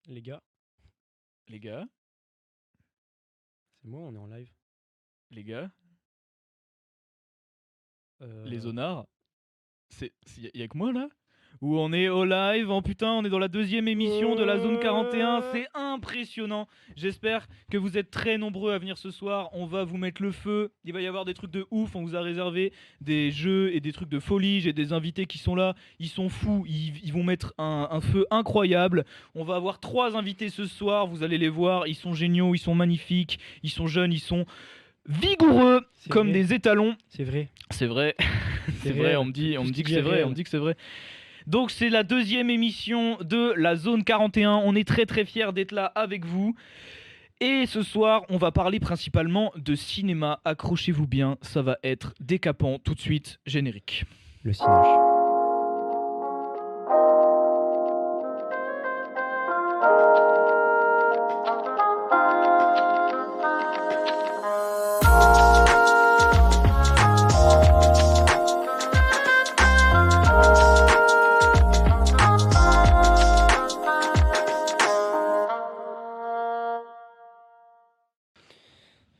Les gars, Les gars, c'est moi, on est en live. les gars, les Euh, zonards, y a que moi là? Où on est au live, putain, on est dans la deuxième émission de la zone 41, c'est impressionnant. J'espère que vous êtes très nombreux à venir ce soir, on va vous mettre le feu, il va y avoir des trucs de ouf, on vous a réservé des jeux et des trucs de folie, j'ai des invités qui sont là, ils sont fous, ils vont mettre un feu incroyable. On va avoir 3 invités ce soir, vous allez les voir, ils sont géniaux, ils sont magnifiques, ils sont jeunes, ils sont vigoureux C'est comme vrai. des étalons. c'est vrai. C'est vrai, c'est réel. vrai, on me dit Tout ce que qui c'est est vrai, réel. on me dit que c'est vrai. Donc c'est la deuxième émission de la zone 41, on est très très fiers d'être là avec vous. Et ce soir, on va parler principalement de cinéma, accrochez-vous bien, ça va être décapant tout de suite, générique. Le cinoche.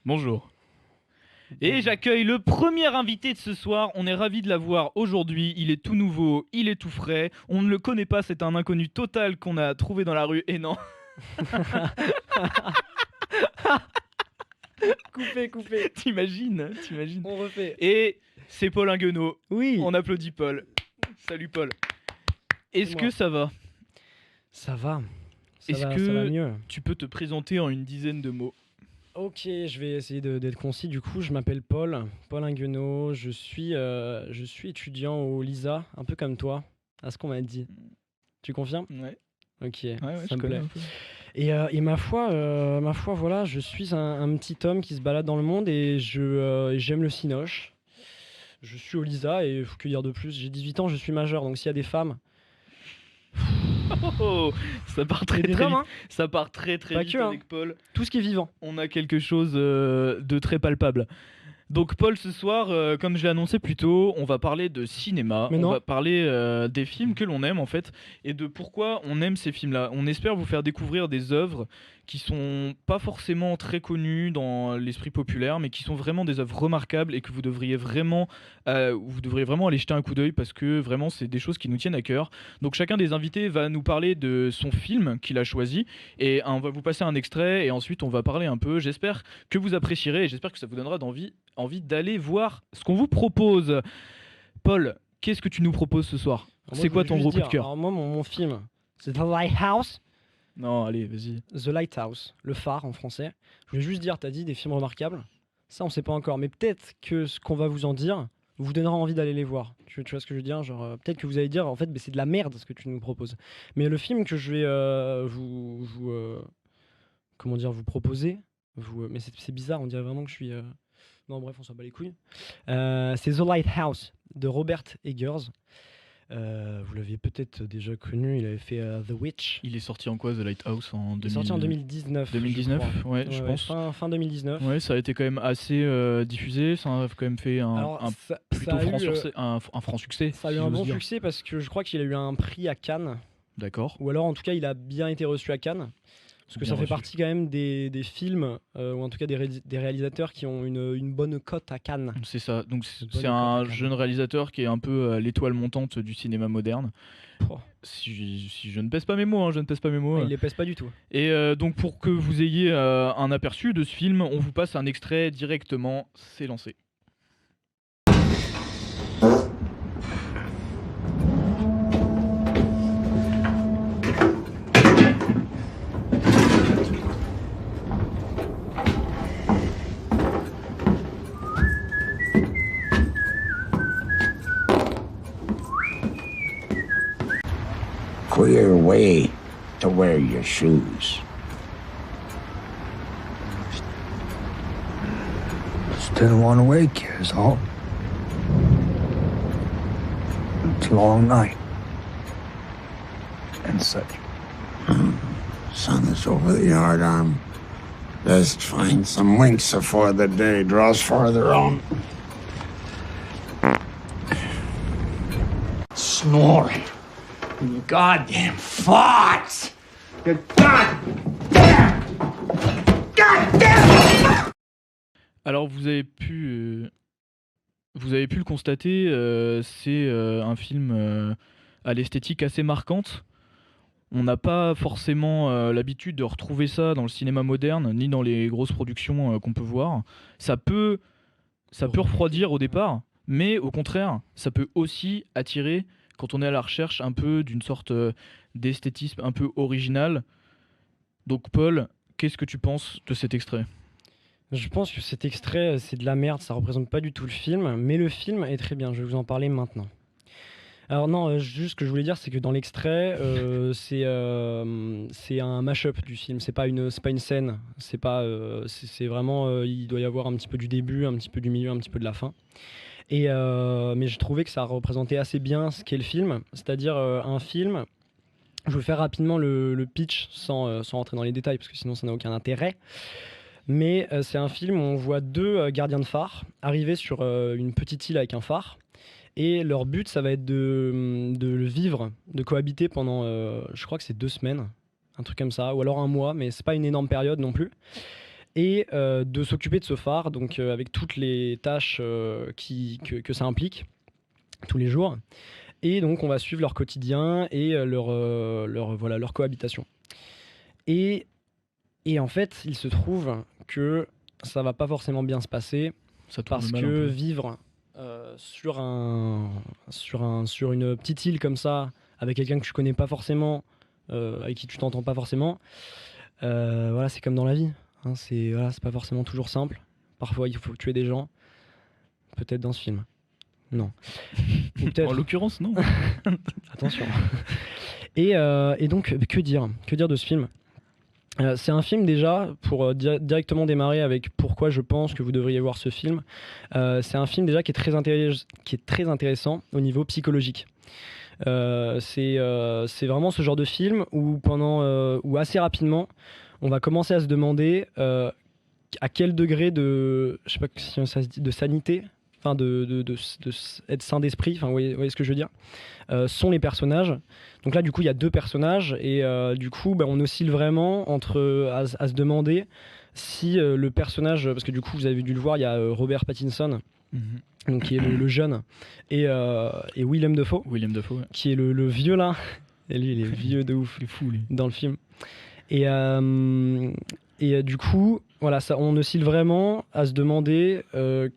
Bonjour. Et j'accueille le premier invité de ce soir, on est ravis de l'avoir aujourd'hui, il est tout nouveau, il est tout frais, on ne le connaît pas, c'est un inconnu total qu'on a trouvé dans la rue, et non. Coupé. T'imagines. On refait. Et c'est Paul Inguenot, Oui. on applaudit Paul. Salut Paul. Est-ce C'est que moi. ça va? Ça va. Est-ce Ça que- va mieux. Tu peux te présenter en une dizaine de mots. Ok, je vais essayer d'être concis. Du coup, je m'appelle Paul Inguenot. Je suis étudiant au LISA, un peu comme toi, à ce qu'on m'a dit. Tu confirmes? Ouais, Ok, ouais, ça je me connais plaît. un peu. Et ma foi, voilà, je suis un petit homme qui se balade dans le monde et j'aime le cinoche. Je suis au LISA et faut que dire de plus. J'ai 18 ans, je suis majeur, donc s'il y a des femmes, Oh, ça part c'est très des très hommes, vite. hein, Ça part très très Pas vite que, hein. avec Paul. tout ce qui est vivant. On a quelque chose de très palpable. Donc Paul, ce soir, comme je l'ai annoncé plus tôt, on va parler de cinéma, Mais on non. va parler des films que l'on aime en fait, et de pourquoi on aime ces films-là. On espère vous faire découvrir des œuvres qui sont pas forcément très connues dans l'esprit populaire, mais qui sont vraiment des œuvres remarquables et que vous devriez vraiment aller jeter un coup d'œil parce que vraiment c'est des choses qui nous tiennent à cœur. Donc chacun des invités va nous parler de son film qu'il a choisi, et on va vous passer un extrait, et ensuite on va parler un peu. J'espère que vous apprécierez et j'espère que ça vous donnera envie d'aller voir ce qu'on vous propose. Paul, qu'est-ce que tu nous proposes ce soir? Alors moi, C'est je quoi voulais ton juste gros coup dire, de cœur? alors moi, mon film, c'est The Lighthouse. Non, allez, vas-y. The Lighthouse, le phare en français. Je voulais juste dire, t'as dit des films remarquables. Ça, on sait pas encore, mais peut-être que ce qu'on va vous en dire vous donnera envie d'aller les voir. Tu vois ce que je veux dire? Genre, peut-être que vous allez dire, en fait, c'est de la merde ce que tu nous proposes. Mais le film que je vais comment dire, vous proposer, mais c'est bizarre, on dirait vraiment que je suis. Non, bref, on s'en bat les couilles. C'est The Lighthouse de Robert Eggers. Vous l'aviez peut-être déjà connu, il avait fait The Witch. Il est sorti en quoi, The Lighthouse, en Il est sorti en 2019. 2019, je crois. ouais, je pense. Fin 2019. Ouais, ça a été quand même assez diffusé, ça a quand même fait un plutôt un franc succès. Ça a eu si un j'ose bon dire. succès parce que je crois qu'il a eu un prix à Cannes. D'accord. Ou alors en tout cas il a bien été reçu à Cannes. Parce que Bien ça fait reçu. partie quand même des films, ou en tout cas des réalisateurs qui ont une bonne cote à Cannes. C'est ça. Donc Bonne c'est école, un quand même. jeune réalisateur qui est un peu l'étoile montante du cinéma moderne. Oh, Si je ne pèse pas mes mots, hein, je ne pèse pas mes mots. il les pèse pas du tout. Et donc pour que vous ayez un aperçu de ce film, on vous passe un extrait directement, c'est lancé. Queer way to wear your shoes. Just didn't want to wake you, is all. It's a long night. And such. Sun is over the yardarm. Best find some winks afore the day draws farther on. Snoring. You goddamn farts! You goddamn! Goddamn! Alors vous avez pu le constater, c'est un film à l'esthétique assez marquante. On n'a pas forcément l'habitude de retrouver ça dans le cinéma moderne, ni dans les grosses productions qu'on peut voir. Ça peut refroidir au départ, mais au contraire, ça peut aussi attirer quand on est à la recherche un peu d'une sorte d'esthétisme un peu original. Donc Paul, qu'est-ce que tu penses de cet extrait ? Je pense que cet extrait, c'est de la merde, ça représente pas du tout le film, mais le film est très bien, je vais vous en parler maintenant. Alors non, juste ce que je voulais dire, c'est que dans l'extrait, c'est un mash-up du film, c'est pas une scène, c'est vraiment, il doit y avoir un petit peu du début, un petit peu du milieu, un petit peu de la fin. Mais je trouvais que ça représentait assez bien ce qu'est le film, c'est-à-dire un film. Je vais faire rapidement le pitch sans rentrer dans les détails, parce que sinon ça n'a aucun intérêt. Mais c'est un film où on voit deux gardiens de phare arriver sur une petite île avec un phare. Et leur but, ça va être de le vivre, de cohabiter pendant, je crois que c'est 2 semaines, un truc comme ça, ou alors 1 mois, mais c'est pas une énorme période non plus. Et de s'occuper de ce phare, donc avec toutes les tâches que ça implique, tous les jours. Et donc on va suivre leur quotidien et leur cohabitation. Et en fait, il se trouve que ça va pas forcément bien se passer, Ça tourne parce mal un que peu. vivre sur une petite île comme ça, avec quelqu'un que tu connais pas forcément, avec qui tu t'entends pas forcément, voilà, c'est comme dans la vie. Hein, c'est pas forcément toujours simple. Parfois, il faut tuer des gens. Peut-être dans ce film. Non. Ou peut-être. En l'occurrence, non. Attention. Et donc, que dire de ce film ? C'est un film déjà, pour directement démarrer avec pourquoi je pense que vous devriez voir ce film, c'est un film déjà qui est très intéressant au niveau psychologique. C'est vraiment ce genre de film où où assez rapidement, on va commencer à se demander à quel degré de, je sais pas si ça se dit, de sanité, enfin être sain d'esprit, enfin vous voyez ce que je veux dire, sont les personnages. Donc là du coup il y a 2 personnages et du coup on oscille vraiment entre à se demander si le personnage, parce que du coup vous avez dû le voir, il y a Robert Pattinson, donc qui est le jeune, et Willem Dafoe, William Dafoe, ouais. qui est le vieux là, et lui il est vieux de ouf Il est fou, lui. dans le film. Et du coup, voilà, on oscille vraiment à se demander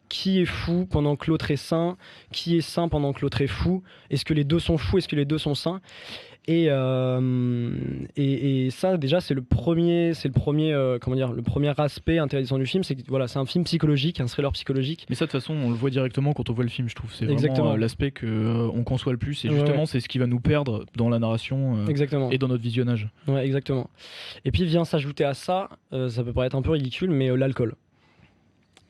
qui est fou pendant que l'autre est sain, qui est sain pendant que l'autre est fou. Est-ce que les deux sont fous, est-ce que les deux sont sains ? Et ça, déjà, c'est le premier aspect intéressant du film, c'est que voilà, c'est un film psychologique, un thriller psychologique. Mais ça, de toute façon, on le voit directement quand on voit le film, je trouve. C'est Exactement. vraiment l'aspect qu'on conçoit le plus. Et Ouais, justement, ouais. c'est ce qui va nous perdre dans la narration Exactement. et dans notre visionnage. Ouais, exactement. Et puis vient s'ajouter à ça, ça peut paraître un peu ridicule, mais l'alcool.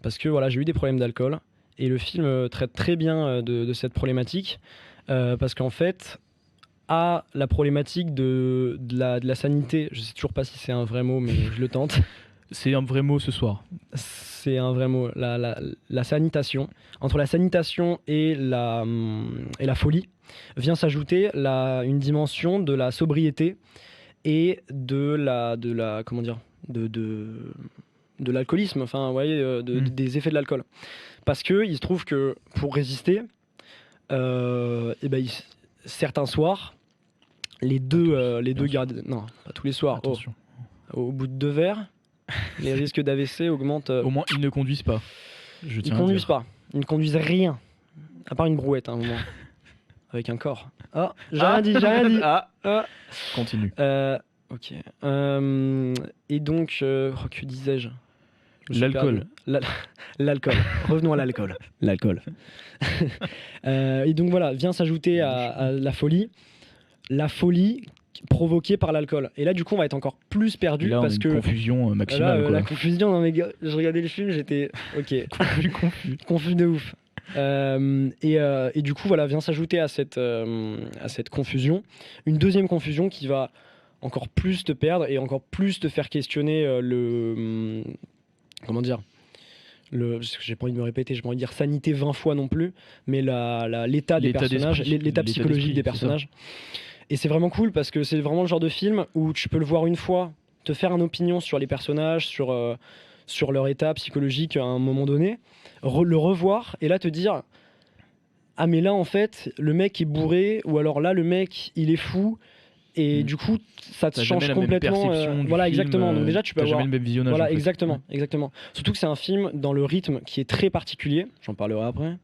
Parce que voilà, j'ai eu des problèmes d'alcool, et le film traite très bien de cette problématique, parce qu'en fait, à la problématique de la sanité, je sais toujours pas si c'est un vrai mot, mais je le tente. C'est un vrai mot ce soir. C'est un vrai mot, la sanitation. Entre la sanitation et la folie, vient s'ajouter une dimension de la sobriété et de l'alcoolisme, enfin, vous voyez, des effets de l'alcool. Parce que il se trouve que pour résister, certains soirs, les deux gardiens, non, pas tous les soirs, Attention. au bout de 2 verres, les risques d'AVC augmentent. Au moins, ils ne conduisent pas. Je Ils tiens à conduisent dire. pas, ils ne conduisent rien, à part une brouette à un moment, avec un corps. Ah, j'ai rien dit. Ah, Ah. continue. Ok. Et donc, que disais-je ? Je me suis L'alcool. perdu. L'alcool. Revenons à l'alcool. L'alcool. Et donc voilà, vient s'ajouter à la folie provoquée par l'alcool. Et là, du coup, on va être encore plus perdu Là, on a parce une que confusion maximale. là, Quoi. la confusion. Non mais gars, je regardais le film, j'étais ok, confus de ouf. Et du coup, voilà, vient s'ajouter à cette confusion une deuxième confusion qui va encore plus te perdre et encore plus te faire questionner comment dire, j'ai pas envie de me répéter, j'ai pas envie de dire sanité 20 fois non plus, mais l'état des L'état personnages, d'esprit, l'état psychologique d'esprit, des c'est ça. personnages. Et c'est vraiment cool parce que c'est vraiment le genre de film où tu peux le voir une fois, te faire une opinion sur les personnages, sur leur état psychologique à un moment donné, le revoir et là te dire ah mais là en fait le mec est bourré ou alors là le mec il est fou et du coup ça te T'as change jamais la même complètement. perception du Voilà film, exactement. Donc déjà tu peux t'as avoir jamais le même visionnage. voilà en fait. exactement exactement. Surtout que c'est un film dans le rythme qui est très particulier. J'en parlerai après.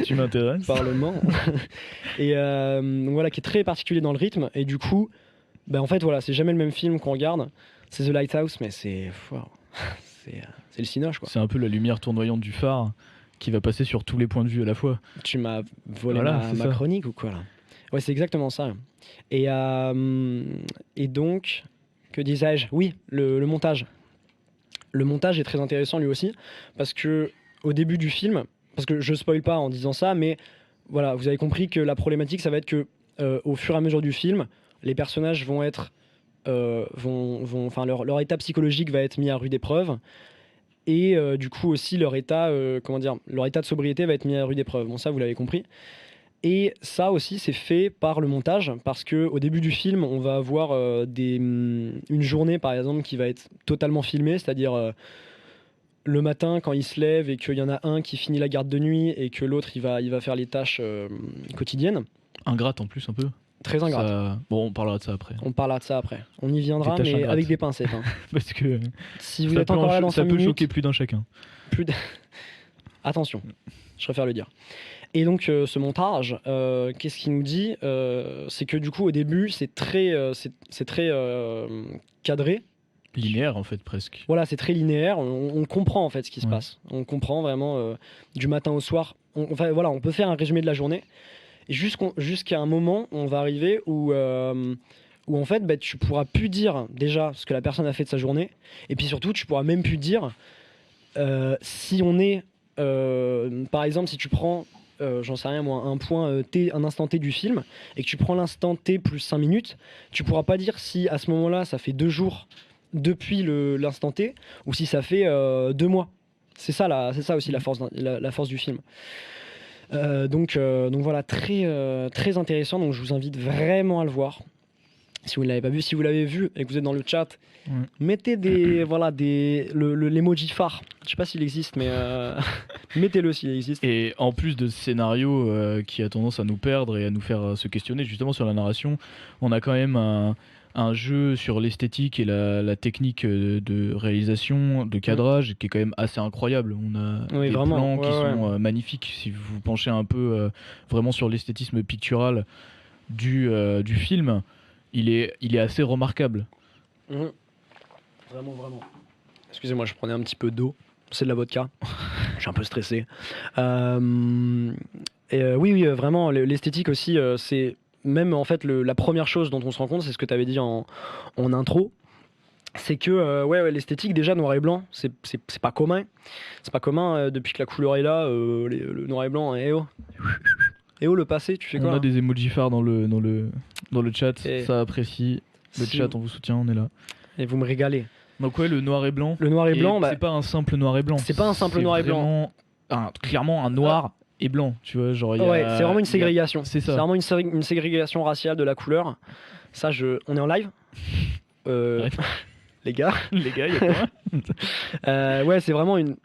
Tu m'intéresses. Parlement. Et donc voilà, qui est très particulier dans le rythme. Et du coup, ben en fait, voilà, c'est jamais le même film qu'on regarde. C'est The Lighthouse, mais c'est c'est le cinoche, quoi. C'est un peu la lumière tournoyante du phare qui va passer sur tous les points de vue à la fois. Tu m'as volé Voilà, ma c'est ça. chronique ou quoi, là? Ouais, c'est exactement ça. Et donc, que disais-je? Oui, le montage. Le montage est très intéressant lui aussi, parce que au début du film, parce que je spoil pas en disant ça, mais voilà, vous avez compris que la problématique, ça va être que au fur et à mesure du film, les personnages vont être, enfin leur état psychologique va être mis à rude épreuve, et du coup aussi leur état, comment dire, leur état de sobriété va être mis à rude épreuve. Bon, ça vous l'avez compris. Et ça aussi, c'est fait par le montage, parce que au début du film, on va avoir une journée, par exemple, qui va être totalement filmée, c'est-à-dire le matin quand il se lève et qu'il y en a un qui finit la garde de nuit et que l'autre il va faire les tâches quotidiennes. Ingrate en plus un peu. Très ingrate. Bon, on parlera de ça après. On parlera de ça après. On y viendra, Des tâches mais ingrates. avec des pincettes. Hein. Parce que Si vous ça êtes peut, encore là dans ça 5 peut minutes, choquer plus d'un chacun. Attention, je préfère le dire. Et donc ce montage, qu'est-ce qu'il nous dit? C'est que du coup au début c'est très cadré. Linéaire en fait presque. Voilà, c'est très linéaire. On comprend en fait ce qui se Ouais. passe. On comprend vraiment du matin au soir. Enfin voilà, on peut faire un résumé de la journée. Et jusqu'à un moment, on va arriver où en fait, bah, tu pourras plus dire déjà ce que la personne a fait de sa journée. Et puis surtout, tu pourras même plus dire si on est, par exemple, si tu prends, j'en sais rien moi, un point T, un instant T du film, et que tu prends l'instant T plus 5 minutes, tu pourras pas dire si à ce moment-là, ça fait 2 jours depuis l'instant T, ou si ça fait 2 mois. C'est ça aussi la force du film. Donc voilà, très intéressant. Donc je vous invite vraiment à le voir. Si vous ne l'avez pas vu, si vous l'avez vu et que vous êtes dans le chat, mettez l'emoji phare. Je sais pas s'il existe, mais mettez-le s'il existe. Et en plus de ce scénario qui a tendance à nous perdre et à nous faire se questionner justement sur la narration, on a quand même un jeu sur l'esthétique et la technique de réalisation, de cadrage qui est quand même assez incroyable. On a Oui, des vraiment, plans qui ouais, sont magnifiques. Si vous vous penchez un peu vraiment sur l'esthétisme pictural du film, il est assez remarquable. Vraiment. Excusez-moi, je prenais un petit peu d'eau. C'est de la vodka. Je suis un peu stressé. Oui, vraiment, l'esthétique aussi, c'est même en fait la première chose dont on se rend compte, c'est ce que tu avais dit en intro. C'est que l'esthétique déjà noir et blanc, c'est pas commun. C'est pas commun depuis que la couleur est là, le noir et blanc. Et oh le passé, tu fais quoi On a des emojis phares dans le chat, Et ça apprécie. Le si- chat, on vous soutient, on est là. Et vous me régalez. Donc ouais, le noir et blanc. Le noir et Et blanc, bah, c'est pas un simple noir et blanc. c'est pas un simple noir et blanc. vraiment clairement un noir et blanc, tu vois, genre il y a- ouais, c'est vraiment une il y a- ségrégation. C'est ça. vraiment une ségrégation raciale de la couleur. Ça, on est en live. Ouais. Les gars. Les gars, il y a quoi Ouais, c'est vraiment une.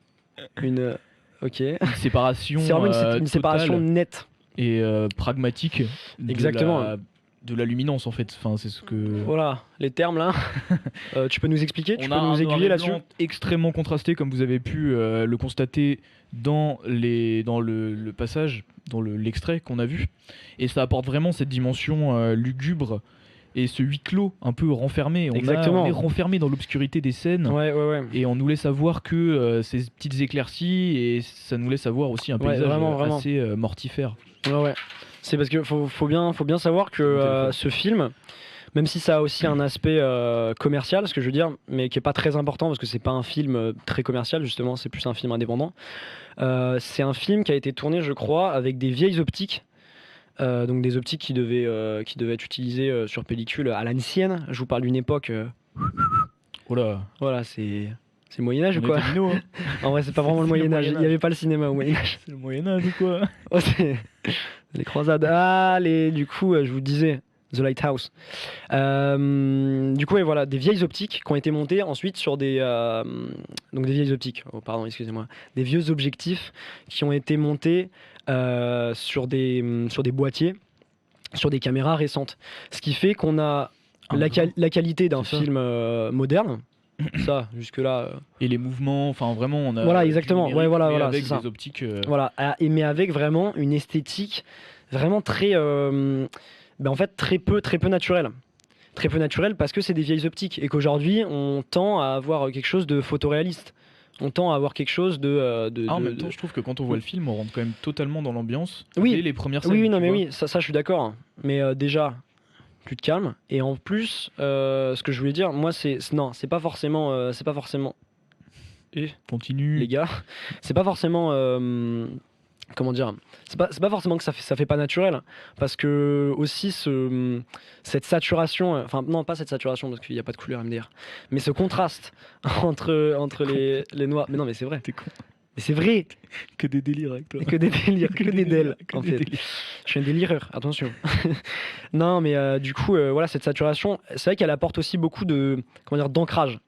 Ok. Une séparation. C'est vraiment une totale séparation nette. et pragmatique. Exactement. De la luminance en fait. Enfin, c'est ce que. Voilà, les termes là. Tu peux nous expliquer? Tu On peux a un nous noir aiguiller et là-dessus? blanc extrêmement contrasté, comme vous avez pu le constater dans le passage, dans l'extrait qu'on a vu. Et ça apporte vraiment cette dimension lugubre et ce huis clos un peu renfermé. Exactement. On est renfermé dans l'obscurité des scènes. Ouais. Et on nous laisse avoir que ces petites éclaircies, et ça nous laisse avoir aussi un Ouais, paysage vraiment. assez mortifère. Ouais. C'est parce que faut bien savoir que Mon téléphone. ce film, même si ça a aussi un aspect commercial, ce que je veux dire, mais qui est pas très important parce que c'est pas un film très commercial justement, c'est plus un film indépendant. C'est un film qui a été tourné, je crois, avec des vieilles optiques. Donc des optiques qui devaient être utilisées sur pellicule à l'ancienne. Je vous parle d'une époque. Oh là, Voilà, c'est le Moyen-Âge ou on quoi? était minot, hein. En vrai, c'est pas vraiment le C'est le Moyen-Âge. Il n'y Moyen-Âge. avait pas le cinéma au Moyen-Âge. C'est le Moyen-Âge ou quoi? Oh, Les croisades. Du coup, je vous disais, The Lighthouse. Du coup, et voilà, des vieilles optiques qui ont été montées ensuite sur des. Donc des vieilles optiques, pardon, excusez-moi. Des vieux objectifs qui ont été montés sur des boîtiers, sur des caméras récentes. Ce qui fait qu'on a la qualité d'un C'est ça. film moderne. Ça, jusque-là. Et les mouvements, enfin vraiment, on a. Voilà, du exactement. numérique, Ouais, voilà, mais voilà, avec c'est ça. des optiques. Voilà, mais avec vraiment une esthétique vraiment très, en fait, très peu naturelle. Très peu naturelle parce que c'est des vieilles optiques et qu'aujourd'hui on tend à avoir quelque chose de photoréaliste. On tend à avoir quelque chose En même temps, je trouve que quand on voit le film, on rentre quand même totalement dans l'ambiance. Oui. Dès les premières scènes. Oui, oui, non, tu mais vois. oui, ça je suis d'accord. Hein. Mais déjà, plus de calme. Et en plus, ce que je voulais dire, moi, non, c'est pas forcément, Continue. les gars, c'est pas forcément. Comment dire, c'est pas forcément que ça fait pas naturel, parce que aussi cette saturation, enfin non pas cette saturation parce qu'il n'y a pas de couleur MDR, mais ce contraste entre les noirs, mais non mais c'est vrai, T'es con. mais c'est vrai, Que des délires avec toi. que des délires, que des délires, que en des fait. délires. Je suis un délireur, attention. Non mais du coup voilà, cette saturation, c'est vrai qu'elle apporte aussi beaucoup de, comment dire, d'ancrage.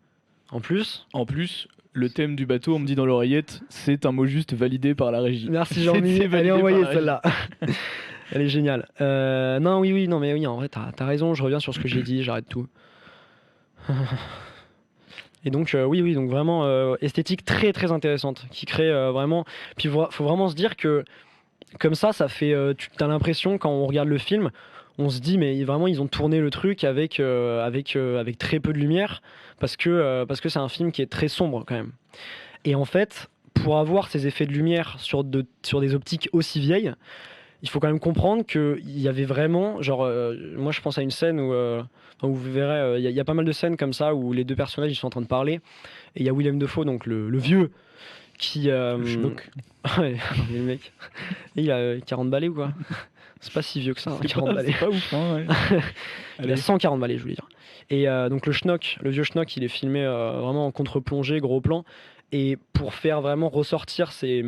En plus, En plus, le thème du bateau, on me dit dans l'oreillette, c'est un mot juste validé par la régie. merci Jean-Mi, C'est elle validé est par envoyée la régie. celle-là. Elle est géniale. Non, oui, non, mais oui, en vrai, t'as raison, je reviens sur ce que j'ai dit, j'arrête tout. Et donc, oui, donc vraiment esthétique très très intéressante, qui crée vraiment. Puis faut vraiment se dire que, comme ça fait. T'as l'impression, quand on regarde le film, on se dit, mais vraiment, ils ont tourné le truc avec très peu de lumière, parce que c'est un film qui est très sombre quand même. Et en fait, pour avoir ces effets de lumière sur des optiques aussi vieilles, il faut quand même comprendre qu'il y avait vraiment, genre, moi je pense à une scène où vous verrez, il y a pas mal de scènes comme ça où les deux personnages ils sont en train de parler, et il y a Willem Dafoe, donc le vieux, qui. Le schnock. Ouais, mais le mec, il a 40 balais ou quoi? C'est pas si vieux que ça, hein, C'est 40 balais. pas ouf, hein, ouais. Il Allez. a 140 balais, je voulais dire. Et donc le vieux schnock, il est filmé vraiment en contre-plongée, gros plan, et pour faire vraiment ressortir ces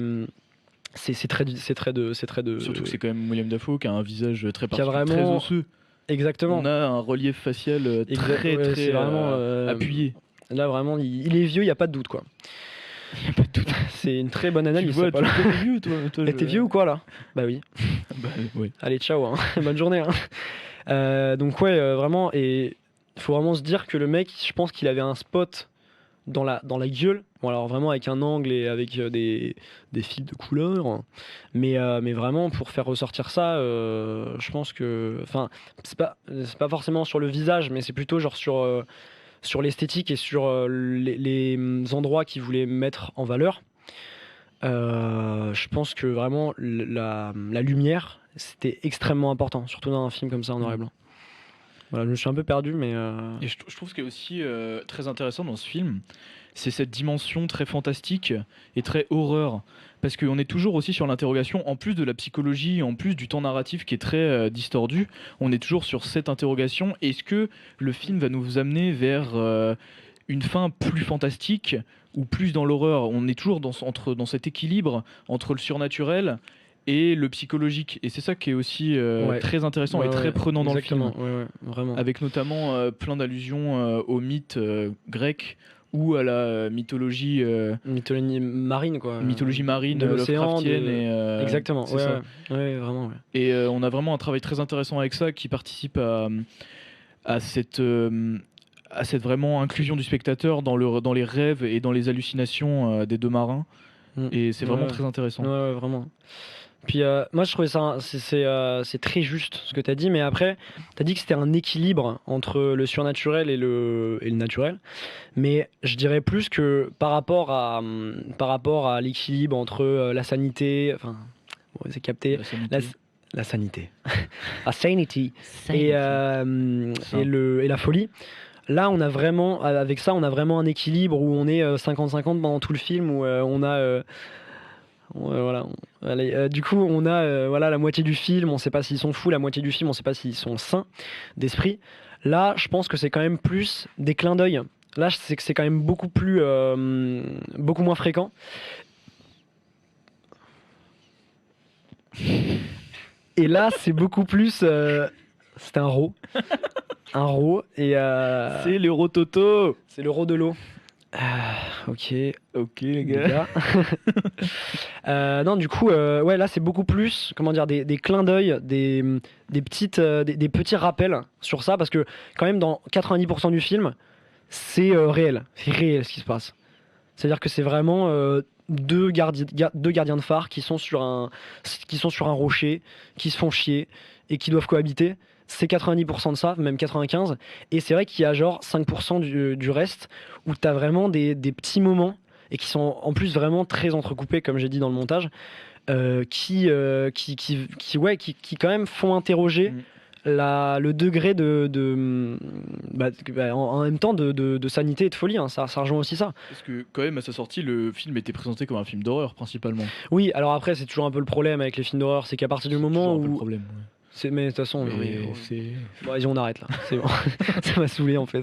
traits de Surtout que c'est quand même William Dafoe qui a un visage très Qui a particulier, très vraiment- osseux. exactement. On a un relief facial très Ouais, très c'est vraiment, appuyé. Là vraiment, il est vieux, il y a pas de doute quoi. Y a pas de doute. C'est une très bonne Tu analyse. vois, ça, Paul. tu es vieux, toi. Eh, t'es vieux ou quoi là? Bah oui. Bah, ouais. Allez, ciao, hein. Bonne journée. Hein. Donc ouais, vraiment, et il faut vraiment se dire que le mec, je pense qu'il avait un spot dans la gueule. Bon alors vraiment avec un angle et avec des fils de couleur, hein. Mais vraiment pour faire ressortir ça, je pense que, enfin, c'est pas forcément sur le visage, mais c'est plutôt genre sur l'esthétique et sur les endroits qu'il voulait mettre en valeur. Je pense que vraiment la lumière, c'était extrêmement important, surtout dans un film comme ça en noir et blanc. Voilà, je me suis un peu perdu, mais Et je trouve ce qui est aussi très intéressant dans ce film, c'est cette dimension très fantastique et très horreur. Parce qu'on est toujours aussi sur l'interrogation, en plus de la psychologie, en plus du temps narratif qui est très distordu, on est toujours sur cette interrogation. Est-ce que le film va nous amener vers une fin plus fantastique ou plus dans l'horreur? On est toujours dans cet équilibre entre le surnaturel et le psychologique. Et c'est ça qui est aussi Ouais. très intéressant ouais, et très ouais, prenant dans le exactement, film. ouais, vraiment. Avec notamment plein d'allusions aux mythes grecs ou à la mythologie, Mythologie marine, quoi. mythologie marine, de l'océan, Lovecraftienne. de- Et, Exactement, c'est ouais, ça. ouais, vraiment. Ouais. Et on a vraiment un travail très intéressant avec ça qui participe à cette vraiment inclusion du spectateur dans les rêves et dans les hallucinations des deux marins. Mm. Et c'est vraiment Ouais. très intéressant. Ouais, vraiment. Puis moi, je trouvais ça, c'est très juste ce que tu as dit, mais après, tu as dit que c'était un équilibre entre le surnaturel et le naturel. Mais je dirais plus que par rapport à l'équilibre entre la sanité, enfin, bon, c'est capté, La sanité. la sanité, la sanity et la folie. Là, on a vraiment, avec ça, on a vraiment un équilibre où on est 50-50 pendant tout le film, où on a. Voilà. Allez, du coup, on a voilà, la moitié du film, on sait pas s'ils sont fous, la moitié du film, on sait pas s'ils sont sains d'esprit. Là, je pense que c'est quand même plus des clins d'œil. Là, c'est que c'est quand même beaucoup moins fréquent. Et là, c'est beaucoup plus. C'est un ro. Un ro. Et C'est l'Euro Toto. c'est le ro de l'eau. Ok, Ok les les gars. gars. Non, du coup, ouais, là, c'est beaucoup plus, comment dire, des clins d'œil, des petits rappels sur ça, parce que quand même, dans 90% du film, c'est réel. C'est réel ce qui se passe. C'est-à-dire que c'est vraiment deux gardiens de phare qui sont sur un rocher, qui se font chier et qui doivent cohabiter. C'est 90% de ça, même 95%. Et c'est vrai qu'il y a genre 5% du reste où tu as vraiment des petits moments et qui sont en plus vraiment très entrecoupés, comme j'ai dit dans le montage, qui quand même font interroger le degré en même temps de sanité et de folie. Hein. Ça rejoint aussi ça. Parce que quand même à sa sortie, le film était présenté comme un film d'horreur principalement. Oui, alors après, c'est toujours un peu le problème avec les films d'horreur, c'est qu'à partir du moment Toujours un peu le où. problème. Ouais. Mais de toute façon, Mais c'est. bon, vas-y, on arrête là. C'est bon. Ça m'a saoulé en fait.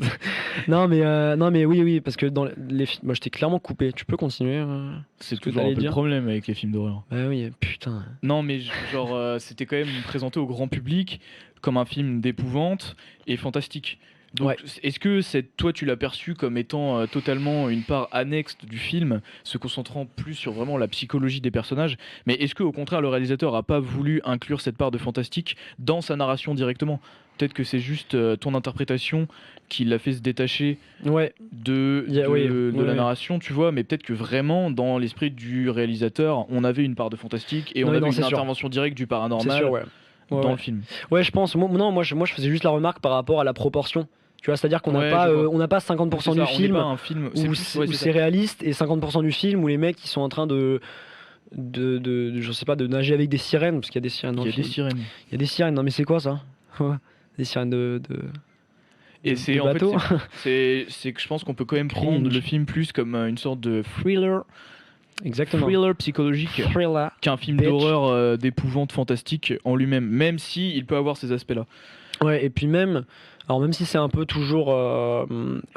Non, mais oui, parce que dans les films. Moi, je t'ai clairement coupé. Tu peux continuer C'est que toujours un t'allais peu le dire problème avec les films d'horreur. Bah oui, putain. Non, mais genre, c'était quand même présenté au grand public comme un film d'épouvante et fantastique. Donc, Ouais. est-ce que toi, tu l'as perçu comme étant totalement une part annexe du film, se concentrant plus sur vraiment la psychologie des personnages, mais est-ce que au contraire, le réalisateur a pas voulu inclure cette part de fantastique dans sa narration directement ? Peut-être que c'est juste ton interprétation qui l'a fait se détacher Ouais, de oui, la ouais. narration, tu vois, mais peut-être que vraiment, dans l'esprit du réalisateur, on avait une part de fantastique et on Oui, avait non, une c'est sûr. intervention directe du c'est paranormal sûr, ouais. Ouais, dans ouais. le film. Ouais, je pense. Moi, je faisais juste la remarque par rapport à la proportion. Tu vois, c'est-à-dire qu'on n'a Ouais, pas, je vois. on n'a pas 50% C'est du ça, on n'est film pas un film, c'est où plus- ouais, c'est ça. c'est réaliste et 50% du film où les mecs ils sont en train je sais pas, de nager avec des sirènes, parce qu'il y a des sirènes dans Il y le a des film. sirènes. Il y a des sirènes, non mais c'est quoi ça? Des sirènes Et de c'est en fait, bateau. c'est que je pense qu'on peut quand même prendre Cringe. le film plus comme une sorte de thriller Exactement. psychologique Thriller. qu'un film Bitch. d'horreur d'épouvante fantastique en lui-même, même si il peut avoir ces aspects-là. Ouais, et puis même si c'est un peu toujours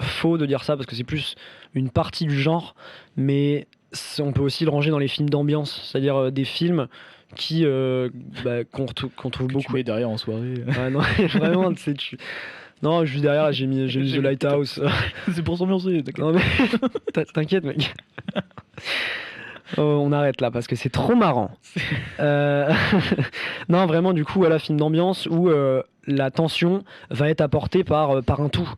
faux de dire ça, parce que c'est plus une partie du genre, mais on peut aussi le ranger dans les films d'ambiance, c'est-à-dire des films qu'on trouve Que tu beaucoup. mets derrière en soirée. Ouais, non, vraiment, tu sais, non, juste derrière, j'ai mis J'ai The mis- Lighthouse. C'est pour s'ambiancer. t'inquiète. Non, mais t'inquiète, mec. Oh, on arrête là parce que c'est trop marrant. Non, vraiment, du coup, voilà, film d'ambiance où la tension va être apportée par un tout.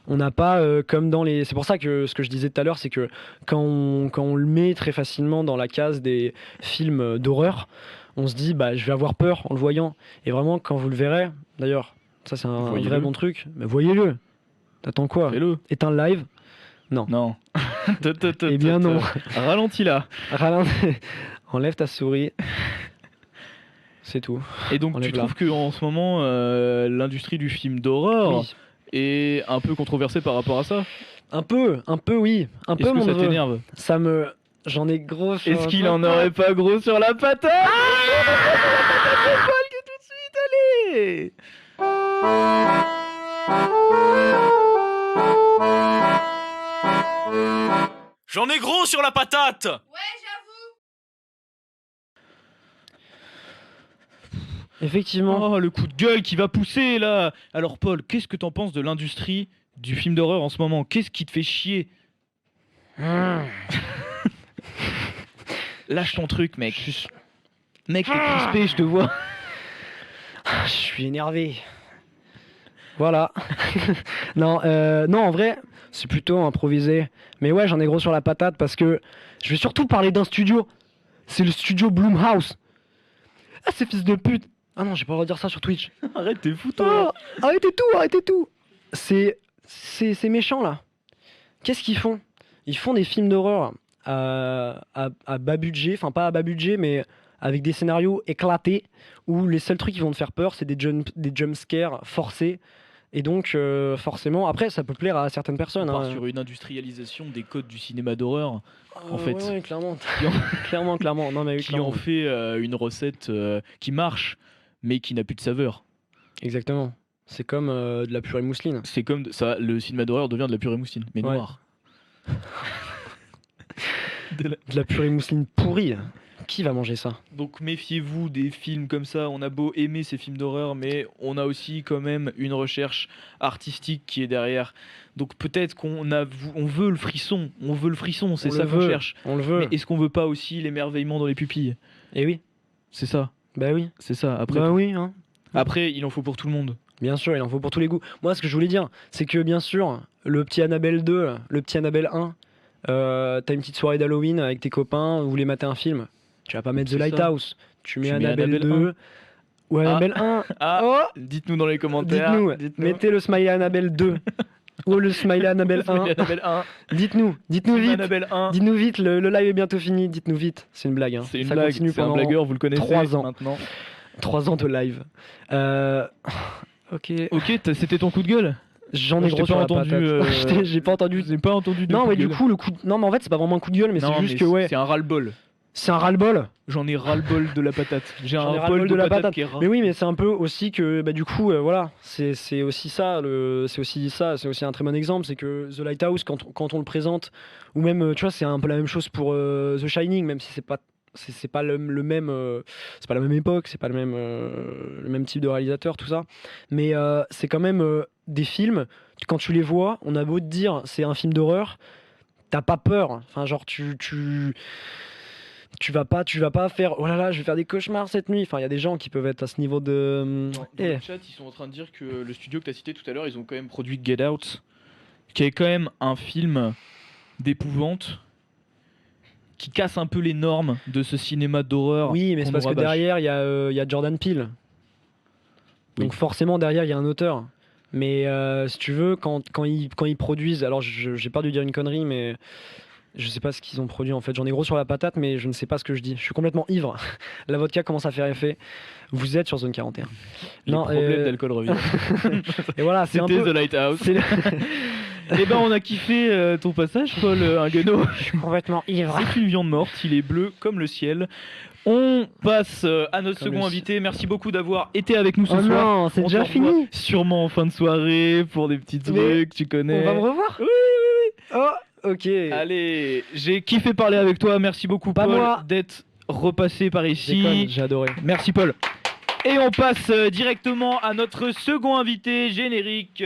On n'a pas comme dans les. C'est pour ça que ce que je disais tout à l'heure, c'est que quand on le met très facilement dans la case des films d'horreur, on se dit, bah, je vais avoir peur en le voyant. Et vraiment, quand vous le verrez, d'ailleurs, ça c'est un Voyez-le. vrai bon truc, mais voyez-le. T'attends quoi? Fais-le. Éteins le live. Non. Eh bien non. Ralentis là. Ralentis. Enlève ta souris. C'est tout. Et donc tu Enlève-la. trouves que en ce moment l'industrie du film d'horreur Oui. est un peu controversée par rapport à ça? Un peu, oui. Un peu, Est-ce que mon ça neveu. t'énerve? J'en ai gros sur Est-ce la qu'il en patate. aurait pas gros sur la patate? Allez. J'en ai gros sur la patate! Effectivement. Oh, le coup de gueule qui va pousser là. Alors Paul, qu'est-ce que t'en penses de l'industrie du film d'horreur en ce moment? Qu'est-ce qui te fait chier? Lâche ton truc, mec. Mec, t'es crispé, je te vois. Je suis énervé. Voilà. Non, en vrai, c'est plutôt improvisé. Mais ouais, j'en ai gros sur la patate parce que je vais surtout parler d'un studio. C'est le studio Blumhouse. Ah, ces fils de pute. Ah non, j'ai pas le droit de dire ça sur Twitch. Arrête, t'es fou toi. Oh, arrêtez tout. C'est méchant là. Qu'est-ce qu'ils font? Ils font des films d'horreur à bas budget, enfin pas à bas budget, mais avec des scénarios éclatés où les seuls trucs qui vont te faire peur, c'est des jump scares forcés. Et donc, forcément, après, ça peut plaire à certaines personnes. On part hein. sur une industrialisation des codes du cinéma d'horreur en fait. Ouais, clairement. Qui en- clairement. Non, mais oui, qui clairement. en fait une recette qui marche mais qui n'a plus de saveur. Exactement. C'est comme de la purée mousseline. C'est comme ça, le cinéma d'horreur devient de la purée mousseline, mais Ouais. noire. De la purée mousseline pourrie. Qui va manger ça? Donc méfiez-vous des films comme ça. On a beau aimer ces films d'horreur, mais on a aussi quand même une recherche artistique qui est derrière. Donc peut-être on veut le frisson, c'est On ça le qu'on veut, cherche. on le veut. Mais est-ce qu'on veut pas aussi l'émerveillement dans les pupilles? Et oui, C'est ça, bah oui. c'est ça. Après, Bah oui, hein. après, il en faut pour tout le monde. Bien sûr, il en faut pour tous les goûts. Moi, ce que je voulais dire, c'est que bien sûr, le petit Annabelle 2, le petit Annabelle 1, t'as une petite soirée d'Halloween avec tes copains, vous voulez mater un film. Tu vas pas mettre The C'est ça. Lighthouse. Tu mets Tu mets Annabelle Annabelle 2 ou Annabelle 1. Ah, Oh, dites-nous dans les commentaires. dites-nous, mettez le smiley Annabelle 2 ou le smiley Annabelle 1. Annabelle 1. Dites-nous vite. Annabelle 1. Dites-nous vite, le live est bientôt fini. Dites-nous vite. C'est une blague. Hein. C'est une Ça blague, continue c'est un pendant blagueur, vous le connaissez 3 ans. maintenant. 3 ans de live. Ok. Ok, c'était ton coup de gueule? J'en Moi, ai je gros t'ai pas sur la entendu, patate. J'ai pas entendu. Je n'ai pas entendu de Non, coup mais de du gueule. coup, non, mais en fait, c'est pas vraiment un coup de gueule, mais Non, c'est juste mais que ouais, c'est un ras-le-bol. c'est un ras-le-bol. J'en ai ras-le-bol de la patate. J'ai J'en ai un ras-le-bol bol de la patate. qui est ras. Mais oui, mais c'est un peu aussi que, bah, du coup, voilà, c'est aussi ça, c'est aussi un très bon exemple, c'est que The Lighthouse, quand on le présente, ou même, tu vois, c'est un peu la même chose pour The Shining, même si c'est pas le même, c'est pas la même époque, c'est pas le même type de réalisateur, tout ça, mais c'est quand même des films. Quand tu les vois, on a beau te dire c'est un film d'horreur, t'as pas peur. Enfin, genre tu vas pas faire oh là là, je vais faire des cauchemars cette nuit. Enfin, il y a des gens qui peuvent être à ce niveau de. Dans Eh. le chat, ils sont en train de dire que le studio que tu as cité tout à l'heure, ils ont quand même produit Get Out, qui est quand même un film d'épouvante, qui casse un peu les normes de ce cinéma d'horreur. Oui, mais c'est qu'on parce nous que rabâche. derrière il y a Jordan Peele. Donc forcément derrière il y a un auteur. Mais si tu veux, quand ils produisent, alors j'ai peur de dire une connerie, mais je sais pas ce qu'ils ont produit en fait. J'en ai gros sur la patate, mais je ne sais pas ce que je dis. Je suis complètement ivre. La vodka commence à faire effet. Vous êtes sur zone 41. Les problèmes d'alcool reviennent. Et voilà, c'est un C'était peu. The Lighthouse. c'est- Eh ben, on a kiffé ton passage, Paul Guenot. Je suis complètement ivre. C'est une viande morte, il est bleu comme le ciel. On passe à notre Comme second le invité. Merci beaucoup d'avoir été avec nous ce Oh soir. non, c'est On déjà te revoit fini. Sûrement en fin de soirée pour des petits Mais trucs, tu connais. On va me revoir. Oui, Oh, ok. Allez, j'ai kiffé parler avec toi. Merci beaucoup, Pas Paul, moi. d'être repassé par Déconne, ici. j'ai adoré. Merci, Paul. Et on passe directement à notre second invité générique.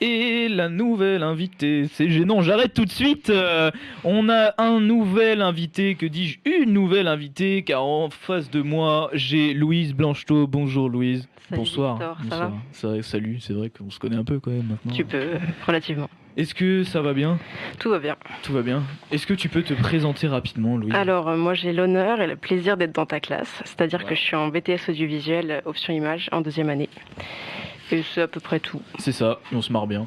Et la nouvelle invitée, c'est gênant, j'arrête tout de suite. On a un nouvel invité, que dis-je, une nouvelle invitée, car en face de moi, j'ai Louise Blanchetot. Bonjour Louise. Salut, Bonsoir. Victor, ça Bonsoir. va C'est vrai, salut, c'est vrai qu'on se connaît un peu quand même maintenant. Tu peux, relativement. Est-ce que ça va bien? Tout va bien. Tout va bien. Est-ce que tu peux te présenter rapidement, Louise? Alors, moi, j'ai l'honneur et le plaisir d'être dans ta classe. C'est-à-dire Wow. que je suis en BTS audiovisuel, option image, en 2e année. Et c'est à peu près tout. C'est ça, on se marre bien.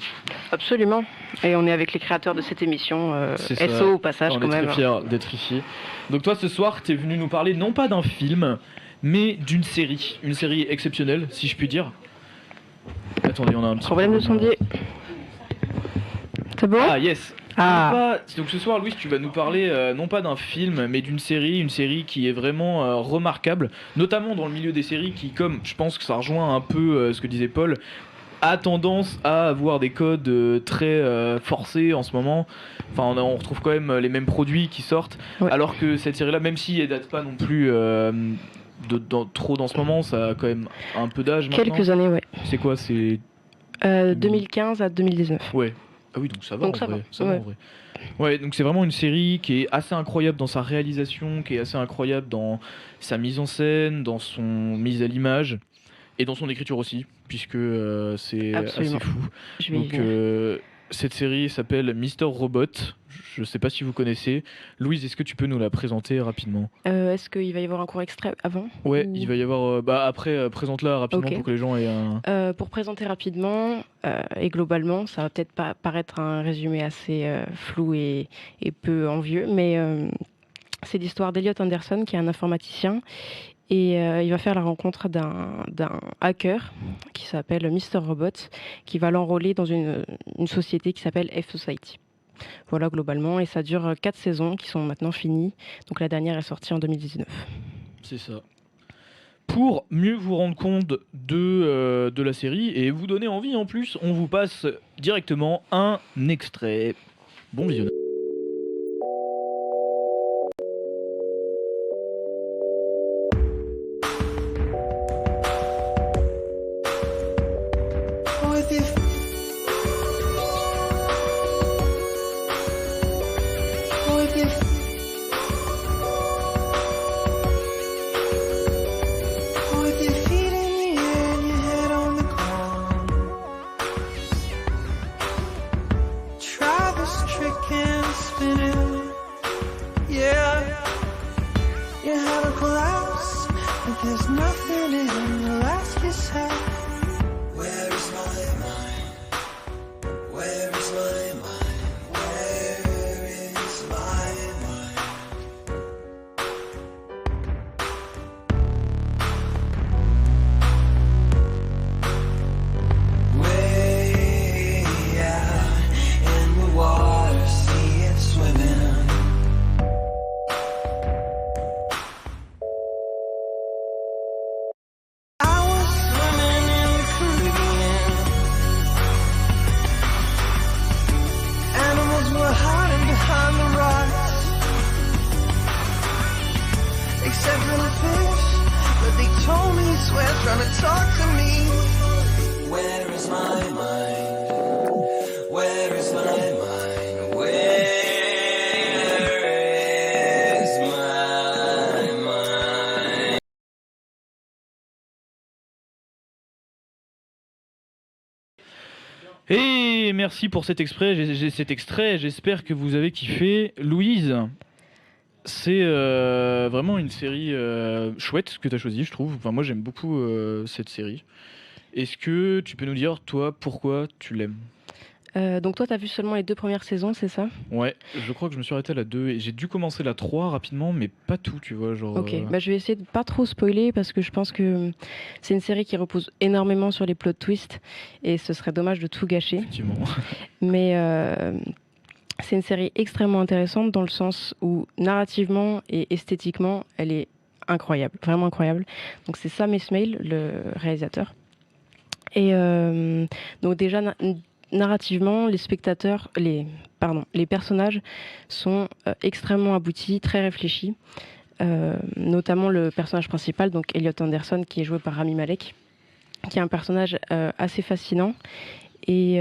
Absolument. Et on est avec les créateurs de cette émission. C'est ça. SO au passage, On quand est même. très fiers d'être ici. Donc toi, ce soir, tu es venu nous parler non pas d'un film, mais d'une série. Une série exceptionnelle, si je puis dire. Attendez, on a un petit Problème de sondier. C'est bon Ah yes. Ah. Non pas- Donc ce soir, Louise, tu vas nous parler non pas d'un film, mais d'une série, une série qui est vraiment remarquable, notamment dans le milieu des séries qui, comme je pense que ça rejoint un peu ce que disait Paul, a tendance à avoir des codes très forcés en ce moment. Enfin, on retrouve quand même les mêmes produits qui sortent, Ouais. alors que cette série-là, même si elle date pas non plus trop dans ce moment, ça a quand même un peu d'âge maintenant. Quelques années, ouais. C'est quoi? C'est 2015 à 2019. ouais. Ah oui, donc ça va Donc en ça vrai. va, Ça va ouais. en vrai. Ouais, donc c'est vraiment une série qui est assez incroyable dans sa réalisation, qui est assez incroyable dans sa mise en scène, dans son mise à l'image et dans son écriture aussi, puisque c'est Absolument. assez fou. Je vais y Donc venir. cette série s'appelle Mister Robot. Je sais pas si vous connaissez. Louise, est-ce que tu peux nous la présenter rapidement? Est-ce qu'il va y avoir un court extrait avant Ouais, ou- il va y avoir. Bah après, présente-la rapidement Ok. pour que les gens aient un. Pour présenter rapidement et globalement, ça va peut-être pas paraître un résumé assez flou et peu envieux, mais c'est l'histoire d'Elliot Anderson qui est un informaticien et il va faire la rencontre d'un hacker qui s'appelle Mr. Robot qui va l'enrôler dans une société qui s'appelle F-Society. Voilà, globalement. Et ça dure 4 saisons qui sont maintenant finies. Donc la dernière est sortie en 2019. C'est ça. Pour mieux vous rendre compte de la série et vous donner envie en plus, on vous passe directement un extrait. Bon visionnage. With your with your with your feet in the air and your head on the ground. Try this trick and spin it. Yeah, you have a collapse, but there's nothing in the last kiss had. Where is my mind? Where is my mind? Where is my mind? Way out in the water, see it swimming. I was swimming in the Caribbean. Animals were hiding behind the rocks, except for the fish. But they told me, swear, trying to talk to me. Where is my mind? Where is my mind? Where is my mind? Et merci pour cet extrait. Cet extrait. J'espère que vous avez kiffé. Louise, c'est vraiment une série chouette que tu as choisie, je trouve. Enfin, moi, j'aime beaucoup cette série. Est-ce que tu peux nous dire, toi, pourquoi tu l'aimes? Donc toi, tu as vu seulement les 2 premières saisons, c'est ça? Ouais, je crois que je me suis arrêté à la 2 et j'ai dû commencer la 3 rapidement, mais pas tout, tu vois. Genre, Ok, bah, je vais essayer de pas trop spoiler parce que je pense que c'est une série qui repose énormément sur les plot twists et ce serait dommage de tout gâcher. effectivement. Mais c'est une série extrêmement intéressante dans le sens où narrativement et esthétiquement, elle est incroyable, vraiment incroyable. Donc c'est Sam Esmail, le réalisateur. Et donc déjà narrativement, les personnages sont extrêmement aboutis, très réfléchis. Notamment le personnage principal, donc Elliot Anderson, qui est joué par Rami Malek, qui est un personnage assez fascinant et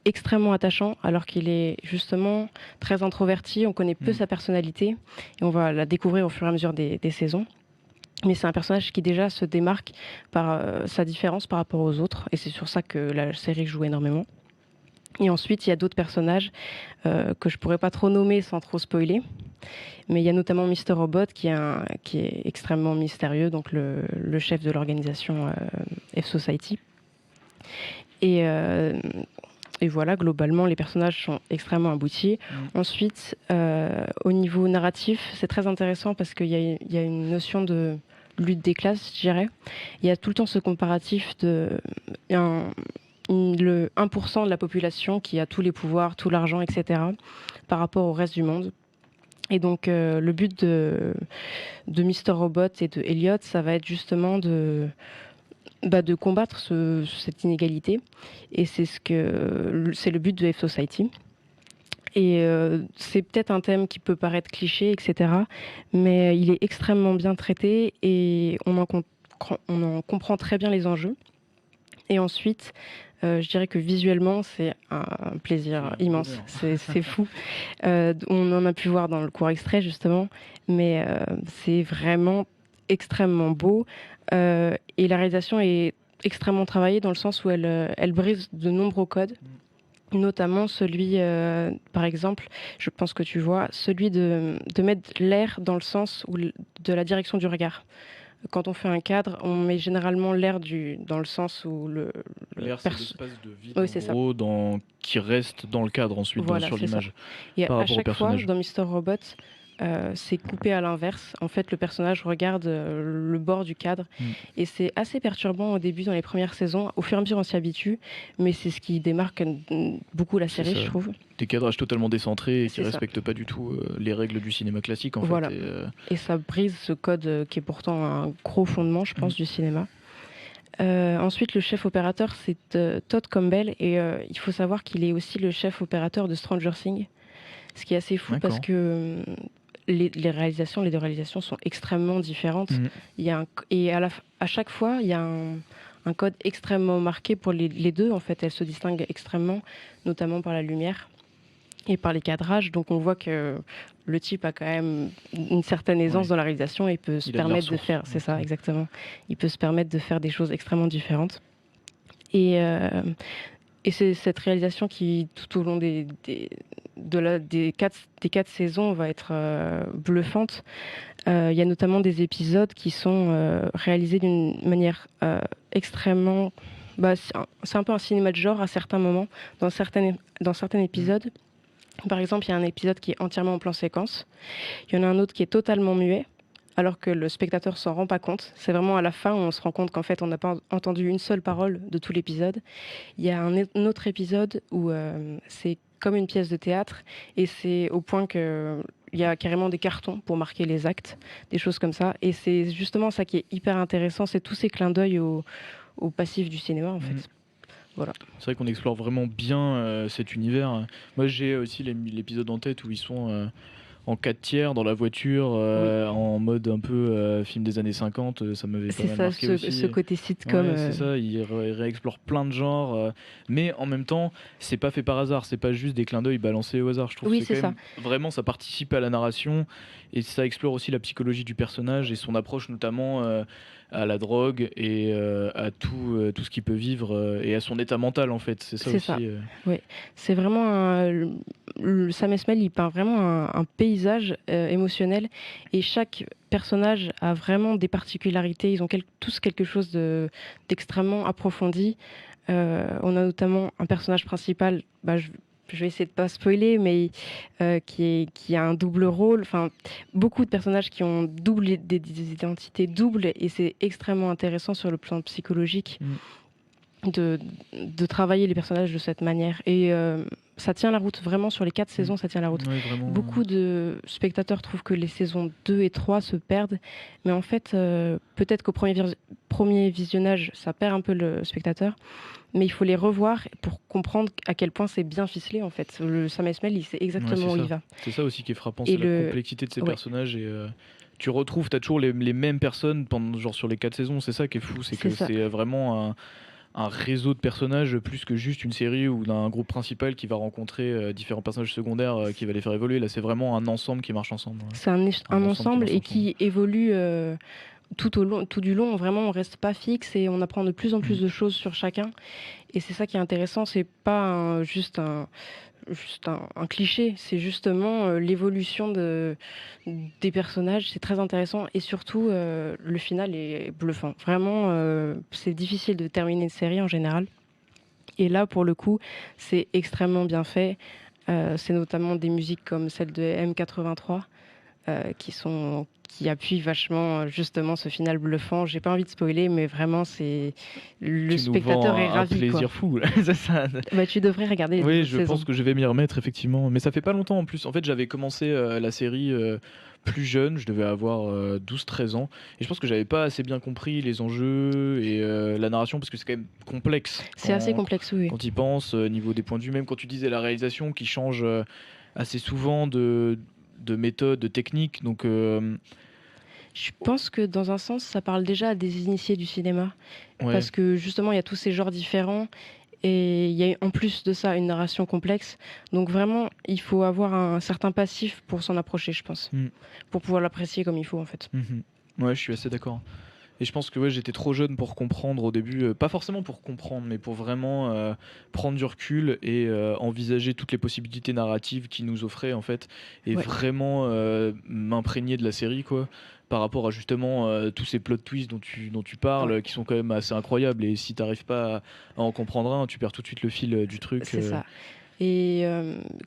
extrêmement attachant, alors qu'il est justement très introverti. On connaît peu sa personnalité et on va la découvrir au fur et à mesure des saisons. Mais c'est un personnage qui déjà se démarque par sa différence par rapport aux autres, et c'est sur ça que la série joue énormément. Et ensuite, il y a d'autres personnages que je pourrais pas trop nommer sans trop spoiler. Mais il y a notamment Mr. Robot qui est extrêmement mystérieux, donc le chef de l'organisation F-Society. Et voilà, globalement, les personnages sont extrêmement aboutis. Ensuite, au niveau narratif, c'est très intéressant parce qu'il y a une notion de lutte des classes, je dirais. Il y a tout le temps ce comparatif le 1% de la population qui a tous les pouvoirs, tout l'argent, etc., par rapport au reste du monde. Et donc, le but de Mr. Robot et de Elliot, ça va être justement de combattre cette inégalité. Et c'est le but de F-Society. Et c'est peut-être un thème qui peut paraître cliché, etc., mais il est extrêmement bien traité et on en comprend très bien les enjeux. Et ensuite, je dirais que visuellement, c'est un plaisir immense. C'est fou. On en a pu voir dans le court extrait, justement, mais c'est vraiment extrêmement beau. Et la réalisation est extrêmement travaillée dans le sens où elle brise de nombreux codes. Notamment celui, par exemple, je pense que tu vois, celui de mettre l'air dans le sens de la direction du regard. Quand on fait un cadre, on met généralement l'air dans le sens où l'air, c'est l'espace de vide, oui, en gros, qui reste dans le cadre ensuite, voilà, sur l'image. Et par à rapport au chaque fois, personnage. dans Mr. Robot, c'est coupé à l'inverse. En fait, le personnage regarde le bord du cadre et c'est assez perturbant au début dans les premières saisons. Au fur et à mesure, on s'y habitue, mais c'est ce qui démarque beaucoup la C'est série, ça. je trouve. Des cadrages totalement décentrés et qui C'est ça. respectent pas du tout les règles du cinéma classique en Voilà. fait. Et ça brise ce code qui est pourtant un gros fondement, je pense, du cinéma. Ensuite, le chef opérateur, c'est Todd Campbell, et il faut savoir qu'il est aussi le chef opérateur de Stranger Things, ce qui est assez fou parce D'accord. que les deux réalisations sont extrêmement différentes. Il y a à chaque fois, il y a un code extrêmement marqué pour les deux. En fait, elles se distinguent extrêmement, notamment par la lumière et par les cadrages. Donc, on voit que le type a quand même une certaine aisance dans la réalisation et peut se Il a de la permettre de ressources. faire. C'est ça, exactement. Il peut se permettre de faire des choses extrêmement différentes. Et c'est cette réalisation qui, tout au long des 4 saisons, va être bluffante. Il y a notamment des épisodes qui sont réalisés d'une manière extrêmement... c'est un peu un cinéma de genre à certains moments, dans certains épisodes. Par exemple, il y a un épisode qui est entièrement en plan séquence. Il y en a un autre qui est totalement muet, alors que le spectateur s'en rend pas compte. C'est vraiment à la fin où on se rend compte qu'en fait, on n'a pas entendu une seule parole de tout l'épisode. Il y a un autre épisode où c'est comme une pièce de théâtre, et c'est au point que il y a carrément des cartons pour marquer les actes, des choses comme ça. Et c'est justement ça qui est hyper intéressant, c'est tous ces clins d'œil au passif du cinéma, en fait. Voilà. C'est vrai qu'on explore vraiment bien cet univers. Moi, j'ai aussi l'épisode en tête où ils sont en 4/3 dans la voiture, en mode un peu film des années 50. Ça m'avait pas C'est mal ça, marqué aussi. ce côté sitcom. Ouais, c'est ça, ils réexplorent plein de genres, mais en même temps, c'est pas fait par hasard, c'est pas juste des clins d'œil balancés au hasard. Je trouve Oui, que c'est quand même, vraiment, ça participe à la narration et ça explore aussi la psychologie du personnage et son approche notamment à la drogue et à tout ce qu'il peut vivre et à son état mental en fait. C'est ça C'est aussi. ça. C'est vraiment Sam Esmail, il peint vraiment un paysage émotionnel, et chaque personnage a vraiment des particularités. Ils ont tous quelque chose d'extrêmement approfondi. On a notamment un personnage principal, je vais essayer de pas spoiler, mais qui a un double rôle. Enfin, beaucoup de personnages qui ont des identités doubles, et c'est extrêmement intéressant sur le plan psychologique de travailler les personnages de cette manière. Et ça tient la route, vraiment, sur les 4 saisons, ça tient la route. Ouais, vraiment. Beaucoup de spectateurs trouvent que les saisons 2 et 3 se perdent, mais en fait, peut-être qu'au premier visionnage, ça perd un peu le spectateur, mais il faut les revoir pour comprendre à quel point c'est bien ficelé, en fait. Le Sam Esmail, il sait exactement où il va. C'est ça aussi qui est frappant, Et c'est la complexité de ces personnages et tu t'as toujours les mêmes personnes genre sur les 4 saisons. C'est ça qui est fou, c'est que c'est vraiment un réseau de personnages plus que juste une série ou d'un groupe principal qui va rencontrer différents personnages secondaires qui va les faire évoluer. Là, c'est vraiment un ensemble qui marche ensemble. C'est un ensemble et qui évolue tout du long. Vraiment, on reste pas fixe et on apprend de plus en plus de choses sur chacun. Et c'est ça qui est intéressant. C'est pas juste un cliché. C'est justement l'évolution des personnages. C'est très intéressant, et surtout le final est bluffant. Vraiment, c'est difficile de terminer une série en général. Et là, pour le coup, c'est extrêmement bien fait. C'est notamment des musiques comme celle de M83 qui appuient vachement justement ce final bluffant. J'ai pas envie de spoiler, mais vraiment, le spectateur est ravi. Un plaisir quoi. fou. Là. C'est ça. Tu devrais regarder. Oui, je pense que je vais m'y remettre effectivement. Mais ça fait pas longtemps en plus. En fait, j'avais commencé la série plus jeune, je devais avoir 12-13 ans. Et je pense que j'avais pas assez bien compris les enjeux et la narration, parce que c'est quand même complexe. C'est assez complexe, oui. Quand tu y penses, niveau des points de vue, même quand tu disais la réalisation qui change assez souvent de méthode, de technique. Donc, je pense que dans un sens, ça parle déjà à des initiés du cinéma. ouais. Parce que justement, il y a tous ces genres différents. Et il y a en plus de ça une narration complexe. Donc vraiment, il faut avoir un certain passif pour s'en approcher, je pense. Pour pouvoir l'apprécier comme il faut, en fait. Ouais, je suis assez d'accord. Et je pense que j'étais trop jeune pour comprendre au début, pas forcément pour comprendre, mais pour vraiment prendre du recul et envisager toutes les possibilités narratives qu'il nous offrait en fait, et vraiment m'imprégner de la série quoi, par rapport à justement tous ces plot twists dont tu parles, qui sont quand même assez incroyables, et si t'arrives pas à en comprendre un, tu perds tout de suite le fil du truc. C'est ça. Et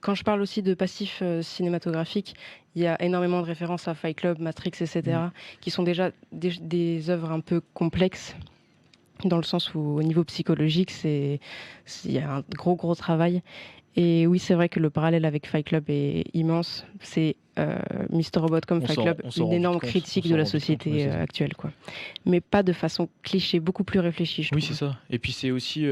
quand je parle aussi de passif cinématographique, il y a énormément de références à Fight Club, Matrix, etc., qui sont déjà des œuvres un peu complexes, dans le sens où au niveau psychologique, il y a un gros travail. Et oui, c'est vrai que le parallèle avec Fight Club est immense. C'est Mr. Robot comme Fight Club, une énorme critique de la société actuelle, quoi. Mais pas de façon cliché, beaucoup plus réfléchie, je trouve. Oui, c'est ça. Et puis c'est aussi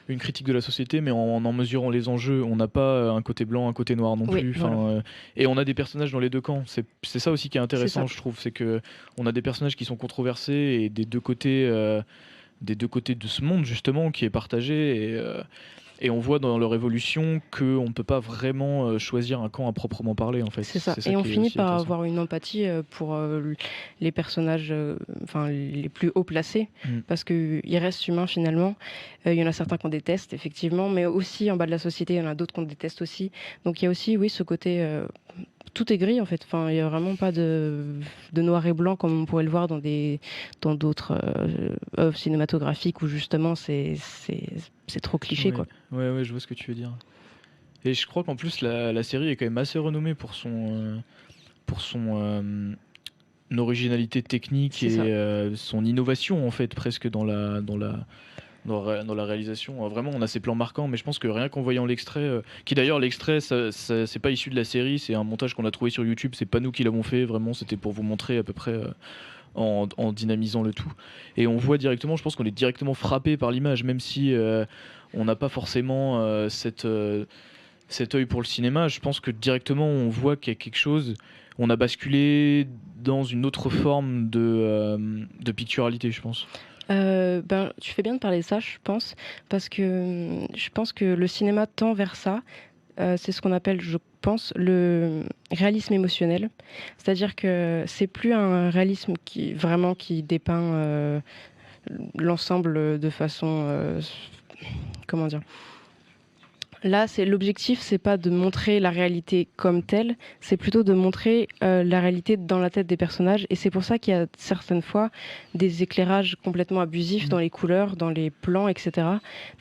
une critique de la société, mais en mesurant les enjeux. On n'a pas un côté blanc, un côté noir non Oui, plus. voilà. Et on a des personnages dans les deux camps. C'est ça aussi qui est intéressant, je trouve. C'est que on a des personnages qui sont controversés et des deux côtés de ce monde justement qui est partagé. Et on voit dans leur évolution qu'on ne peut pas vraiment choisir un camp à proprement parler, en fait. C'est ça. Et on finit par avoir une empathie pour les personnages les plus haut placés, parce qu'ils restent humains finalement. Il y en a certains qu'on déteste, effectivement, mais aussi en bas de la société, il y en a d'autres qu'on déteste aussi. Donc il y a aussi, oui, ce côté... tout est gris en fait. Enfin, il n'y a vraiment pas de noir et blanc comme on pourrait le voir dans d'autres œuvres cinématographiques où justement c'est trop cliché, quoi. Ouais, je vois ce que tu veux dire. Et je crois qu'en plus la série est quand même assez renommée pour son originalité technique et son innovation en fait presque dans la réalisation. Vraiment, on a ces plans marquants, mais je pense que rien qu'en voyant l'extrait, qui d'ailleurs l'extrait, c'est pas issu de la série, c'est un montage qu'on a trouvé sur YouTube, c'est pas nous qui l'avons fait, vraiment, c'était pour vous montrer à peu près en dynamisant le tout. Et on voit directement, je pense qu'on est directement frappé par l'image, même si on n'a pas forcément cet œil pour le cinéma. Je pense que directement, on voit qu'il y a quelque chose. On a basculé dans une autre forme de picturalité, je pense. Tu fais bien de parler de ça, je pense, parce que je pense que le cinéma tend vers ça. C'est ce qu'on appelle, je pense, le réalisme émotionnel. C'est-à-dire que c'est plus un réalisme qui dépeint l'ensemble de façon... comment dire ? Là, l'objectif, c'est pas de montrer la réalité comme telle, c'est plutôt de montrer la réalité dans la tête des personnages. Et c'est pour ça qu'il y a certaines fois des éclairages complètement abusifs dans les couleurs, dans les plans, etc.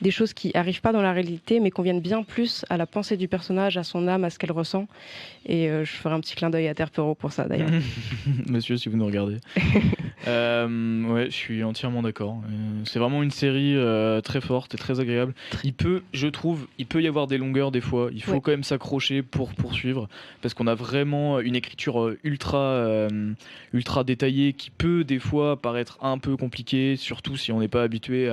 Des choses qui arrivent pas dans la réalité, mais conviennent bien plus à la pensée du personnage, à son âme, à ce qu'elle ressent. Et je ferai un petit clin d'œil à Terre Perrault pour ça, d'ailleurs. Monsieur, si vous nous regardez. Ouais, je suis entièrement d'accord. C'est vraiment une série très forte et très agréable. Il peut y avoir des longueurs des fois. Il faut quand même s'accrocher pour poursuivre parce qu'on a vraiment une écriture ultra détaillée qui peut des fois paraître un peu compliquée, surtout si on n'est pas habitué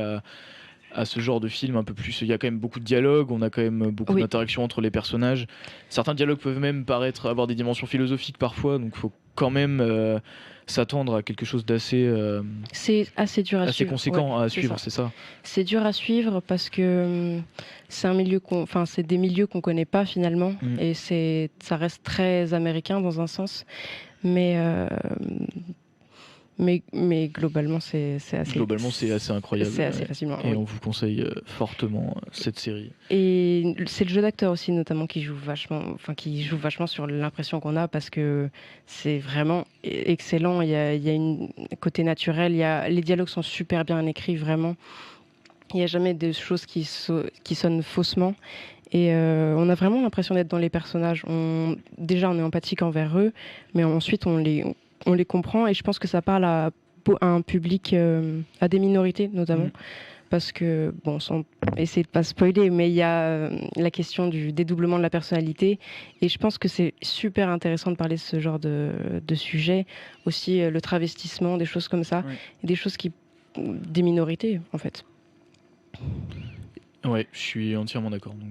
à ce genre de film un peu plus. Il y a quand même beaucoup de dialogues, on a quand même beaucoup d'interactions entre les personnages. Certains dialogues peuvent même avoir des dimensions philosophiques parfois, donc il faut quand même s'attendre à quelque chose d'assez c'est assez dur à suivre, conséquent à suivre, c'est ça. C'est dur à suivre parce que c'est des milieux qu'on connaît pas finalement, et ça reste très américain dans un sens, mais globalement c'est assez incroyable. C'est assez facilement. Et on vous conseille fortement cette série. Et c'est le jeu d'acteur aussi notamment qui joue vachement sur l'impression qu'on a, parce que c'est vraiment excellent. Il y a un côté naturel. Les dialogues sont super bien écrits, vraiment. Il n'y a jamais de choses qui sonnent faussement. Et on a vraiment l'impression d'être dans les personnages. Déjà, on est empathique envers eux, mais ensuite on les comprend, et je pense que ça parle à un public, à des minorités notamment, parce que, sans essayer de pas spoiler, mais il y a la question du dédoublement de la personnalité, et je pense que c'est super intéressant de parler de ce genre de sujet, aussi le travestissement, des choses comme ça, des choses des minorités en fait. Ouais, je suis entièrement d'accord. Donc,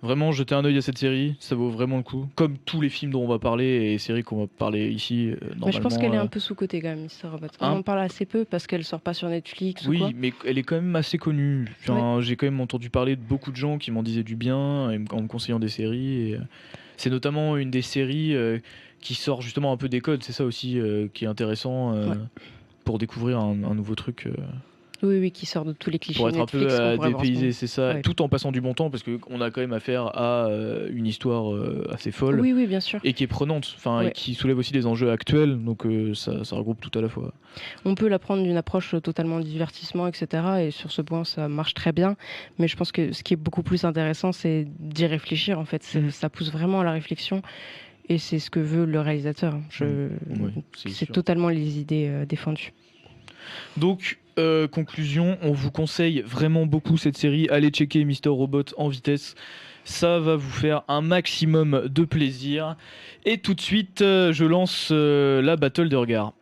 vraiment, jetez un œil à cette série, ça vaut vraiment le coup. Comme tous les films dont on va parler et les séries qu'on va parler ici, normalement. Mais je pense qu'elle est un peu sous-cotée quand même, Mr. Robot. On en parle assez peu parce qu'elle sort pas sur Netflix ou quoi. Oui, mais elle est quand même assez connue. J'ai quand même entendu parler de beaucoup de gens qui m'en disaient du bien en me conseillant des séries. Et c'est notamment une des séries qui sort justement un peu des codes. C'est ça aussi qui est intéressant pour découvrir un nouveau truc. Oui, qui sort de tous les clichés pour être un peu Netflix qu'on pourrait voir en ce dépaysé, moment. c'est ça, Ouais. tout en passant du bon temps parce qu'on a quand même affaire à une histoire assez folle Oui, bien sûr. et qui est prenante, enfin et Ouais. qui soulève aussi des enjeux actuels, donc ça regroupe tout à la fois. On peut la prendre d'une approche totalement divertissement, etc. Et sur ce point, ça marche très bien. Mais je pense que ce qui est beaucoup plus intéressant, c'est d'y réfléchir. En fait, ça pousse vraiment à la réflexion. Et c'est ce que veut le réalisateur. Oui, C'est sûr. totalement les idées défendues. Donc, conclusion, on vous conseille vraiment beaucoup cette série. Allez checker Mr. Robot en vitesse. Ça va vous faire un maximum de plaisir. Et tout de suite, je lance la battle de regard.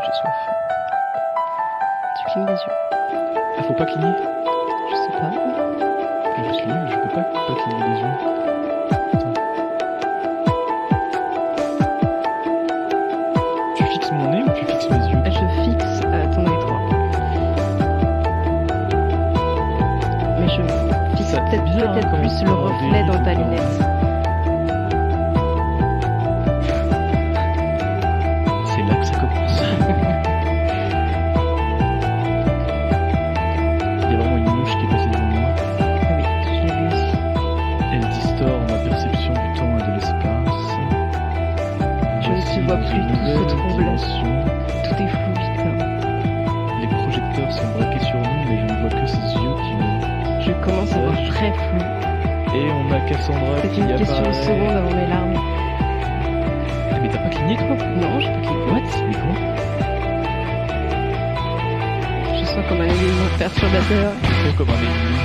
J'ai soif. Tu clignes les yeux. Ah, faut pas cligner? Je sais pas. Je suis nul, je peux pas cligner les yeux. Attends. Tu fixes mon nez ou tu fixes mes yeux? Je fixe ton œil droit. Mais je fixe Ça, c'est peut-être bizarre, hein, comment plus ça, le des reflet dans ta tout le temps. lunette. C'est là que ça commence. Il y a vraiment une mouche qui est passée devant moi. Ah oui, je l'ai vu aussi. Elle distord ma perception du temps et de l'espace. Je ne te vois plus, tout se trouble. Tout est flou, Victor. Les projecteurs sont braqués sur nous, mais je ne vois que ses yeux qui me... Je commence à voir très flou. Et on a Cassandra C'est qui une question de apparaît. seconde avant mes larmes. Eh, mais t'as pas cligné toi? Non, je peux cliquer. What? Mais comment? Je sens comme un élément perturbateur. C'est comme un ennemi.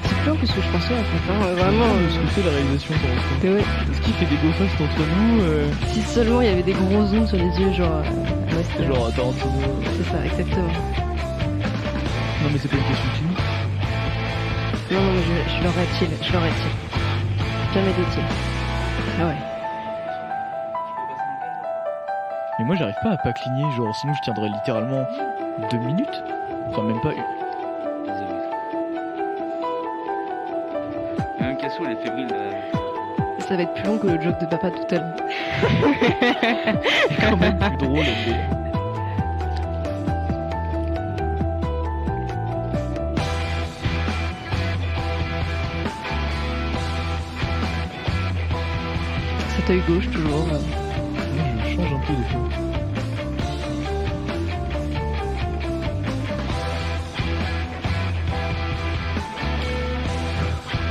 C'est plus long que ce que je pensais en fait. Hein. Vraiment. Ce que fait la réalisation pour l'instant. Ouais. Est-ce qu'il fait des go fast entre nous Si seulement il y avait des gros zooms sur les yeux, genre. Ouais, Genre, attends, c'est ça, exactement. non mais c'est pas une question de film. Non, mais je l'aurais chill. Jamais de chill. Ah ouais. Mais moi j'arrive pas à pas cligner, genre sinon je tiendrais littéralement 2 minutes. Enfin même pas une. Même Cassou, elle est fébrile. Ça va être plus long que le joke de papa tout à l'heure. Quand même plus drôle. Mais... Cet œil gauche toujours. Moi, je change un peu des fois.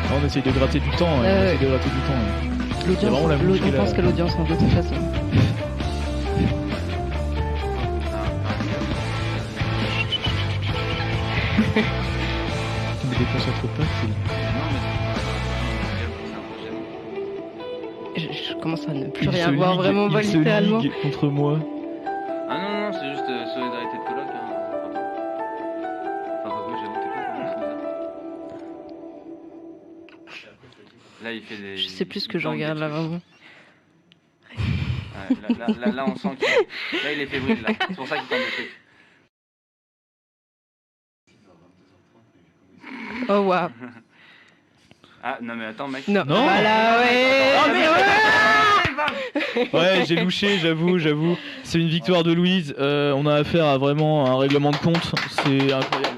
Ah, on essaye de gratter du temps. On essaye de gratter du temps. Il y a vraiment la bouche qui est On là. pense qu'à l'audience de toute façon. Tu me déconcentres pas, c'est... Je commence à ne plus Il rien se voir ligue- vraiment, il se littéralement. ligue contre moi. Ah non, c'est juste solidarité de coloc. Hein. Enfin, moi j'avoue, t'es pas Là, il fait des. Je sais plus ce que je regarde là vraiment. Ouais, là, on sent qu'il. Là, il est fébrile, là. C'est pour ça qu'il tente des trucs. Oh waouh. Ah, non, mais attends, mec. Non. Non. Voilà, ouais. Oh, mais Ouais, j'ai louché, j'avoue. C'est une victoire de Louise. On a affaire à vraiment un règlement de compte. C'est incroyable.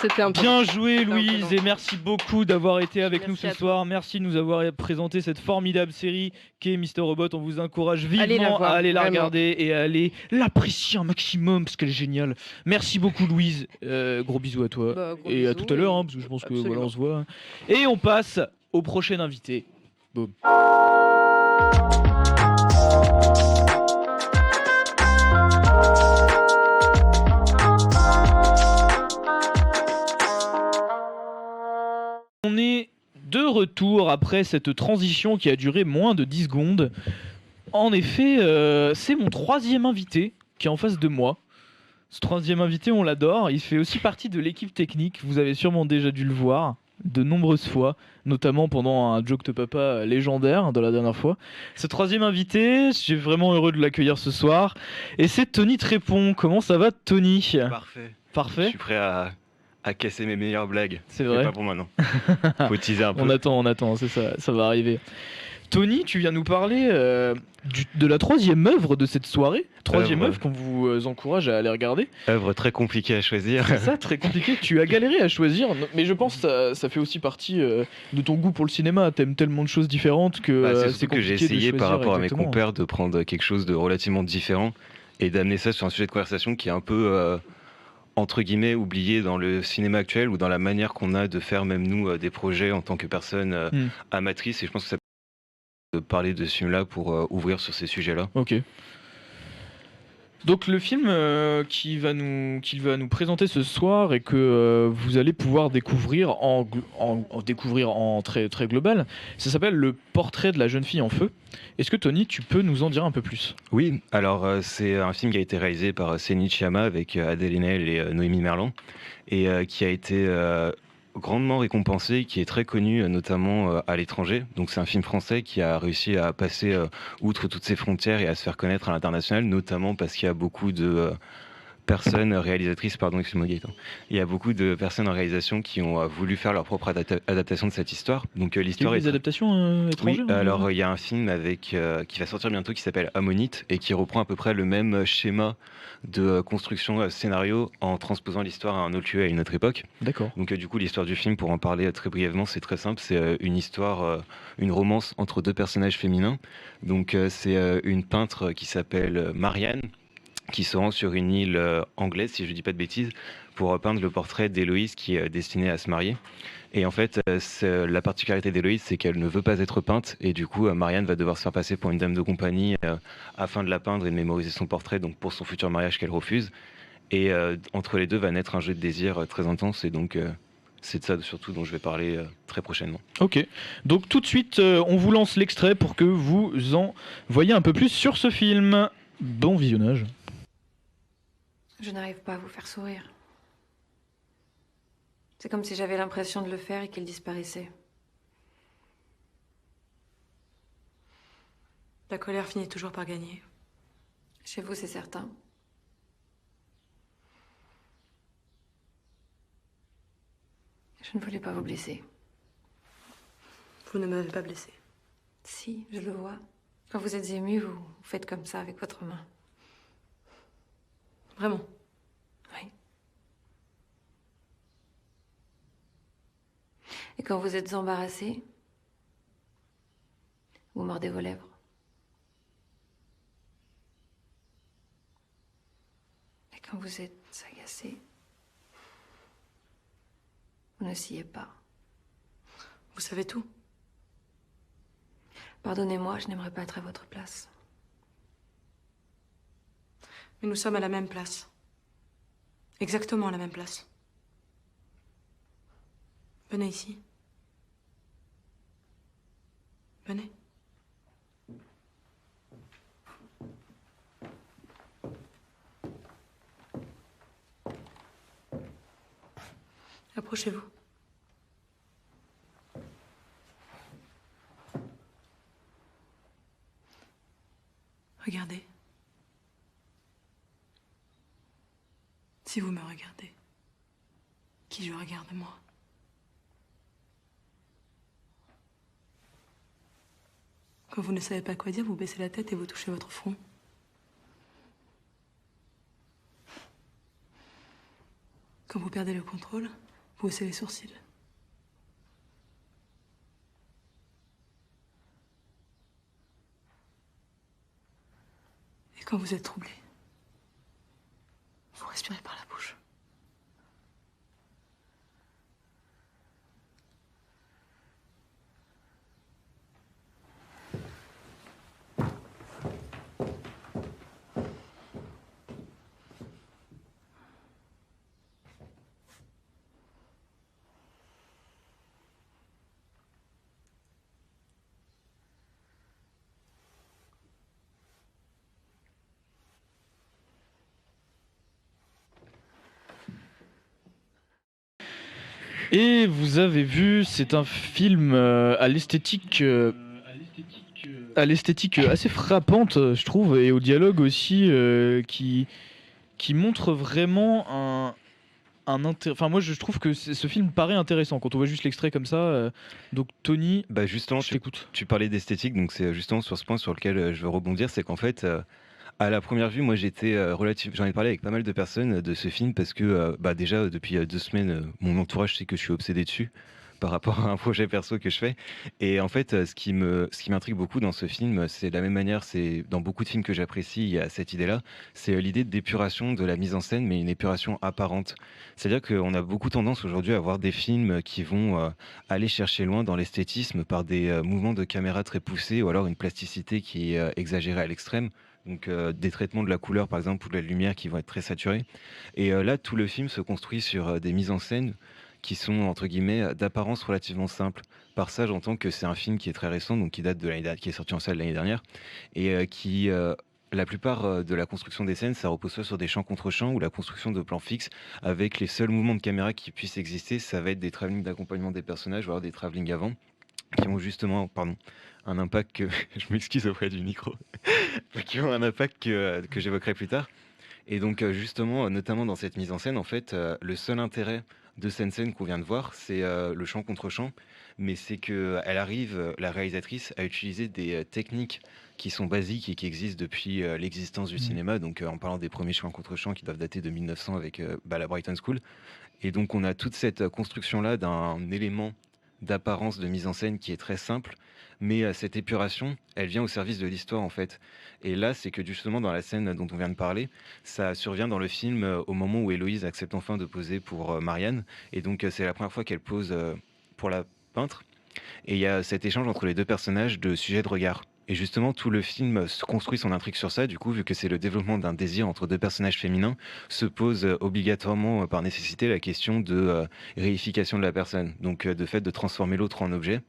C'était un peu. Bien joué C'était Louise impressionnant. et merci beaucoup d'avoir été avec Merci nous ce à toi. soir. Merci de nous avoir présenté cette formidable série qu'est Mr. Robot. On vous encourage Allez la vivement voir, à aller la vraiment. regarder et à aller l'apprécier un maximum parce qu'elle est géniale. Merci beaucoup Louise. Gros bisous à toi. Bah, gros et à bisous, tout à l'heure et- hein, parce que je pense que Absolument. voilà on se voit. Et on passe au prochain invité. Boum. On est de retour après cette transition qui a duré moins de 10 secondes. En effet, c'est mon troisième invité qui est en face de moi. Ce troisième invité, on l'adore. Il fait aussi partie de l'équipe technique. Vous avez sûrement déjà dû le voir. de nombreuses fois, notamment pendant un joke de papa légendaire de la dernière fois. Ce troisième invité, je suis vraiment heureux de l'accueillir ce soir. Et c'est Tony Trépon. Comment ça va, Tony? Parfait. Je Parfait. suis prêt à casser mes meilleures blagues. C'est Mais vrai. pas pour maintenant. Faut teaser un peu. On attend, c'est ça, ça va arriver. Tony, tu viens nous parler de la troisième œuvre de cette soirée. Troisième œuvre qu'on vous encourage à aller regarder. Œuvre très compliquée à choisir. C'est ça, très compliqué. Tu as galéré à choisir, mais je pense que ça fait aussi partie de ton goût pour le cinéma. T'aimes tellement de choses différentes que C'est c'est surtout que j'ai compliqué de essayé par choisir rapport à mes exactement. compères de prendre quelque chose de relativement différent et d'amener ça sur un sujet de conversation qui est un peu entre guillemets oublié dans le cinéma actuel ou dans la manière qu'on a de faire même nous des projets en tant que personnes amatrices. Et je pense que ça de parler de ce film-là pour ouvrir sur ces sujets-là. Ok. Donc le film qu'il va nous présenter ce soir et que vous allez pouvoir découvrir découvrir en très, très global, ça s'appelle Le portrait de la jeune fille en feu. Est-ce que Tony, tu peux nous en dire un peu plus? Oui, alors c'est un film qui a été réalisé par Céline Sciamma avec Adèle Haenel et Noémie Merlan et qui a été grandement récompensé, qui est très connu notamment à l'étranger. Donc c'est un film français qui a réussi à passer outre toutes ses frontières et à se faire connaître à l'international, notamment parce qu'il y a beaucoup de personnes réalisatrices, pardon, excuse-moi Gaëtan, il y a beaucoup de personnes en réalisation qui ont voulu faire leur propre adaptation de cette histoire. Donc l'histoire est... des adaptations étrangères? Oui, alors il y a un film avec qui va sortir bientôt qui s'appelle Ammonite et qui reprend à peu près le même schéma de construction scénario en transposant l'histoire à un autre lieu, à une autre époque. D'accord. Donc du coup l'histoire du film, pour en parler très brièvement, c'est très simple, c'est une histoire, une romance entre deux personnages féminins. Donc c'est une peintre qui s'appelle Marianne, qui se rend sur une île anglaise, si je ne dis pas de bêtises, pour peindre le portrait d'Héloïse qui est destinée à se marier. Et en fait, la particularité d'Héloïse, c'est qu'elle ne veut pas être peinte, et du coup, Marianne va devoir se faire passer pour une dame de compagnie afin de la peindre et de mémoriser son portrait, donc pour son futur mariage qu'elle refuse. Et entre les deux va naître un jeu de désir très intense, et donc c'est de ça surtout dont je vais parler très prochainement. Ok, donc tout de suite, on vous lance l'extrait pour que vous en voyez un peu plus sur ce film. Bon visionnage. Je n'arrive pas à vous faire sourire. C'est comme si j'avais l'impression de le faire et qu'il disparaissait. La colère finit toujours par gagner. Chez vous, c'est certain. Je ne voulais pas vous blesser. Vous ne m'avez pas blessé. Si, je le vois. Quand vous êtes ému, vous faites comme ça avec votre main. Vraiment? Oui. Et quand vous êtes embarrassé, vous mordez vos lèvres. Et quand vous êtes agacé, vous ne sciez pas. Vous savez tout. Pardonnez-moi, je n'aimerais pas être à votre place. Mais nous sommes à la même place. Exactement à la même place. Venez ici. Venez. Approchez-vous. Regardez. Si vous me regardez, qui je regarde moi? Quand vous ne savez pas quoi dire, vous baissez la tête et vous touchez votre front. Quand vous perdez le contrôle, vous haussez les sourcils. Et quand vous êtes troublé, vous respirez par la bouche. Et vous avez vu, c'est un film à l'esthétique assez frappante, je trouve, et au dialogue aussi qui montre vraiment enfin, moi, je trouve que ce film paraît intéressant quand on voit juste l'extrait comme ça. Donc, Tony, Bah justement, je t'écoute. tu parlais d'esthétique, donc c'est justement sur ce point sur lequel je veux rebondir, c'est qu'en fait, à la première vue, moi j'étais j'en ai parlé avec pas mal de personnes de ce film parce que bah déjà depuis 2 semaines, mon entourage sait que je suis obsédé dessus par rapport à un projet perso que je fais. Et en fait, ce qui m'intrigue beaucoup dans ce film, c'est de la même manière, c'est dans beaucoup de films que j'apprécie, il y a cette idée-là, c'est l'idée d'épuration de la mise en scène, mais une épuration apparente. C'est-à-dire qu'on a beaucoup tendance aujourd'hui à voir des films qui vont aller chercher loin dans l'esthétisme par des mouvements de caméra très poussés ou alors une plasticité qui est exagérée à l'extrême. Donc des traitements de la couleur par exemple ou de la lumière qui vont être très saturés. Et là, tout le film se construit sur des mises en scène qui sont entre guillemets d'apparence relativement simples. Par ça, j'entends que c'est un film qui est très récent, donc qui date de qui est sorti en salle l'année dernière, et qui la plupart de la construction des scènes, ça repose soit sur des champs contre champs ou la construction de plans fixes, avec les seuls mouvements de caméra qui puissent exister, ça va être des travelling d'accompagnement des personnages, ou alors des travelling avant, qui ont justement, pardon, un impact que je m'excuse auprès du micro, qui ont un impact que j'évoquerai plus tard. Et donc justement, notamment dans cette mise en scène, en fait, le seul intérêt de cette scène qu'on vient de voir, c'est le champ contre champ, mais c'est que elle arrive, la réalisatrice, à utiliser des techniques qui sont basiques et qui existent depuis l'existence du cinéma. Donc en parlant des premiers champs contre champ qui doivent dater de 1900 avec la Brighton School. Et donc on a toute cette construction-là d'un élément d'apparence de mise en scène qui est très simple, mais cette épuration, elle vient au service de l'histoire en fait. Et là, c'est que justement dans la scène dont on vient de parler, ça survient dans le film au moment où Héloïse accepte enfin de poser pour Marianne, et donc c'est la première fois qu'elle pose pour la peintre, et il y a cet échange entre les deux personnages de sujet de regard. Et justement, tout le film se construit son intrigue sur ça. Du coup, vu que c'est le développement d'un désir entre deux personnages féminins, se pose obligatoirement, par nécessité, la question de réification de la personne. Donc, de fait de transformer l'autre en objet.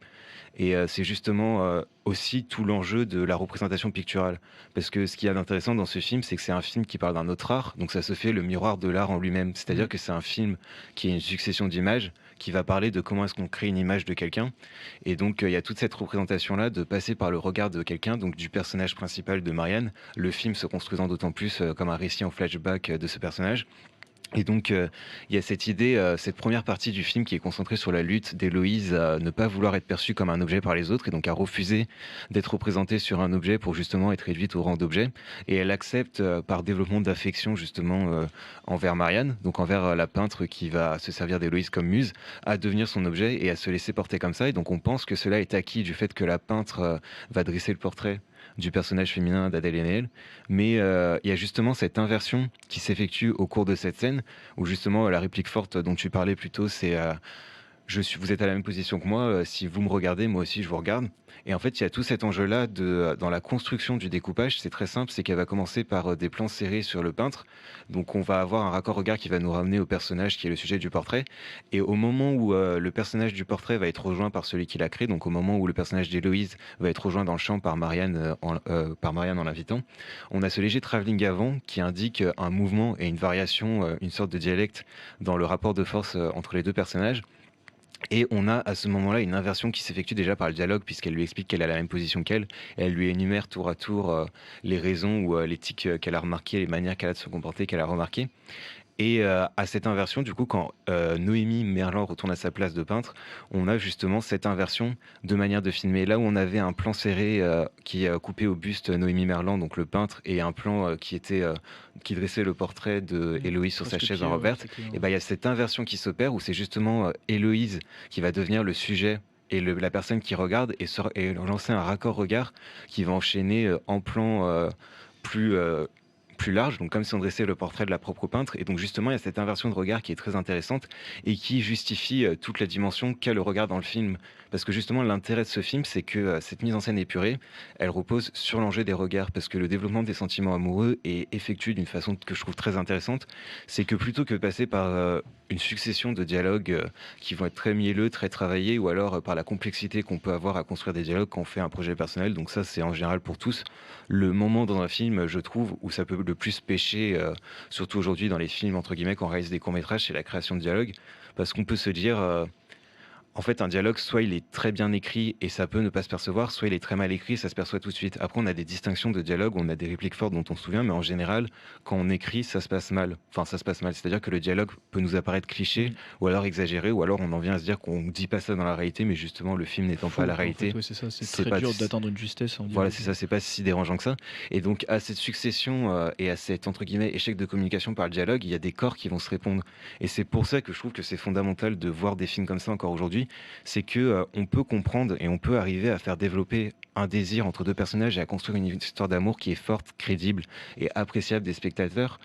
Et c'est justement aussi tout l'enjeu de la représentation picturale. Parce que ce qu'il y a d'intéressant dans ce film, c'est que c'est un film qui parle d'un autre art. Donc, ça se fait le miroir de l'art en lui-même. C'est-à-dire que c'est un film qui est une succession d'images, qui va parler de comment est-ce qu'on crée une image de quelqu'un. Et donc, il y a toute cette représentation-là de passer par le regard de quelqu'un, donc du personnage principal de Marianne, le film se construisant d'autant plus comme un récit en flashback de ce personnage. Et donc, il y a cette idée, cette première partie du film qui est concentrée sur la lutte d'Héloïse à ne pas vouloir être perçue comme un objet par les autres et donc à refuser d'être représentée sur un objet pour justement être réduite au rang d'objet. Et elle accepte par développement d'affection justement envers Marianne, donc envers la peintre qui va se servir d'Héloïse comme muse, à devenir son objet et à se laisser porter comme ça. Et donc on pense que cela est acquis du fait que la peintre va dresser le portrait du personnage féminin d'Adèle Haenel, mais il y a justement cette inversion qui s'effectue au cours de cette scène, où justement la réplique forte dont tu parlais plus tôt, c'est vous êtes à la même position que moi, si vous me regardez, moi aussi je vous regarde. Et en fait, il y a tout cet enjeu-là dans la construction du découpage, c'est très simple, c'est qu'elle va commencer par des plans serrés sur le peintre, donc on va avoir un raccord regard qui va nous ramener au personnage qui est le sujet du portrait, et au moment où le personnage du portrait va être rejoint par celui qui l'a créé, donc au moment où le personnage d'Héloïse va être rejoint dans le champ par Marianne en l'invitant, on a ce léger travelling avant qui indique un mouvement et une variation, une sorte de dialecte dans le rapport de force entre les deux personnages. Et on a à ce moment-là une inversion qui s'effectue déjà par le dialogue, puisqu'elle lui explique qu'elle a la même position qu'elle. Elle lui énumère tour à tour les raisons ou les tics qu'elle a remarquées, les manières qu'elle a de se comporter, qu'elle a remarquées. Et à cette inversion, du coup, quand Noémie Merlan retourne à sa place de peintre, on a justement cette inversion de manière de filmer. Là où on avait un plan serré qui coupait au buste Noémie Merlan, donc le peintre, et un plan qui dressait le portrait de Héloïse sur sa chaise en robe verte, et ben il y a cette inversion qui s'opère où c'est justement Héloïse qui va devenir le sujet et la personne qui regarde et lancer un raccord regard qui va enchaîner en plan plus large, donc comme si on dressait le portrait de la propre peintre. Et donc justement, il y a cette inversion de regard qui est très intéressante et qui justifie toute la dimension qu'a le regard dans le film. Parce que justement, l'intérêt de ce film, c'est que cette mise en scène épurée, elle repose sur l'enjeu des regards, parce que le développement des sentiments amoureux est effectué d'une façon que je trouve très intéressante. C'est que plutôt que de passer par une succession de dialogues qui vont être très mielleux, très travaillés, ou alors par la complexité qu'on peut avoir à construire des dialogues quand on fait un projet personnel, donc ça c'est en général pour tous, le moment dans un film, je trouve, où ça peut le plus péché, surtout aujourd'hui dans les films, entre guillemets, quand on réalise des courts-métrages, c'est la création de dialogue. Parce qu'on peut se dire, en fait, un dialogue, soit il est très bien écrit et ça peut ne pas se percevoir, soit il est très mal écrit et ça se perçoit tout de suite. Après, on a des distinctions de dialogue, on a des répliques fortes dont on se souvient, mais en général, quand on écrit, ça se passe mal. Enfin, ça se passe mal, c'est-à-dire que le dialogue peut nous apparaître cliché, ou alors exagéré, ou alors on en vient à se dire qu'on ne dit pas ça dans la réalité, mais justement, le film n'étant pas la réalité. C'est ça, c'est très dur d'atteindre une justesse. Voilà, c'est ça, c'est pas si dérangeant que ça. Et donc, à cette succession et à cet, entre guillemets, échec de communication par le dialogue, il y a des corps qui vont se répondre. Et c'est pour ça que je trouve que c'est fondamental de voir des films comme ça encore aujourd'hui, c'est que on peut comprendre et on peut arriver à faire développer un désir entre deux personnages et à construire une histoire d'amour qui est forte, crédible et appréciable des spectateurs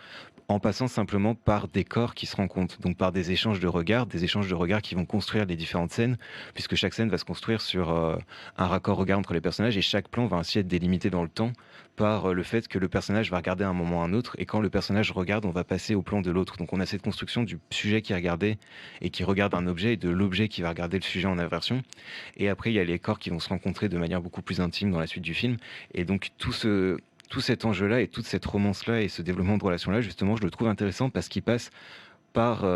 en passant simplement par des corps qui se rencontrent, donc par des échanges de regards qui vont construire les différentes scènes, puisque chaque scène va se construire sur un raccord regard entre les personnages et chaque plan va ainsi être délimité dans le temps par le fait que le personnage va regarder à un moment ou à un autre et quand le personnage regarde, on va passer au plan de l'autre. Donc on a cette construction du sujet qui est regardé et qui regarde un objet et de l'objet qui va regarder le sujet en inversion. Et après, il y a les corps qui vont se rencontrer de manière beaucoup plus intime dans la suite du film. Et donc tout cet enjeu-là et toute cette romance-là et ce développement de relation-là, justement, je le trouve intéressant parce qu'il passe par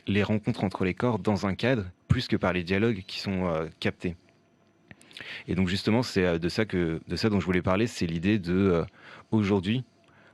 les rencontres entre les corps dans un cadre, plus que par les dialogues qui sont captés. Et donc justement, c'est de ça dont je voulais parler, c'est l'idée de aujourd'hui,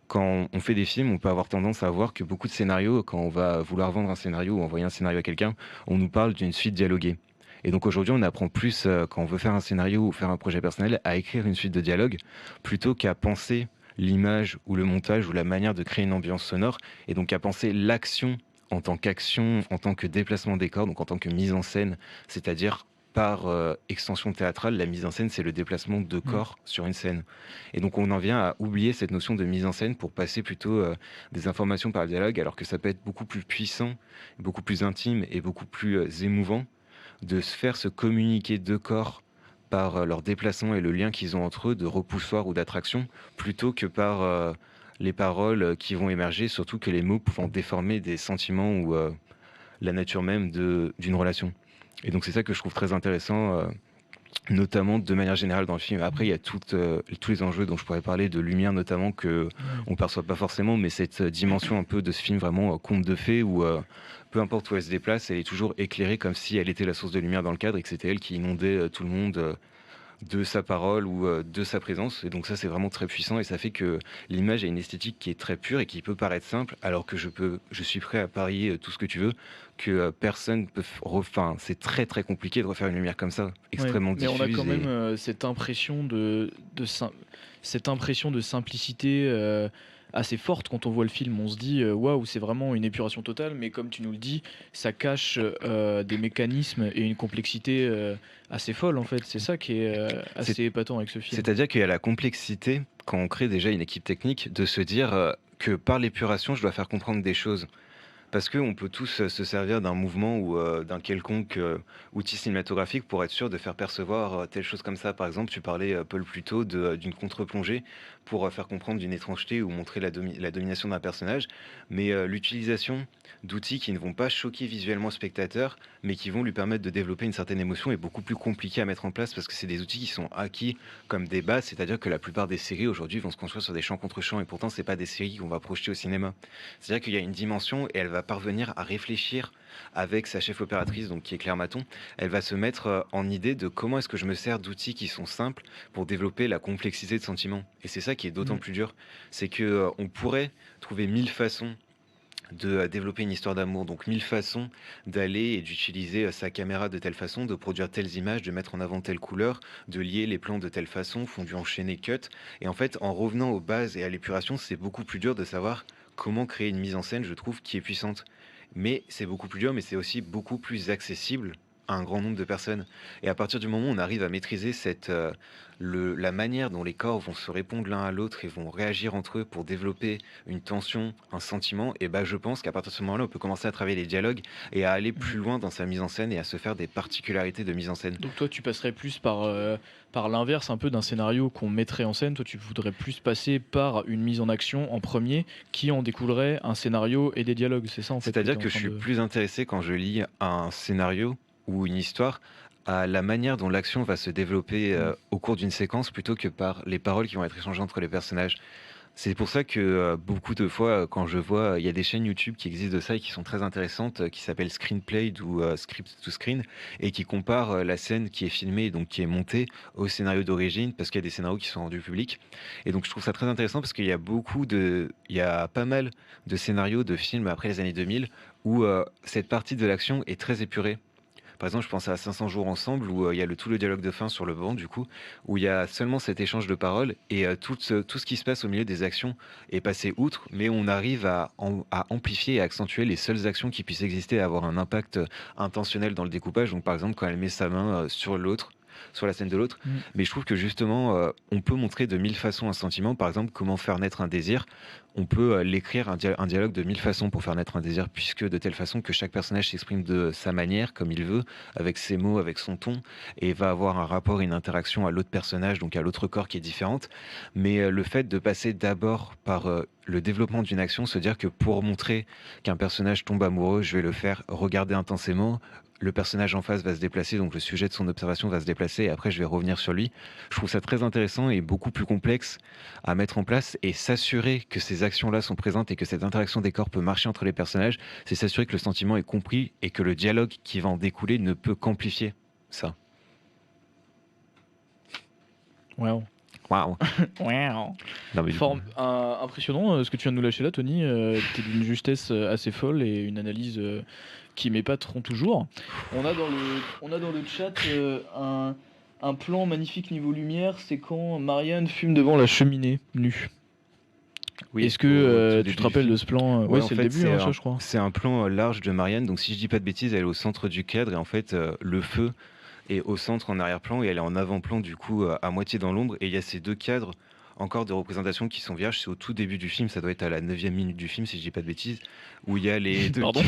quand on fait des films, on peut avoir tendance à voir que beaucoup de scénarios, quand on va vouloir vendre un scénario ou envoyer un scénario à quelqu'un, on nous parle d'une suite dialoguée. Et donc aujourd'hui, on apprend plus, quand on veut faire un scénario ou faire un projet personnel, à écrire une suite de dialogues, plutôt qu'à penser l'image ou le montage ou la manière de créer une ambiance sonore, et donc à penser l'action en tant qu'action, en tant que déplacement des corps, donc en tant que mise en scène, c'est-à-dire par extension théâtrale, la mise en scène, c'est le déplacement de corps sur une scène. Et donc on en vient à oublier cette notion de mise en scène pour passer plutôt des informations par le dialogue, alors que ça peut être beaucoup plus puissant, beaucoup plus intime et beaucoup plus émouvant de se faire se communiquer deux corps par leur déplacement et le lien qu'ils ont entre eux, de repoussoir ou d'attraction, plutôt que par les paroles qui vont émerger, surtout que les mots pouvant déformer des sentiments ou la nature même d'une relation. Et donc c'est ça que je trouve très intéressant, notamment de manière générale dans le film. Après, il y a tous les enjeux dont je pourrais parler, de lumière notamment, qu'on ne perçoit pas forcément, mais cette dimension un peu de ce film vraiment conte de fées, où peu importe où elle se déplace, elle est toujours éclairée comme si elle était la source de lumière dans le cadre et que c'était elle qui inondait tout le monde de sa parole ou de sa présence. Et donc ça, c'est vraiment très puissant et ça fait que l'image a une esthétique qui est très pure et qui peut paraître simple, alors que je suis prêt à parier tout ce que tu veux, que personne peut... Enfin, c'est très très compliqué de refaire une lumière comme ça, extrêmement diffuse. Mais on a quand même cette impression de simplicité assez forte quand on voit le film. On se dit waouh, c'est vraiment une épuration totale, mais comme tu nous le dis, ça cache des mécanismes et une complexité assez folle en fait. C'est ça qui est assez épatant avec ce film. C'est-à-dire qu'il y a la complexité quand on crée déjà une équipe technique de se dire que par l'épuration, je dois faire comprendre des choses. Parce qu'on peut tous se servir d'un mouvement ou d'un quelconque outil cinématographique pour être sûr de faire percevoir telle chose comme ça. Par exemple, tu parlais, Paul, plus tôt d'une contre-plongée pour faire comprendre d'une étrangeté ou montrer la domination d'un personnage. Mais l'utilisation d'outils qui ne vont pas choquer visuellement le spectateur, mais qui vont lui permettre de développer une certaine émotion est beaucoup plus compliqué à mettre en place parce que c'est des outils qui sont acquis comme des bases, c'est-à-dire que la plupart des séries aujourd'hui vont se construire sur des champs contre champs et pourtant c'est pas des séries qu'on va projeter au cinéma. C'est-à-dire qu'il y a une dimension et elle va parvenir à réfléchir avec sa chef opératrice, donc qui est Claire Maton. Elle va se mettre en idée de comment est-ce que je me sers d'outils qui sont simples pour développer la complexité de sentiments. Et c'est ça qui est d'autant plus dur, c'est que on pourrait trouver 1000 façons de développer une histoire d'amour, donc 1000 façons d'aller et d'utiliser sa caméra de telle façon, de produire telles images, de mettre en avant telle couleur, de lier les plans de telle façon, fondu, enchaîné, cut. Et en fait, en revenant aux bases et à l'épuration, c'est beaucoup plus dur de savoir comment créer une mise en scène, je trouve, qui est puissante. Mais c'est beaucoup plus dur, mais c'est aussi beaucoup plus accessible à un grand nombre de personnes. Et à partir du moment où on arrive à maîtriser la manière dont les corps vont se répondre l'un à l'autre et vont réagir entre eux pour développer une tension, un sentiment, et ben je pense qu'à partir de ce moment-là, on peut commencer à travailler les dialogues et à aller plus loin dans sa mise en scène et à se faire des particularités de mise en scène. Donc toi, tu passerais plus par l'inverse un peu d'un scénario qu'on mettrait en scène. Toi, tu voudrais plus passer par une mise en action en premier qui en découlerait un scénario et des dialogues, c'est ça en fait? C'est-à-dire que je suis plus intéressé quand je lis un scénario ou une histoire à la manière dont l'action va se développer au cours d'une séquence plutôt que par les paroles qui vont être échangées entre les personnages. C'est pour ça que beaucoup de fois, quand je vois, il y a des chaînes YouTube qui existent de ça et qui sont très intéressantes, qui s'appellent Screenplay ou Script to Screen, et qui comparent la scène qui est filmée, donc qui est montée, au scénario d'origine, parce qu'il y a des scénarios qui sont rendus publics. Et donc je trouve ça très intéressant parce qu'il y a il y a pas mal de scénarios de films après les années 2000 où cette partie de l'action est très épurée. Par exemple, je pense à 500 jours ensemble où il y a tout le dialogue de fin sur le banc, du coup, où il y a seulement cet échange de paroles et tout ce qui se passe au milieu des actions est passé outre, mais on arrive à amplifier et accentuer les seules actions qui puissent exister et avoir un impact intentionnel dans le découpage. Donc, par exemple, quand elle met sa main sur l'autre, sur la scène de l'autre. Mais je trouve que justement, on peut montrer de 1000 façons un sentiment. Par exemple, comment faire naître un désir. On peut l'écrire, un dialogue de 1000 façons pour faire naître un désir, puisque de telle façon que chaque personnage s'exprime de sa manière, comme il veut, avec ses mots, avec son ton, et va avoir un rapport et une interaction à l'autre personnage, donc à l'autre corps qui est différente. Mais le fait de passer d'abord par le développement d'une action, se dire que pour montrer qu'un personnage tombe amoureux, je vais le faire regarder intensément, le personnage en face va se déplacer, donc le sujet de son observation va se déplacer, et après je vais revenir sur lui. Je trouve ça très intéressant et beaucoup plus complexe à mettre en place, et s'assurer que ces actions-là sont présentes et que cette interaction des corps peut marcher entre les personnages, c'est s'assurer que le sentiment est compris et que le dialogue qui va en découler ne peut qu'amplifier ça. Wow. Waouh. Wow. Non, mais Impressionnant ce que tu viens de nous lâcher là, Tony. T'es d'une justesse assez folle et une analyse qui m'épateront toujours. On a dans le chat un plan magnifique niveau lumière, c'est quand Marianne fume devant la cheminée nue. Oui, est-ce que tu te rappelles de ce plan? Ouais, c'est en le fait, début, hein, ça, je crois. C'est un plan large de Marianne, donc si je dis pas de bêtises, elle est au centre du cadre, et en fait, le feu est au centre en arrière-plan, et elle est en avant-plan, du coup, à moitié dans l'ombre, et il y a ces deux cadres encore de représentation qui sont vierges. C'est au tout début du film, ça doit être à la 9e minute du film, si je dis pas de bêtises, où il y a les deux... Pardon.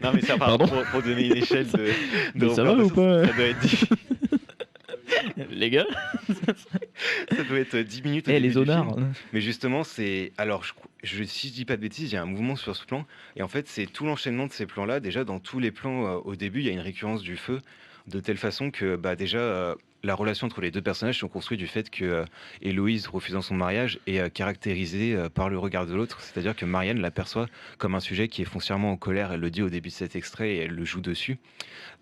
Non, mais ça, pardon, pour donner une échelle de mais ça va ou pas? Ça doit être 10... Les gars, ça doit être 10 minutes. Les honnards. Mais justement, c'est. Alors, si je dis pas de bêtises, il y a un mouvement sur ce plan. Et en fait, c'est tout l'enchaînement de ces plans-là. Déjà, dans tous les plans, au début, il y a une récurrence du feu, de telle façon que, déjà, la relation entre les deux personnages sont construits du fait que Héloïse, refusant son mariage, est caractérisée par le regard de l'autre. C'est-à-dire que Marianne l'aperçoit comme un sujet qui est foncièrement en colère. Elle le dit au début de cet extrait et elle le joue dessus.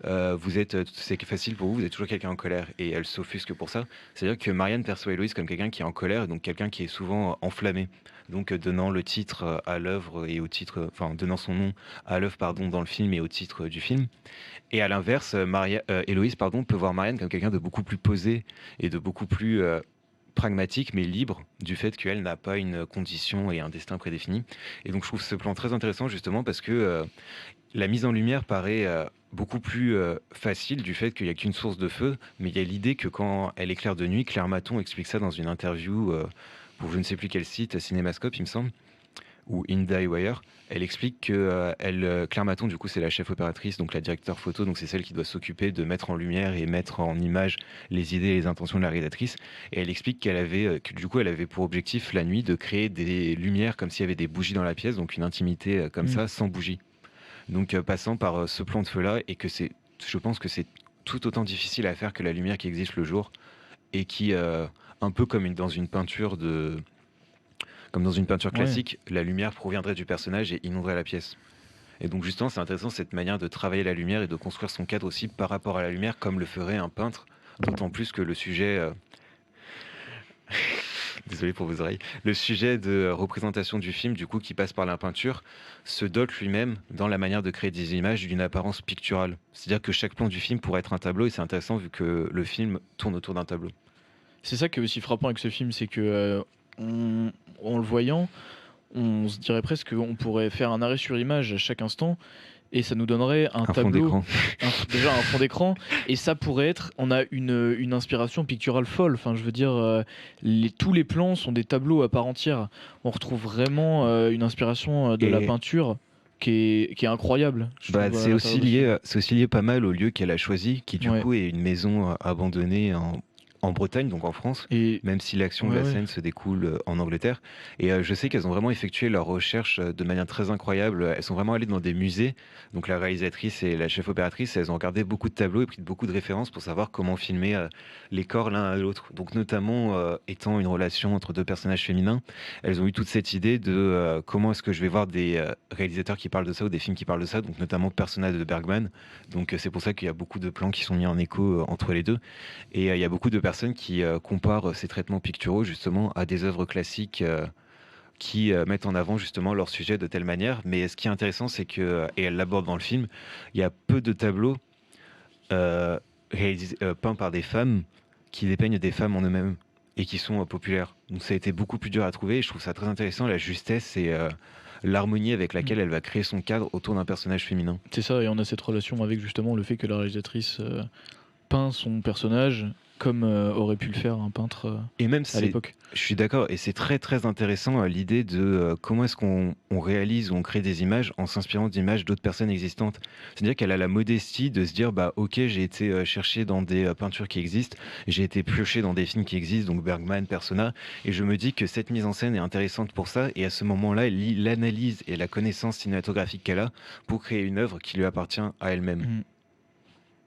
C'est facile pour vous, vous êtes toujours quelqu'un en colère, et elle s'offusque pour ça. C'est-à-dire que Marianne perçoit Héloïse comme quelqu'un qui est en colère, donc quelqu'un qui est souvent enflammé. Donc donnant le titre à l'œuvre et au titre, enfin donnant son nom à l'œuvre dans le film et au titre du film. Et à l'inverse, Héloïse peut voir Marianne comme quelqu'un de beaucoup plus posé et de beaucoup plus pragmatique mais libre du fait qu'elle n'a pas une condition et un destin prédéfini. Et donc je trouve ce plan très intéressant justement parce que la mise en lumière paraît beaucoup plus facile du fait qu'il n'y a qu'une source de feu, mais il y a l'idée que quand elle éclaire de nuit, Claire Maton explique ça dans une interview pour je ne sais plus quel site, Cinémascope il me semble, ou IndieWire. Elle explique que Claire Maton, du coup, c'est la chef opératrice, donc la directeur photo, donc c'est celle qui doit s'occuper de mettre en lumière et mettre en image les idées et les intentions de la réalisatrice. Et elle explique qu'elle avait pour objectif la nuit de créer des lumières comme s'il y avait des bougies dans la pièce, donc une intimité comme ça, sans bougies. Donc passant par ce plan de feu-là, et que je pense que c'est tout autant difficile à faire que la lumière qui existe le jour, et qui, un peu comme dans une peinture classique, la lumière proviendrait du personnage et inonderait la pièce. Et donc justement, c'est intéressant cette manière de travailler la lumière et de construire son cadre aussi par rapport à la lumière, comme le ferait un peintre, d'autant plus que le sujet... Désolé pour vos oreilles. Le sujet de représentation du film, du coup, qui passe par la peinture, se dote lui-même, dans la manière de créer des images, d'une apparence picturale. C'est-à-dire que chaque plan du film pourrait être un tableau, et c'est intéressant vu que le film tourne autour d'un tableau. C'est ça qui est aussi frappant avec ce film, c'est que en le voyant, on se dirait presque qu'on pourrait faire un arrêt sur image à chaque instant et ça nous donnerait un tableau, déjà un fond d'écran, et ça pourrait être, on a une inspiration picturale folle. Enfin, je veux dire, tous les plans sont des tableaux à part entière. On retrouve vraiment une inspiration de la peinture qui est incroyable. C'est aussi lié pas mal au lieu qu'elle a choisi, qui du coup est une maison abandonnée en Bretagne, donc en France, Et même si l'action de la scène se découle en Angleterre. Et je sais qu'elles ont vraiment effectué leurs recherches de manière très incroyable. Elles sont vraiment allées dans des musées. Donc la réalisatrice et la chef opératrice, elles ont regardé beaucoup de tableaux et pris beaucoup de références pour savoir comment filmer les corps l'un à l'autre. Donc notamment étant une relation entre deux personnages féminins, elles ont eu toute cette idée de comment est-ce que je vais voir des réalisateurs qui parlent de ça ou des films qui parlent de ça, donc notamment Persona de Bergman. Donc c'est pour ça qu'il y a beaucoup de plans qui sont mis en écho entre les deux. Et il y a beaucoup de personnes qui comparent ces traitements picturaux justement à des œuvres classiques qui mettent en avant justement leur sujet de telle manière. Mais ce qui est intéressant, c'est que, et elle l'aborde dans le film, il y a peu de tableaux peints par des femmes qui dépeignent des femmes en eux-mêmes et qui sont populaires. Donc ça a été beaucoup plus dur à trouver et je trouve ça très intéressant, la justesse et l'harmonie avec laquelle elle va créer son cadre autour d'un personnage féminin. C'est ça, et on a cette relation avec justement le fait que la réalisatrice peint son personnage comme aurait pu le faire un peintre et même à l'époque. Je suis d'accord, et c'est très très intéressant l'idée de comment est-ce qu'on réalise ou on crée des images en s'inspirant d'images d'autres personnes existantes. C'est-à-dire qu'elle a la modestie de se dire bah ok, j'ai été chercher dans des peintures qui existent, j'ai été piocher dans des films qui existent, donc Bergman, Persona, et je me dis que cette mise en scène est intéressante pour ça, et à ce moment-là, elle lie l'analyse et la connaissance cinématographique qu'elle a pour créer une œuvre qui lui appartient à elle-même.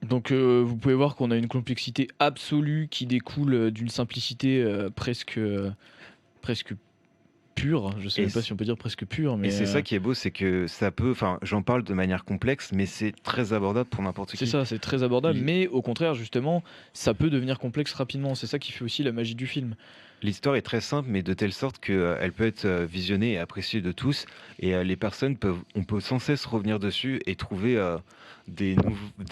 Donc vous pouvez voir qu'on a une complexité absolue qui découle d'une simplicité presque pure. Je sais même pas si on peut dire presque pure. Mais et c'est ça qui est beau, c'est que ça peut, enfin j'en parle de manière complexe, mais c'est très abordable pour n'importe qui. C'est ça, c'est très abordable, mais au contraire justement, ça peut devenir complexe rapidement. C'est ça qui fait aussi la magie du film. L'histoire est très simple, mais de telle sorte qu'elle peut être visionnée et appréciée de tous. Et les personnes on peut sans cesse revenir dessus et trouver des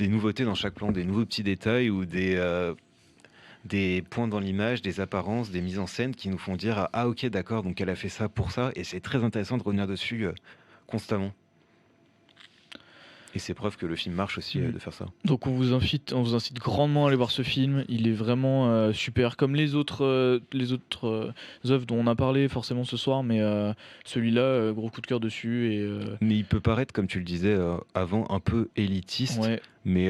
nouveautés dans chaque plan, des nouveaux petits détails ou des points dans l'image, des apparences, des mises en scène qui nous font dire ah ok d'accord, donc elle a fait ça pour ça. Et c'est très intéressant de revenir dessus constamment. Et c'est preuve que le film marche aussi de faire ça. Donc on vous incite grandement à aller voir ce film. Il est vraiment super, comme les autres œuvres dont on a parlé forcément ce soir, mais celui-là, gros coup de cœur dessus. Mais il peut paraître, comme tu le disais avant, un peu élitiste. Ouais. Mais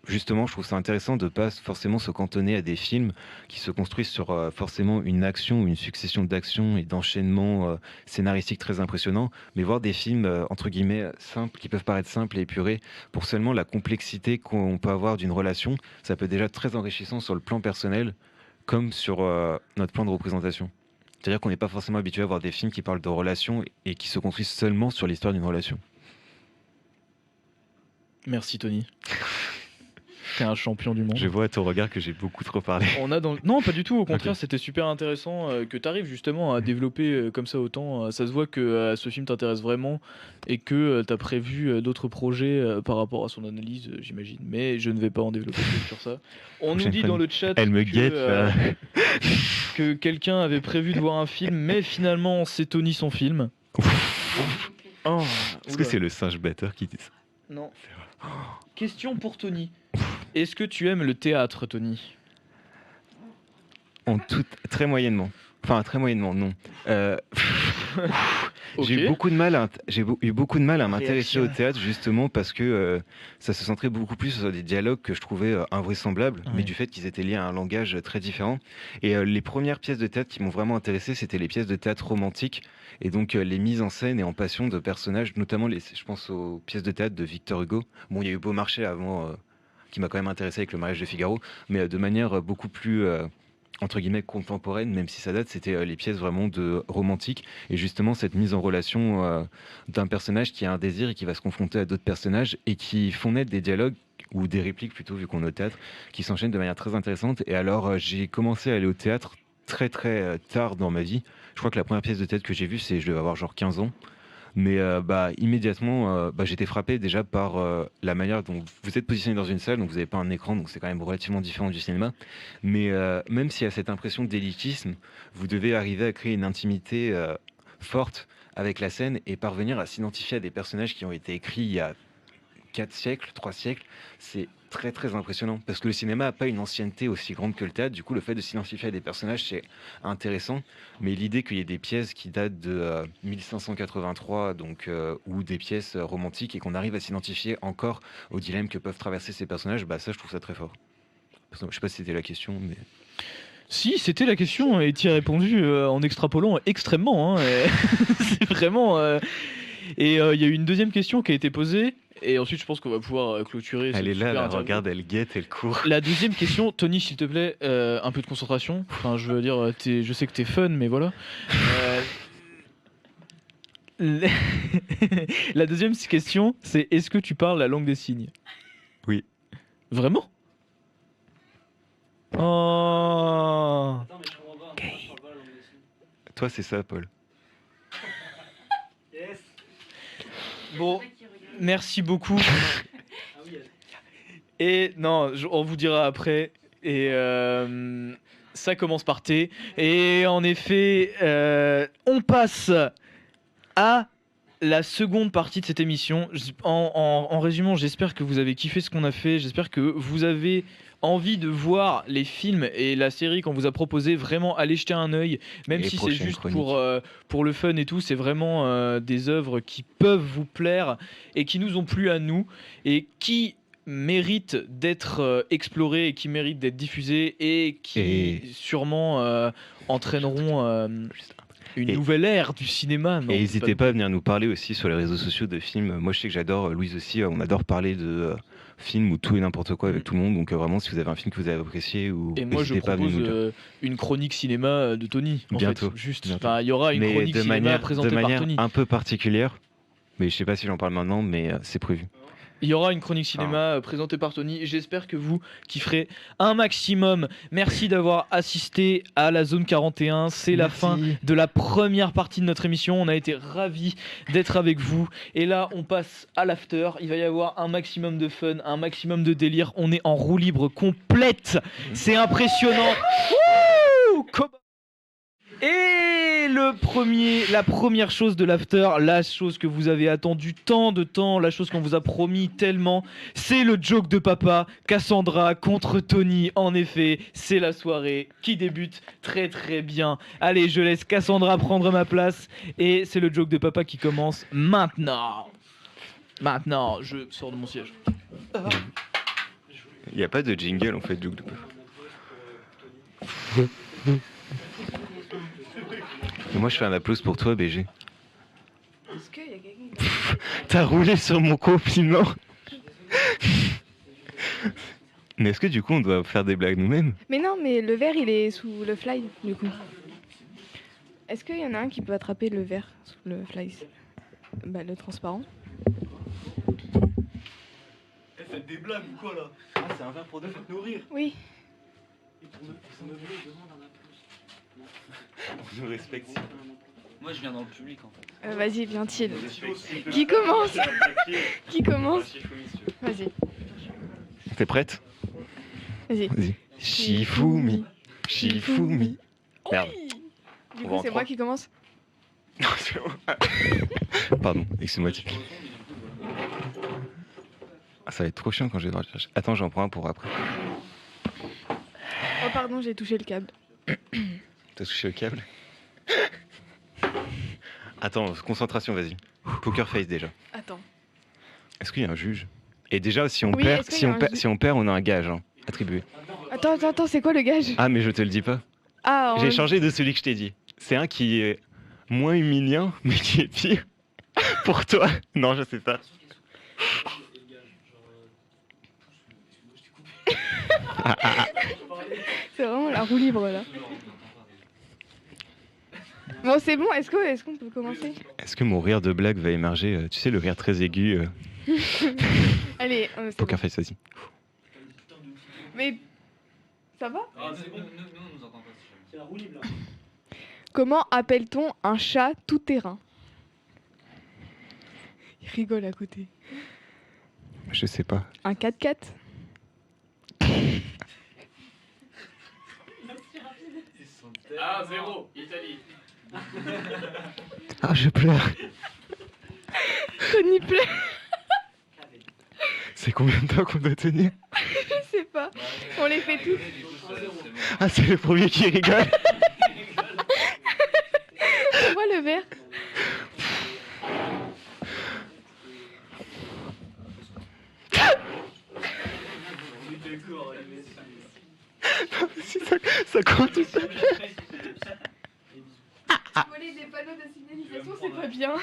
justement, je trouve ça intéressant de ne pas forcément se cantonner à des films qui se construisent sur forcément une action ou une succession d'actions et d'enchaînements scénaristiques très impressionnants, mais voir des films entre guillemets simples, qui peuvent paraître simples et épurés, pour seulement la complexité qu'on peut avoir d'une relation, ça peut déjà être très enrichissant sur le plan personnel, comme sur notre plan de représentation. C'est-à-dire qu'on n'est pas forcément habitué à voir des films qui parlent de relations et qui se construisent seulement sur l'histoire d'une relation. Merci Tony. T'es un champion du monde. Je vois à ton regard que j'ai beaucoup trop parlé. Non, pas du tout. Au contraire, c'était super intéressant que tu arrives justement à développer comme ça autant. Ça se voit que ce film t'intéresse vraiment et que tu as prévu d'autres projets par rapport à son analyse, j'imagine. Mais je ne vais pas en développer plus sur ça. On nous dit dans le chat que quelqu'un avait prévu de voir un film, mais finalement c'est Tony son film. Est-ce que c'est le singe batteur qui dit ça? Non. Question pour Tony. Est-ce que tu aimes le théâtre, Tony? Très moyennement. Enfin, très moyennement, non. Okay. J'ai eu beaucoup de mal à m'intéresser au théâtre, justement parce que ça se centrait beaucoup plus sur des dialogues que je trouvais invraisemblables, mais du fait qu'ils étaient liés à un langage très différent. Et les premières pièces de théâtre qui m'ont vraiment intéressé, c'était les pièces de théâtre romantiques, et donc les mises en scène et en passion de personnages, notamment je pense aux pièces de théâtre de Victor Hugo. Bon, il y a eu Beaumarchais avant, qui m'a quand même intéressé avec Le Mariage de Figaro, mais de manière beaucoup plus entre guillemets contemporaine, même si ça date, c'était les pièces vraiment de romantiques, et justement cette mise en relation d'un personnage qui a un désir et qui va se confronter à d'autres personnages et qui font naître des dialogues ou des répliques plutôt, vu qu'on est au théâtre, qui s'enchaînent de manière très intéressante. Et alors j'ai commencé à aller au théâtre très très tard dans ma vie. Je crois que la première pièce de théâtre que j'ai vue, je devais avoir genre 15 ans. Mais immédiatement, j'étais frappé déjà par la manière dont vous êtes positionné dans une salle, donc vous n'avez pas un écran, donc c'est quand même relativement différent du cinéma. Mais même s'il y a cette impression d'élitisme, vous devez arriver à créer une intimité forte avec la scène et parvenir à s'identifier à des personnages qui ont été écrits il y a 4 siècles, 3 siècles. C'est très très impressionnant parce que le cinéma n'a pas une ancienneté aussi grande que le théâtre. Du coup, le fait de s'identifier à des personnages, c'est intéressant, mais l'idée qu'il y ait des pièces qui datent de 1583 donc, ou des pièces romantiques et qu'on arrive à s'identifier encore aux dilemmes que peuvent traverser ces personnages, ça je trouve ça très fort. Je sais pas si c'était la question, mais... Si, c'était la question et tu y as répondu en extrapolant extrêmement. C'est vraiment. Et il y a eu une deuxième question qui a été posée. Et ensuite, je pense qu'on va pouvoir clôturer. Elle est là, super elle interview. regarde, elle guette, elle court. La deuxième question, Tony, s'il te plaît, un peu de concentration. Enfin, je veux dire, je sais que t'es fun, mais voilà. La deuxième question, c'est est-ce que tu parles la langue des signes? Oui. Vraiment? Oh. Toi, c'est ça, Paul. Bon, merci beaucoup. Et non, on vous dira après. Et ça commence par T. Et en effet, on passe à la seconde partie de cette émission. En résumant, j'espère que vous avez kiffé ce qu'on a fait. J'espère que vous avez envie de voir les films et la série qu'on vous a proposé. Vraiment, allez jeter un œil. Même Et si c'est prochaine juste chronique. pour le fun et tout. C'est vraiment des œuvres qui peuvent vous plaire et qui nous ont plu à nous. Et qui méritent d'être explorées et qui méritent d'être diffusées et qui sûrement entraîneront une nouvelle ère du cinéma. Non, Et c'est n'hésitez pas à venir nous parler aussi sur les réseaux sociaux de films. Moi, je sais que j'adore, Louise aussi, on adore parler de films ou tout et n'importe quoi avec tout le monde. Donc vraiment, si vous avez un film que vous avez apprécié, ou Et moi, je n'hésitez pas à venir propose nous le dire. une chronique cinéma de Tony. En Bientôt. fait. Juste, Bientôt. enfin, il y aura une Mais chronique de cinéma manière, présentée de par manière Tony. un peu particulière. Mais je sais pas si j'en parle maintenant, mais c'est prévu. Il y aura une chronique cinéma présentée par Tony et j'espère que vous kifferez un maximum. Merci d'avoir assisté à la zone 41. C'est la fin de la première partie de notre émission. On a été ravis d'être avec vous. Et là, on passe à l'after. Il va y avoir un maximum de fun, un maximum de délire. On est en roue libre complète. C'est impressionnant. Wouh! Et la première chose de l'after, la chose que vous avez attendu tant de temps, la chose qu'on vous a promis tellement, c'est le joke de papa, Cassandra contre Tony. En effet, c'est la soirée qui débute très très bien. Allez, je laisse Cassandra prendre ma place et c'est le joke de papa qui commence maintenant. Maintenant, je sors de mon siège. Il n'y a pas de jingle en fait, Joke de Moi, je fais un applause pour toi, BG. Est-ce qu'il y a quelqu'un T'as roulé sur mon compliment. Mais est-ce que du coup, on doit faire des blagues nous-mêmes? Mais non, mais le verre il est sous le fly du coup. Est-ce qu'il y en a un qui peut attraper le verre sous le fly? Bah, le transparent. Faites des blagues ou quoi là? Ah, c'est un verre pour deux, faites nourrir. Oui. On nous respecte. Moi, je viens dans le public en fait. Vas-y, viens-t-il. Qui commence? Qui commence? Vas-y. T'es prête? Vas-y. Shifumi. Shifumi. Merde. Du On va coup, en c'est trois. moi qui commence. Non, c'est bon. Pardon, excuse-moi. Ah, ça va être trop chiant quand je vais devoir le chercher. Attends, j'en prends un pour après. Oh, pardon, j'ai touché le câble. T'as touché le câble? Attends, concentration, vas-y. Poker face déjà. Attends. Est-ce qu'il y a un juge? Et déjà, si on Oui, perd, est-ce qu'il si y a on, un perd juge si on perd, on a un gage attribué. Attends, c'est quoi le gage? Ah, mais je te le dis pas. Ah, J'ai changé de celui que je t'ai dit. C'est un qui est moins humiliant, mais qui est pire. Pour toi. Non, je sais pas. C'est vraiment la roue libre là. Bon, c'est bon, est-ce qu'on peut commencer? Est-ce que mon rire de blague va émerger? Tu sais, le rire très aigu. Allez, c'est Poker bon. face, vas-y. Mais ça va? Ah, c'est bon, nous on nous entend pas. C'est la roue libre là. Comment appelle-t-on un chat tout-terrain? Il rigole à côté. Je sais pas. Un 4x4? Ah, 0, Italie. Ah, je pleure. Tony pleure. C'est combien de temps qu'on doit tenir? Je sais pas. On les fait tous. Ah, c'est le premier qui rigole. On voit le verre. Voler des panneaux de signalisation, c'est pas bien.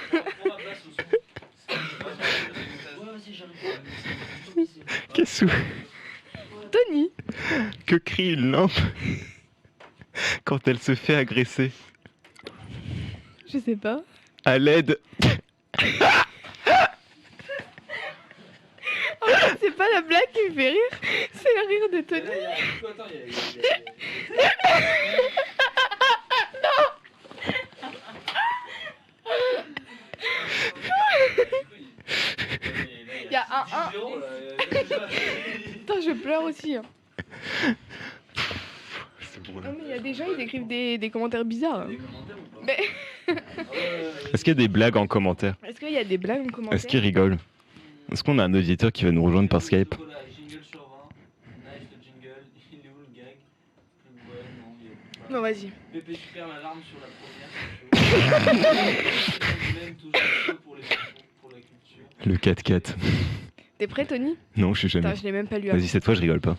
Qu'est-ce que Tony. Que crie une lampe quand elle se fait agresser? Je sais pas. À l'aide. En fait, c'est pas la blague qui me fait rire, c'est le rire de Tony. Il y a un. Putain, je pleure aussi. Hein. Non, mais il y a des gens, ils écrivent des commentaires bizarres. Mais... Est-ce qu'il y a des blagues en commentaire? Est-ce qu'il y a des blagues en commentaire? Est-ce qu'ils rigolent? Est-ce qu'on a un auditeur qui va nous rejoindre par Skype? Non, vas-y. Pépé super l'alarme sur la première. Même toujours chaud pour la culture. Le 4x4. T'es prêt, Tony? Non, je suis jamais. Putain, je l'ai même pas lu. Vas-y, cette fois, je rigole pas.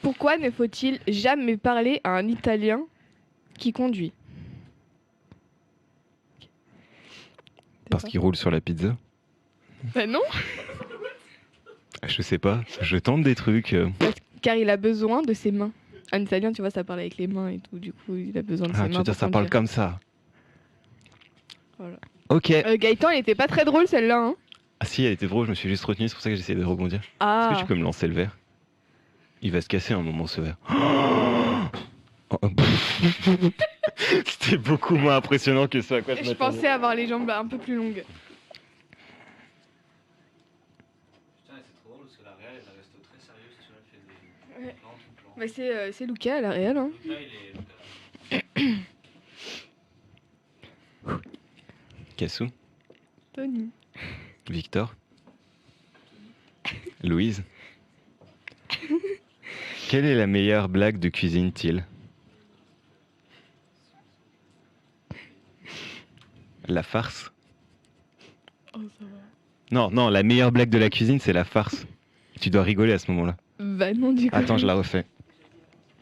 Pourquoi ne faut-il jamais parler à un Italien qui conduit? Parce qu'il roule sur la pizza? Bah non, Je sais pas, je tente des trucs. car il a besoin de ses mains. Un Italien, tu vois, ça parle avec les mains et tout. Du coup, il a besoin de ses Ah, mains. tu veux dire, pour ça parle conduire. comme ça. Voilà. Ok. Gaëtan, elle était pas très drôle celle-là. Hein. Ah si, elle était drôle, je me suis juste retenu, c'est pour ça que j'essayais de rebondir. Ah. Est-ce que tu peux me lancer le verre? Il va se casser un moment, ce verre. Oh. C'était beaucoup moins impressionnant que ce à quoi je Je m'attendais. pensais avoir les jambes un peu plus longues. Putain, c'est trop drôle parce que la réelle, elle reste très sérieuse. Tu vois, elle fait des Ouais. plans, tout plan. Bah, c'est Lucas à la réelle. Hein. Là, il est. Cassou, Tony. Victor, Louise. Quelle est la meilleure blague de cuisine, Till? La farce? Oh, ça va. Non, non, la meilleure blague de la cuisine, c'est la farce. Tu dois rigoler à ce moment-là. Bah non, du coup. Attends, je la refais.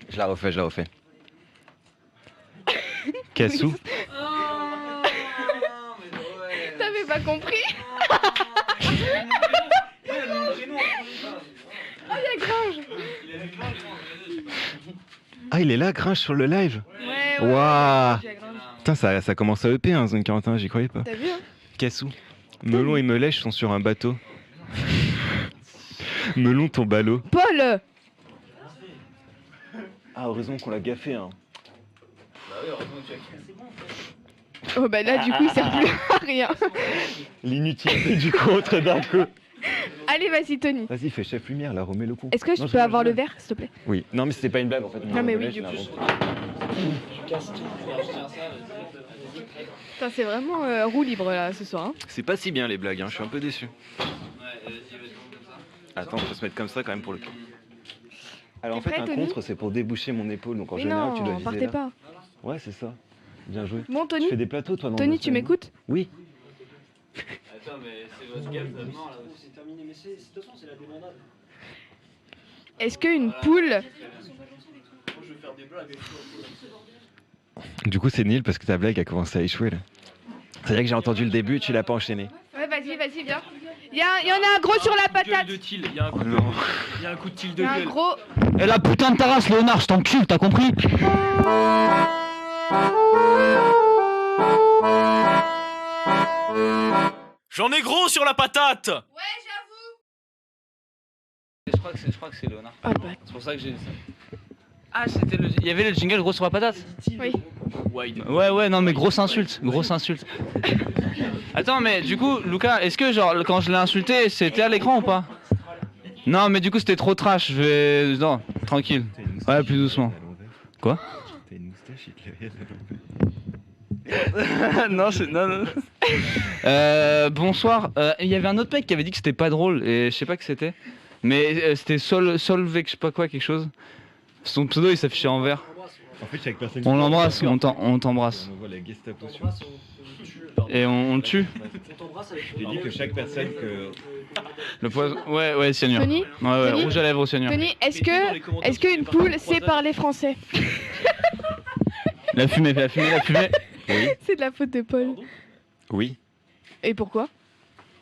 Je la refais. Cassou, T'avais pas compris? Ah, il y a Gringe. ah, il est là, Gringe, sur le live? Ouais, Waouh. j'ai Gringe. Putain, ça commence à EP, hein, Zone 41, j'y croyais pas. T'as vu, hein? Cassou, Melon et Melèche sont sur un bateau. Melon, ton ballot. Paul. Ah, heureusement qu'on l'a gaffé, hein. Bah oui, heureusement que tu as kiffé. Oh bah là, du coup, il sert plus à rien. L'inutilité du contre d'un coup. Allez, vas-y, Tony. Vas-y, fais chef lumière, là, remets le coup. Est-ce que je peux avoir le verre, s'il te plaît? Oui, non, mais c'était pas une blague en fait. Non, mais oui, du coup. Putain, c'est vraiment roue libre là ce soir. Hein. C'est pas si bien les blagues, hein, je suis un peu déçu. Ouais, vas-y, va te comme ça. Attends, on peut se mettre comme ça quand même pour le coup. Alors en T'es fait, prêt, un Tony contre, c'est pour déboucher mon épaule, donc en Mais général, tu dois non, viser partez là. pas. Ouais, c'est ça. Bien joué. Bon, Tony. Tu fais des plateaux, toi, non? Tony, tu m'écoutes? Oui. Attends, mais c'est votre gaffe d'abord là aussi. C'est terminé, mais de toute façon, c'est la débandade. Est-ce qu'une poule. Moi, je vais faire des blagues avec toi. Du coup, c'est nul parce que ta blague a commencé à échouer là. C'est-à-dire que j'ai entendu le début, tu l'as pas enchaîné. Ouais, vas-y, viens. Il y en a un gros sur la patate. De Till, il y a un coup Oh non. il y a un coup de Till Il de y a un gueule. gros. Et la putain de ta race, Léonard, je t'encule, t'as compris? J'en ai gros sur la patate. Je crois que c'est Léonard. Ah bah. C'est pour ça que j'ai dit ça. Ah, c'était le. Il y avait le jingle gros sur la patate? Oui. Ouais, non, mais grosse insulte. Attends, mais du coup, Lucas, est-ce que, genre, quand je l'ai insulté, c'était à l'écran ou pas? Non, mais du coup, c'était trop trash. Je vais. Non, tranquille. Ouais, plus doucement. Quoi? T'as une moustache, il te l'a Non. Bonsoir. Il y avait un autre mec qui avait dit que c'était pas drôle et je sais pas que c'était. Mais c'était Solveig, je sais pas quoi, quelque chose. Son pseudo il s'affichait en vert. En fait, chaque personne. On l'embrasse, on t'embrasse. On envoie la Gestapo sur. Et on le tue. J'ai dit que chaque personne que. Le poison. Ouais, cyanure. Tony Ouais, Tony rouge à lèvres au cyanure. Tony, est-ce qu'une poule sait parler français? La fumée. Oui. C'est de la faute de Paul. Oui. Et pourquoi?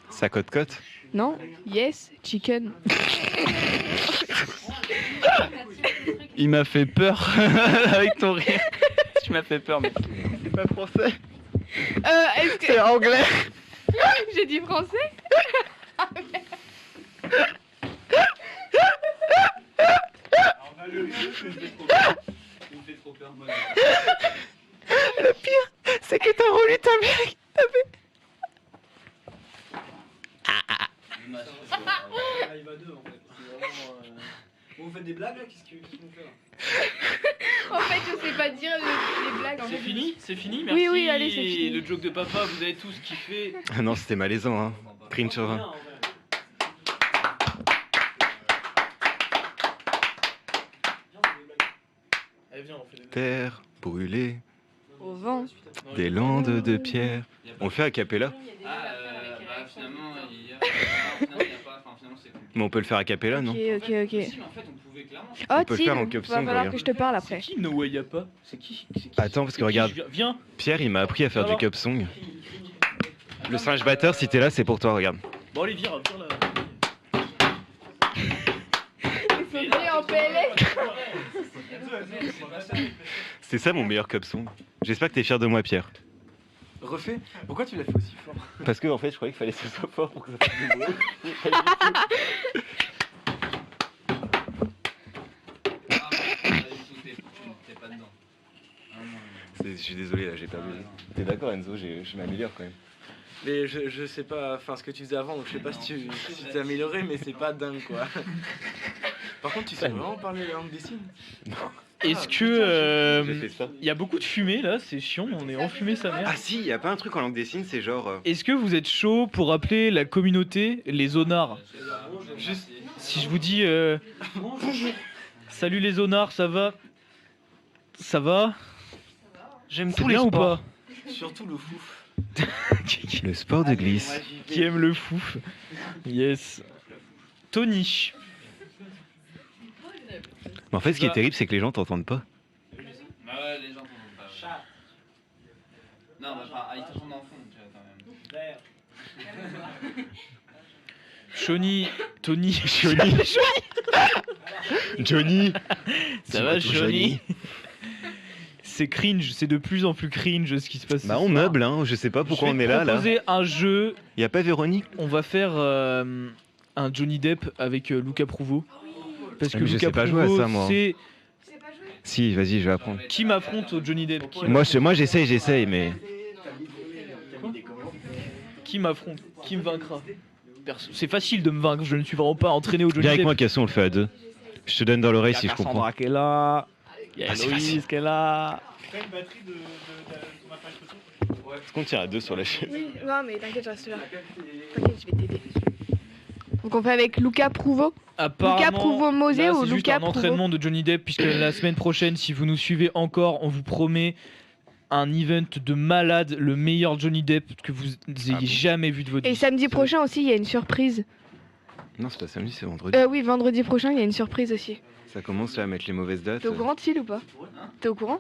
Ça cote-cote. Non? Yes, chicken. Il m'a fait peur avec ton rire. Tu m'as fait peur, mais C'est pas français. Est-ce que... c'est anglais. J'ai dit français? Le pire, c'est que t'as relu ta blague. Il va deux en fait. C'est vraiment, Vous faites des blagues là? Qu'est-ce qu'on fait là? En fait, je sais pas dire les blagues. En C'est fait. fini? C'est fini? Oui, Merci. oui, allez, c'est fini. Le joke de papa, vous avez tous kiffé. Ah non, c'était malaisant, hein. Cringe sur 20. Allez, viens, on fait des blagues. Terre brûlée, Au vent. des landes de pierre. On le fait a cappella? Finalement, il y a pas. Enfin, finalement, c'est cool. Mais on peut le faire a cappella, non? Ok. Si, mais en fait, on pouvait clairement. Oh, On peut le faire en Tim, cup va song, falloir regarde. que je te parle après. C'est qui No Way Y'a pas? C'est qui? Attends, parce que regarde, Viens. Pierre, il m'a appris à faire du Alors cup song. Le singe batteur, si t'es là, c'est pour toi, regarde. Bon, allez, viens là. Ils sont mis en PLS. C'est ça mon meilleur cup song. J'espère que t'es fier de moi, Pierre. Refais. Pourquoi tu l'as fait aussi fort? Parce que en fait, je croyais qu'il fallait que ce soit fort pour que ça fasse du bruit. Je suis désolé, là, j'ai perdu. T'es d'accord, Enzo? Je m'améliore quand même. Mais je sais pas, enfin ce que tu faisais avant, donc je sais pas si tu t'es amélioré, mais c'est pas dingue quoi. Par contre, tu sais vraiment parler la langue des signes? Non. Est-ce que J'ai fait ça. il y a beaucoup de fumée là, c'est chiant, on est enfumé sa mère. Ah si, y a pas un truc en langue des signes, c'est genre... Est-ce que vous êtes chaud pour appeler la communauté les zonards? Juste si je vous dis salut les zonards, ça va? Ça va? J'aime tous les bien ou sports. Surtout le fouf. Le sport de glisse. Qui aime le fouf? Yes. Tony. Mais en fait, ce qui est terrible, c'est que les gens t'entendent pas. Bah ouais, les gens t'entendent pas. Non, bah pas, ils t'entendent en fond, tu vois, quand même. Shoni. Tony. Johnny. Ça va, Shoni? C'est cringe, c'est de plus en plus cringe ce qui se passe. Bah on meuble, hein. Je sais pas pourquoi on est là. On va proposer un jeu. Y a pas Véronique? On va faire un Johnny Depp avec Luca Prouvo. Parce que mais je Luca sais pas jouer à Prouvo, ça, moi. c'est Si, vas-y, je vais apprendre. qui m'affronte au Johnny Depp. Moi j'essaye, mais... Qui m'affronte? Qui me vaincra? C'est facile de me vaincre, je ne suis vraiment pas entraîné au Johnny Viens avec Depp. moi, Casson, on le fait à deux. Je te donne dans l'oreille si je comprends. Cassandra qui est là. Il y a Ah, c'est Héloïse facile. qui est là. Est-ce qu'on tient à deux sur la chaise? Oui, non, mais t'inquiète, je reste là. T'inquiète, je vais t'aider. Donc on fait avec Luca Prouvo. Luca Prouvo-Mosé là, ou c'est juste Luca un entraînement de Johnny Depp puisque la semaine prochaine, si vous nous suivez encore, on vous promet un event de malade, le meilleur Johnny Depp que vous ayez jamais vu de votre Et vie. samedi prochain aussi, il y a une surprise. Non, c'est pas samedi, c'est vendredi. Oui, vendredi prochain, il y a une surprise aussi. Ça commence là à mettre les mauvaises dates. T'es au courant, Thiel, ou pas? T'es au courant?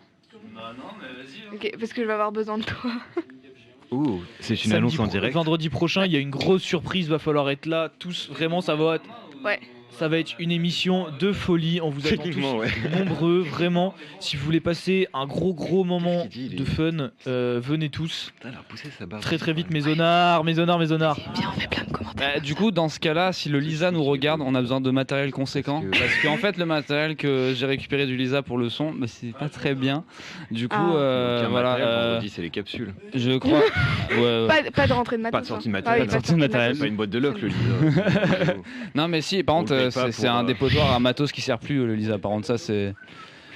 Bah non, mais vas-y. Ok, parce que je vais avoir besoin de toi. Ouh, c'est une Samedi annonce en direct. Vendredi prochain, il y a une grosse surprise, va falloir être là tous. Vraiment, ça va être, Ouais. ça va être une émission de folie. On vous attend tous Techniquement, ouais. nombreux, vraiment. Si vous voulez passer un gros moment Qu'est-ce qu'il dit, de fun, venez tous. Putain, elle a repoussé sa barbe. Très vite, mes zonards. Bien, on fait plein de commentaires. Bah, du coup, dans ce cas-là, si le Lisa nous regarde, on a besoin de matériel conséquent. Parce qu'en fait, le matériel que j'ai récupéré du Lisa pour le son, bah, c'est pas très bien. Du coup, Vendredi, c'est les capsules. je crois. Ouais. Pas de rentrée de matos. Pas de sortie de hein. matériel. Ah oui, Pas de sortie de matériel. C'est pas une boîte de loc, le Lisa. Non, mais si, par On contre, le paye pas c'est pour, un dépotoir à matos qui sert plus, le Lisa. Par contre, ça, c'est.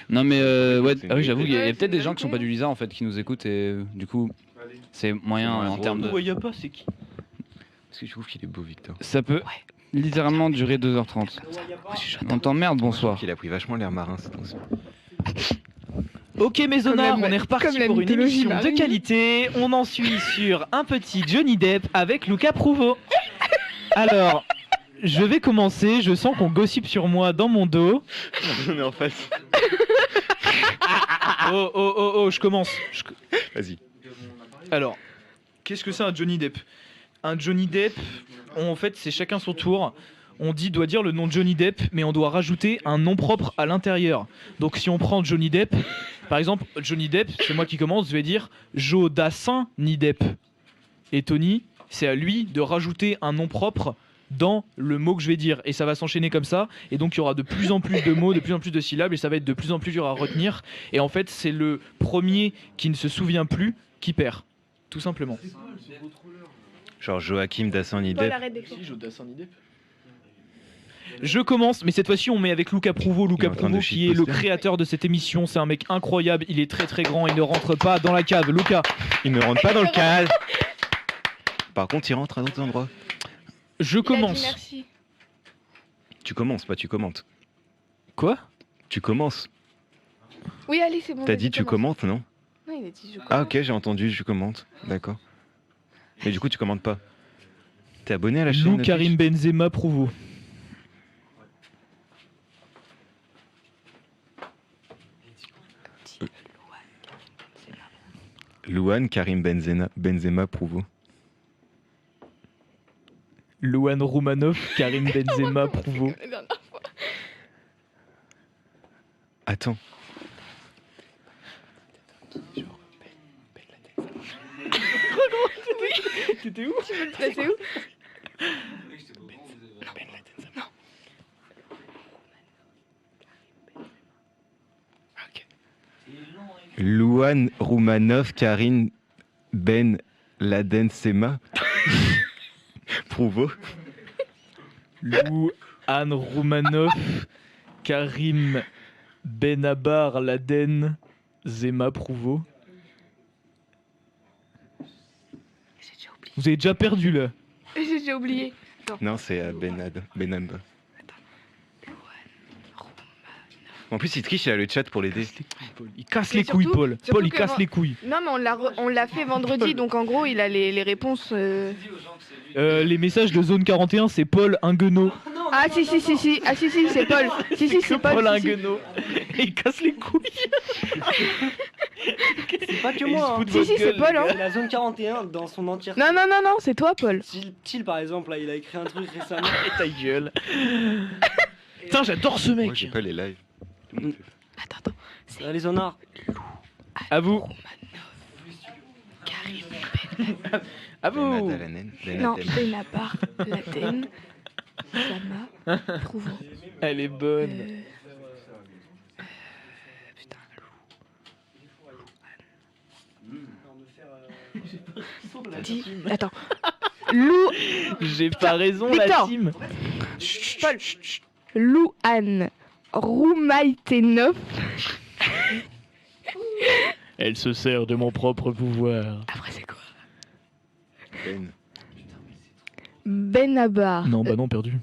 Non, mais ouais, c'est une ah oui, j'avoue, il y a vérité. peut-être des gens qui sont pas du Lisa en fait qui nous écoutent et du coup, c'est moyen C'est en termes de. Ouais, y a pas, c'est qui? Parce que je trouve qu'il est beau, Victor. Ça peut littéralement durer 2h30. On t'emmerde, bonsoir. Il a pris vachement l'air marin, cette temps-ci. Ok mes zonards, la- on est reparti comme la pour une mythologie émission de marine. qualité. On en suit sur un petit Johnny Depp avec Luca Prouvo. Alors, je vais commencer. Je sens qu'on gossip sur moi dans mon dos. On est en face. Oh, je commence. Vas-y. Alors, qu'est-ce que c'est un Johnny Depp? Un Johnny Depp, en fait, c'est chacun son tour. On doit dire le nom de Johnny Depp, mais on doit rajouter un nom propre à l'intérieur. Donc si on prend Johnny Depp, par exemple, Johnny Depp, c'est moi qui commence, je vais dire Jodassin ni Depp. Et Tony, c'est à lui de rajouter un nom propre dans le mot que je vais dire. Et ça va s'enchaîner comme ça. Et donc il y aura de plus en plus de mots, de plus en plus de syllabes, et ça va être de plus en plus dur à retenir. Et en fait, c'est le premier qui ne se souvient plus qui perd. Tout simplement. Genre Joachim Dassin ni Paul, Depp. arrête d'écrire. Si, Jodassin ni Depp. Je commence, mais cette fois-ci on met avec Luca Prouveau. Luca Il est en train de Prouveau qui est le shitposter. créateur de cette émission. C'est un mec incroyable, il est très très grand, il ne rentre pas dans la cave. Luca, Il ne rentre pas dans le cadre. Par contre, il rentre à d'autres endroits. je Il a dit commence. merci. Tu commences, pas tu commentes. Quoi? Tu commences. Oui, allez, c'est bon. T'as vas-y, dit tu commence. commentes, non? Non, il a dit je commence. Ah ok, j'ai entendu, je commente. D'accord. Mais du coup, tu commentes pas. T'es abonné à la chaîne Lou Twitch Karim Benzema Prouveau. Louane Karim Benzema Prouveau. Louane Roumanoff, Karim Benzema Prouveau. La dernière fois. Attends. T'étais où? Tu veux le placer où? Louane Roumanoff Karim Ben Laden Sema Prouveau. Louane Roumanoff, Karim Benabar Laden Zema Prouveau. Vous avez déjà perdu là. J'ai déjà oublié. Attends. Non, c'est Benamba. En plus, il triche, il a le chat pour l'aider. Il casse Et les couilles, surtout- Paul. surtout Paul, il que casse moi- les couilles. Non, mais on l'a fait vendredi, donc en gros, il a les réponses. Les messages de zone 41, c'est Paul Inguenot. Ah, si, ah, si, c'est Paul. Si, c'est Paul. Paul si, si. Inguenot. Et il casse les couilles. C'est pas que Et il moi. se hein. fout de Si, votre si, c'est gueule, Paul, les hein. gars. C'est la zone 41 dans son entièreté. Non, c'est toi, Paul. Thiel, par exemple, là, il a écrit un truc récemment. Et ta gueule. Putain, j'adore ce Moi, mec. j'ai pas les lives. Attends. Les honnards. À vous. À vous. Non, Benabar, Laden, Zama, Prouveau. Elle est bonne. Putain, Dis, attends. Lou. J'ai pas raison, la Victor. team. Paul. Louane Roumaïtenov. Elle se sert de mon propre pouvoir. Après, c'est quoi? Ben. Benabar. Non, bah non, perdu.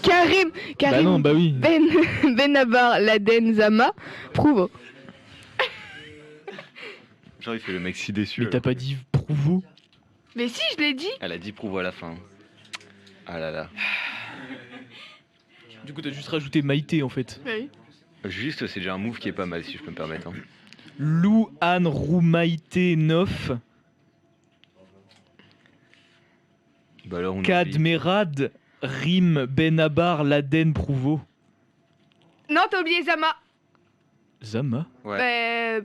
Karim. Bah non, bah oui. Benabar, Laden, Zama, Prouveau. Genre, il fait le mec si déçu. Mais t'as pas dit Prouveau? Mais si, je l'ai dit. Elle a dit Prouveau à la fin. Ah là là. Du coup, t'as juste rajouté Maïté en fait. Oui. Juste, c'est déjà un move qui est pas mal, si je peux me permettre. Hein. Louane Roumaïté 9. Bah alors, on oublie. Kadmerad Rim Benabar Laden Prouveau. Non, t'as oublié Zama. Zama?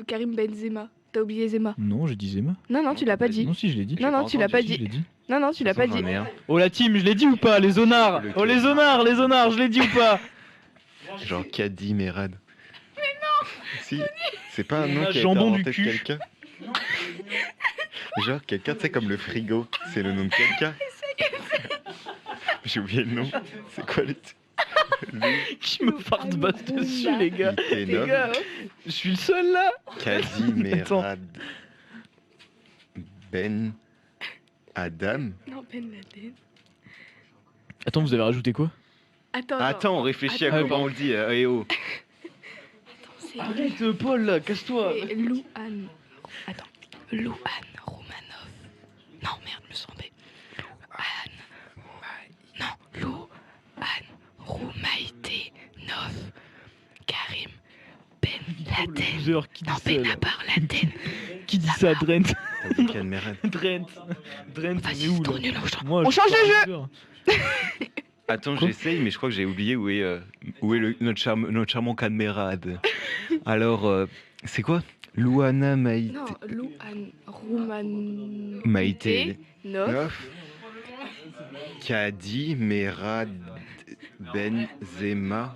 Karim Benzema. T'as oublié Zema. Non, j'ai dit Zema. Non, tu l'as pas dit. Non, si, je l'ai dit. Non, tu l'as pas Si, je l'ai dit. dit. Non, tu l'as pas dit. Oh la team, je l'ai dit ou pas? Les zonards. Oh les zonards, je l'ai dit ou pas? Genre Kadi Merad. Mais non. Si, c'est pas un nom Un qui a été jambon inventé du de cul. quelqu'un. Genre quelqu'un, tu sais, comme le frigo, c'est le nom de quelqu'un. J'ai oublié le nom. C'est quoi le Qui me farde basse dessus, les gars? Les gars, je suis le seul là. Kadi Attends. Merad. Ben Adam. Non, Ben Laden. Attends, vous avez rajouté quoi? Attends, on réfléchit à Attends. comment on le dit. Eh oh. Arrête, Paul, là, casse-toi. C'est Louane. Attends. Louane Romanov. Non, merde, je me suis trompé. Louane Roumaïté 9. Karim Ben Laden. Loser qui dit Non, seul. Benabar Laden. Qui dit ça, Drent? T'as dit Cadmerade. Drent, on est où là? Moi, On je change suis de pas jeu. joueur. Attends, j'essaye, mais je crois que j'ai oublié où est notre charmant Cadmerade. Alors, c'est quoi? Luana Maïté. Non, Louane Rouman. Maïté. Neuf. Neuf. Kadi Merad Benzema.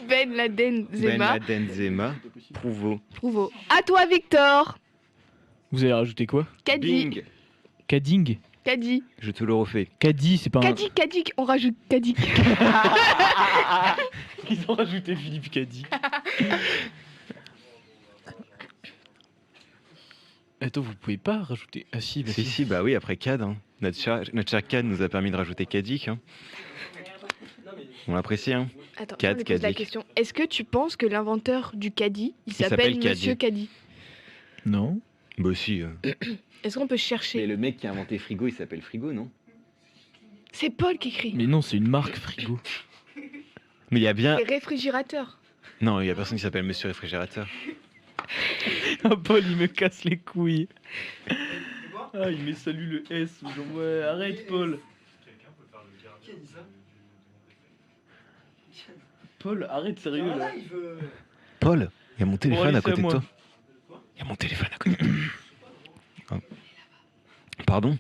Ben Laden Ben Zema. Laden Zema. Prouvo. Prouvo. À toi, Victor. Vous avez rajouté quoi? Kadi. Bing. Kading? Kadi. Je te le refais. Kadi, c'est pas un. Kadik. On rajoute Kadik. Ils ont rajouté Philippe Kadi. Attends, vous pouvez pas rajouter. Ah si, bah Si, bah oui, après Cad. Hein. Notre cher Cad nous a permis de rajouter Kadik. Hein. On l'apprécie. Hein. Attends, Cad, on lui pose la Kadik. question. Est-ce que tu penses que l'inventeur du caddie, il s'appelle s'appelle Caddy. Monsieur Caddy? Non. Bah si. Est-ce qu'on peut chercher? Mais le mec qui a inventé Frigo, il s'appelle Frigo, non? C'est Paul qui écrit. Mais non, c'est une marque frigo. Mais il y a bien. C'est réfrigérateur. Non, il y a personne qui s'appelle Monsieur Réfrigérateur. Ah, Paul, il me casse les couilles. Ah, il met salut le S. Genre, ouais, arrête, Paul. Paul, arrête, sérieux là. Paul, il y a mon téléphone allez, à c'est à côté de moi. toi. Il y a mon téléphone à côté de toi. Ah. Pardon?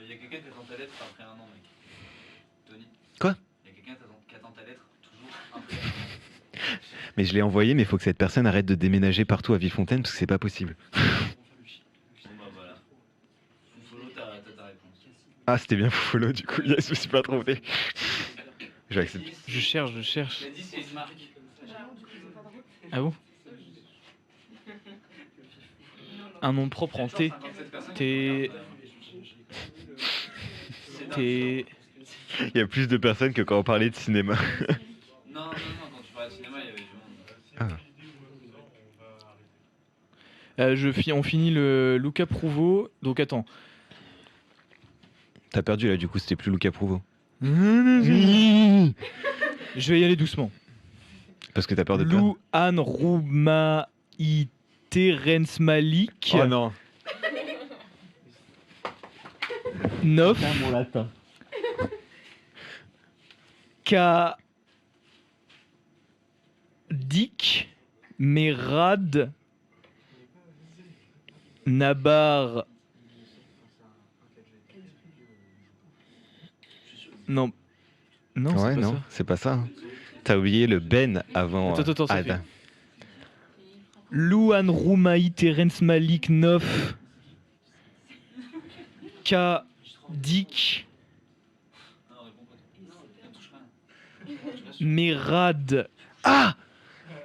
Il y a quelqu'un qui attend ta lettre après un an, mec. Tony. Quoi? Il y a quelqu'un qui attend ta lettre toujours après un an. Mais je l'ai envoyé, mais il faut que cette personne arrête de déménager partout à Villefontaine parce que c'est pas possible. Bon bah voilà. Follow, t'as ta réponse. Ah, c'était bien follow du coup, yes, je me suis pas trompé. Je vais accepter. Je cherche. Il a dit c'est une marque. Ah bon? Un nom propre en T. T. T. Il y a plus de personnes que quand on parlait de cinéma. Non, quand tu parlais de cinéma, il y avait du monde. Ah. On finit le Luca Prouvo. Donc attends. T'as perdu là, du coup, c'était plus Luca Prouvo. Je vais y aller doucement. Parce que t'as peur de perdre. Louane Roumaïté Rensmalik. Oh non. 9. Mon latin. Kadik Merad Nabar. Non. Non, Ouais, c'est pas non, ça. c'est pas ça. Hein. T'as oublié le Ben avant. Attends, ça Ad. fait. Louane Roumaïté Rensmalik 9. Kadik Merad. Ah,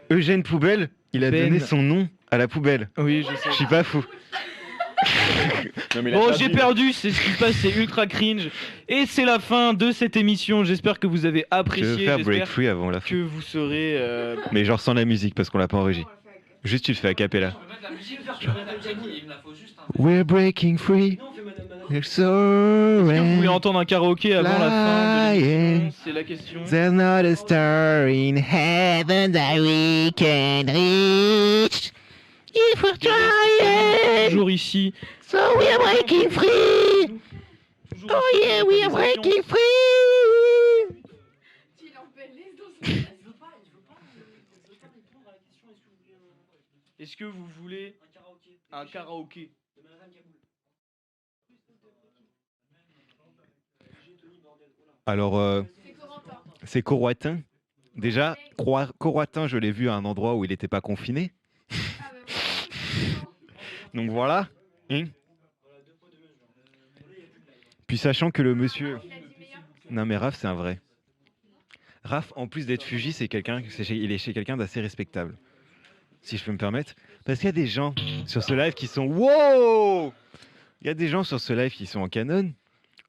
Eugène Poubelle, il a Ben. donné son nom à la poubelle. Oui, je sais. Je suis pas fou. Non, mais il a Bon, perdu. j'ai perdu, c'est ce qui se passe, c'est ultra cringe. Et c'est la fin de cette émission. J'espère que vous avez Je vais apprécié. faire break J'espère free avant la fin. que vous serez. Mais genre sans la musique parce qu'on l'a pas en régie. Juste tu le fais a cappella. We're breaking free. We're Vous voulez soaring. entendre un karaoké avant la fin de l'émission? C'est la question. There's not a star in heaven that we can reach. If we're trying. Toujours ici. So we are breaking free. Oh yeah, we are breaking free. Est-ce que vous voulez un karaoké? Alors, c'est Coroitin. Déjà, Coroitin, je l'ai vu à un endroit où il n'était pas confiné. Donc voilà. Hein. Puis sachant que le monsieur... Non mais Raph, c'est un vrai. Raph, en plus d'être Fuji, il est chez quelqu'un d'assez respectable. Si je peux me permettre. Parce qu'il y a des gens sur ce live qui sont... Wow! Il y a des gens sur ce live qui sont en canon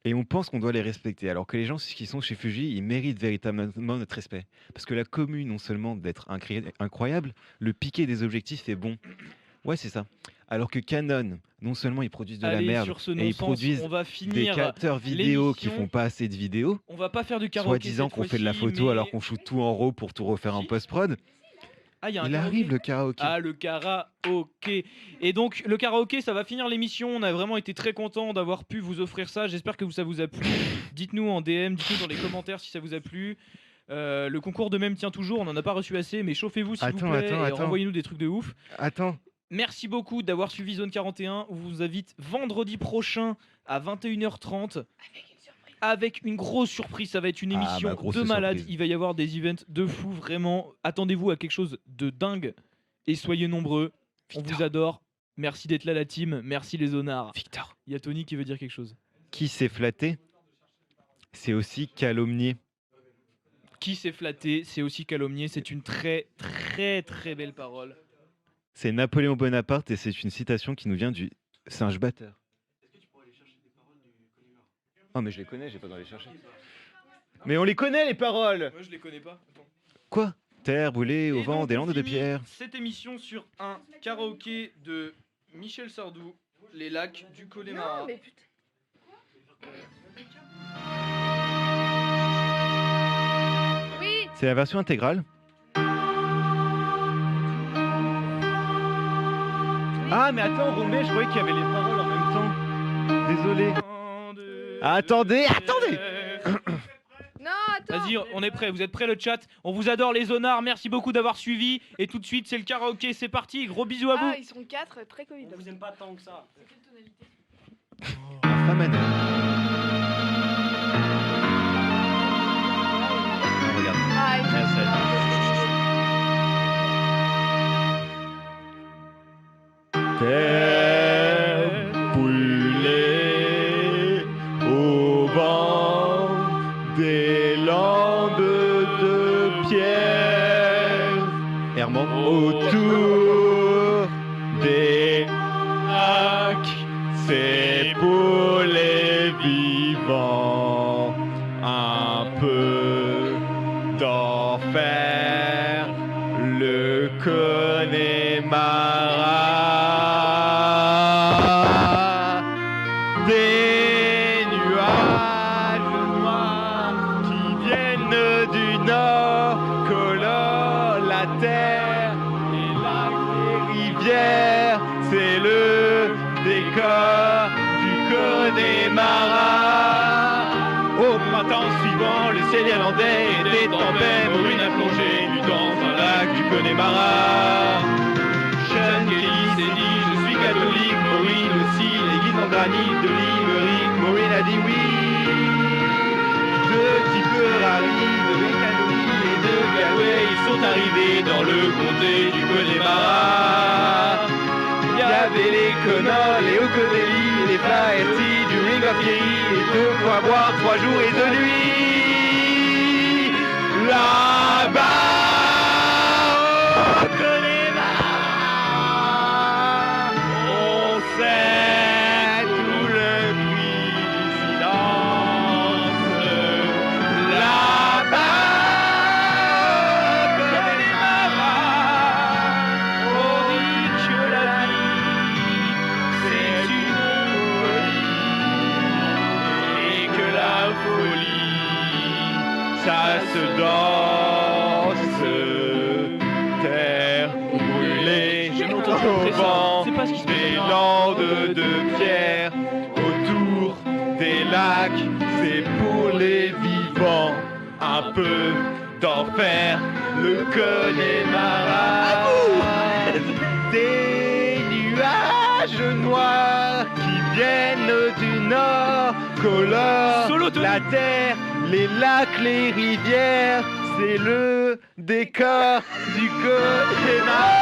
et on pense qu'on doit les respecter. Alors que les gens qui sont chez Fuji, ils méritent véritablement notre respect. Parce que la commune, non seulement d'être incroyable, le piqué des objectifs est bon. Ouais, c'est ça. Alors que Canon, non seulement ils produisent de la Allez, merde, sur ce et ils non-sens, produisent on va des finir capteurs vidéo qui l'émission. font pas assez de vidéos, On va pas faire du karaoké soi-disant cette qu'on fait de la fois-ci, photo alors mais- qu'on shoot tout en RAW pour tout refaire en post-prod. Ah, il y a un Il karaoké arrive le karaoké. Ah, le karaoké. Et donc, le karaoké, ça va finir l'émission. On a vraiment été très content d'avoir pu vous offrir ça. J'espère que ça vous a plu. Dites-nous en DM, dites-nous dans les commentaires si ça vous a plu. Le concours de même tient toujours. On n'en a pas reçu assez, mais chauffez-vous s'il vous plaît et renvoyez-nous des trucs de ouf. Attends. Merci beaucoup d'avoir suivi Zone 41. On vous invite vendredi prochain à 21h30 avec une grosse surprise. Ça va être une Ah, émission bah, grosse de malade. surprise. Il va y avoir des events de fou. Vraiment, attendez-vous à quelque chose de dingue et soyez nombreux. On vous adore. Merci d'être là, la team. Merci les zonards. Victor. Il y a Tony qui veut dire quelque chose. Qui s'est flatté, c'est aussi calomnié. Qui s'est flatté, c'est aussi calomnié. C'est une très très très belle parole. C'est Napoléon Bonaparte et c'est une citation qui nous vient du singe batteur. Oh mais je les connais, j'ai pas besoin de les chercher. Mais on les connaît les paroles. Moi je les connais pas. Attends. Quoi? Terre brûlée au Et vent donc, des on landes de finit pierre. Cette émission sur un karaoké de Michel Sardou, Les Lacs du Connemara. Non, mais putain. Oui. C'est la version intégrale. Ah mais attends Romé, je croyais qu'il y avait les paroles en même temps. Désolé. Attendez. Non, attends. Vas-y, on est prêt. Vous êtes prêts le chat? On vous adore les zonards. Merci beaucoup d'avoir suivi. Et tout de suite, c'est le karaoké. C'est parti. Gros bisous à vous. Ah, ils sont 4, très Covid. On vous aime pas tant que ça. La femme à neuf. Regarde. Ah, ils Terre brûlée au vent des landes de pierre, errement autour des lacs, c'est pour les vivants un peu d'enfer, le Connemara, des nuages noirs qui viennent du nord, colorent la terre, les lacs, les rivières, c'est le décor du Connemara. Au printemps suivant, le ciel irlandais était en paix, Maureen a plongé nu dans un lac du Connemara. Sean Kelly s'est dit, je suis catholique, Maureen aussi, les guides en granit de Limerick, Maureen a dit oui. Deux tipeurs arrivent de Canoli et de Galway, ils sont arrivés dans le comté du Connemara. Il y avait les Connors, les O'Connelly, les Flaherty, du Ring of Kerry, et de quoi boire 3 jours et 2 nuits. Là-bas, au Connemara, on sait tout le bruit du silence. Là-bas, au Connemara, on dit que la vie, c'est une folie, et que la folie, ça se danse. Terre brûlée au vent des landes de pierre, autour des lacs, c'est pour les vivants un peu d'enfer, le Connemara. Des nuages noirs qui viennent du nord, colorent la terre, les lacs, les rivières, c'est le décor du Connemara.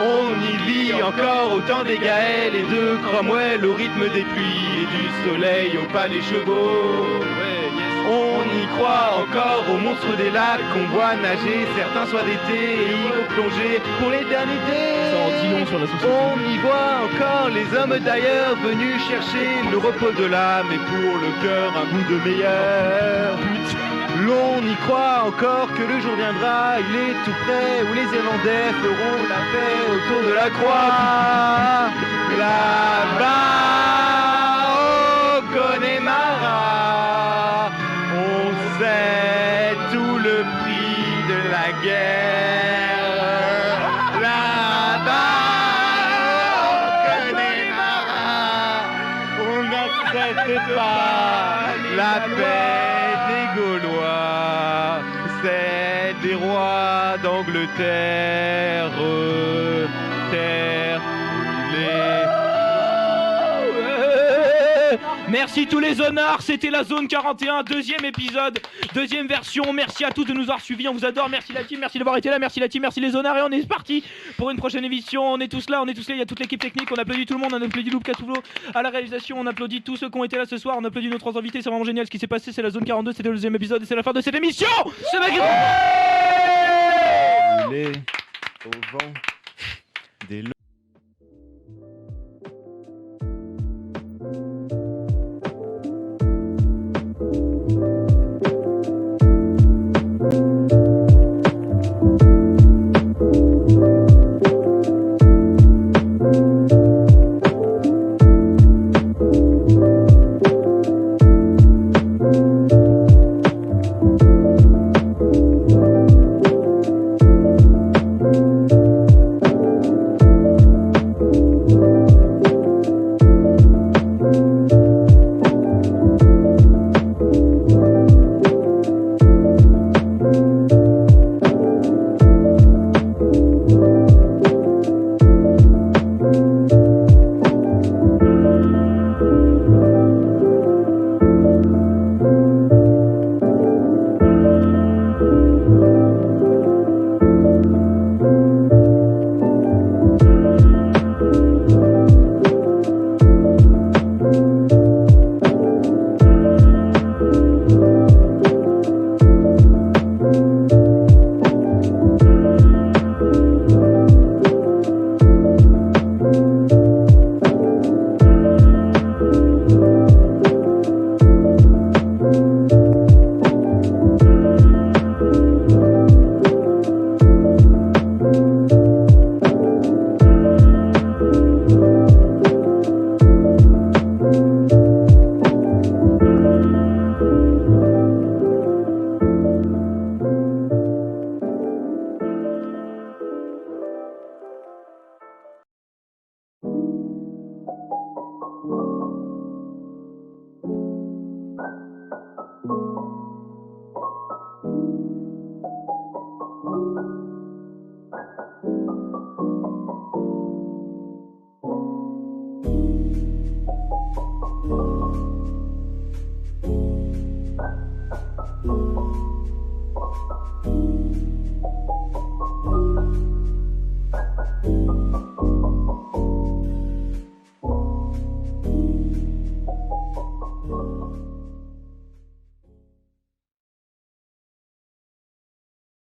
On y vit encore au temps des Gaëls et de Cromwell, au rythme des pluies et du soleil, au pas des chevaux. On y croit encore aux monstres des lacs qu'on voit nager, certains soient d'été et y vont plonger pour l'éternité. Ça en dit long sur la société. On y voit encore les hommes d'ailleurs venus chercher le repos de l'âme et pour le cœur un goût de meilleur. L'on y croit encore que le jour viendra, il est tout près, où les Irlandais feront la paix autour de la croix. Là-bas, au Connemara, on sait tout le prix de la guerre. Là-bas, au Connemara, on n'accepte pas la paix des Gaulois, c'est des rois d'Angleterre, terre brûlée. Merci tous les honneurs, c'était la zone 41, deuxième épisode, deuxième version. Merci à tous de nous avoir suivis, on vous adore. Merci la team, merci d'avoir été là, merci la team, merci les honneurs. Et on est parti pour une prochaine émission. On est tous là, il y a toute l'équipe technique. On applaudit tout le monde, on applaudit Loup Catoulo à la réalisation, on applaudit tous ceux qui ont été là ce soir, on applaudit nos 3 invités. C'est vraiment génial ce qui s'est passé. C'est la zone 42, c'était le deuxième épisode et c'est la fin de cette émission. C'est ma Au vent des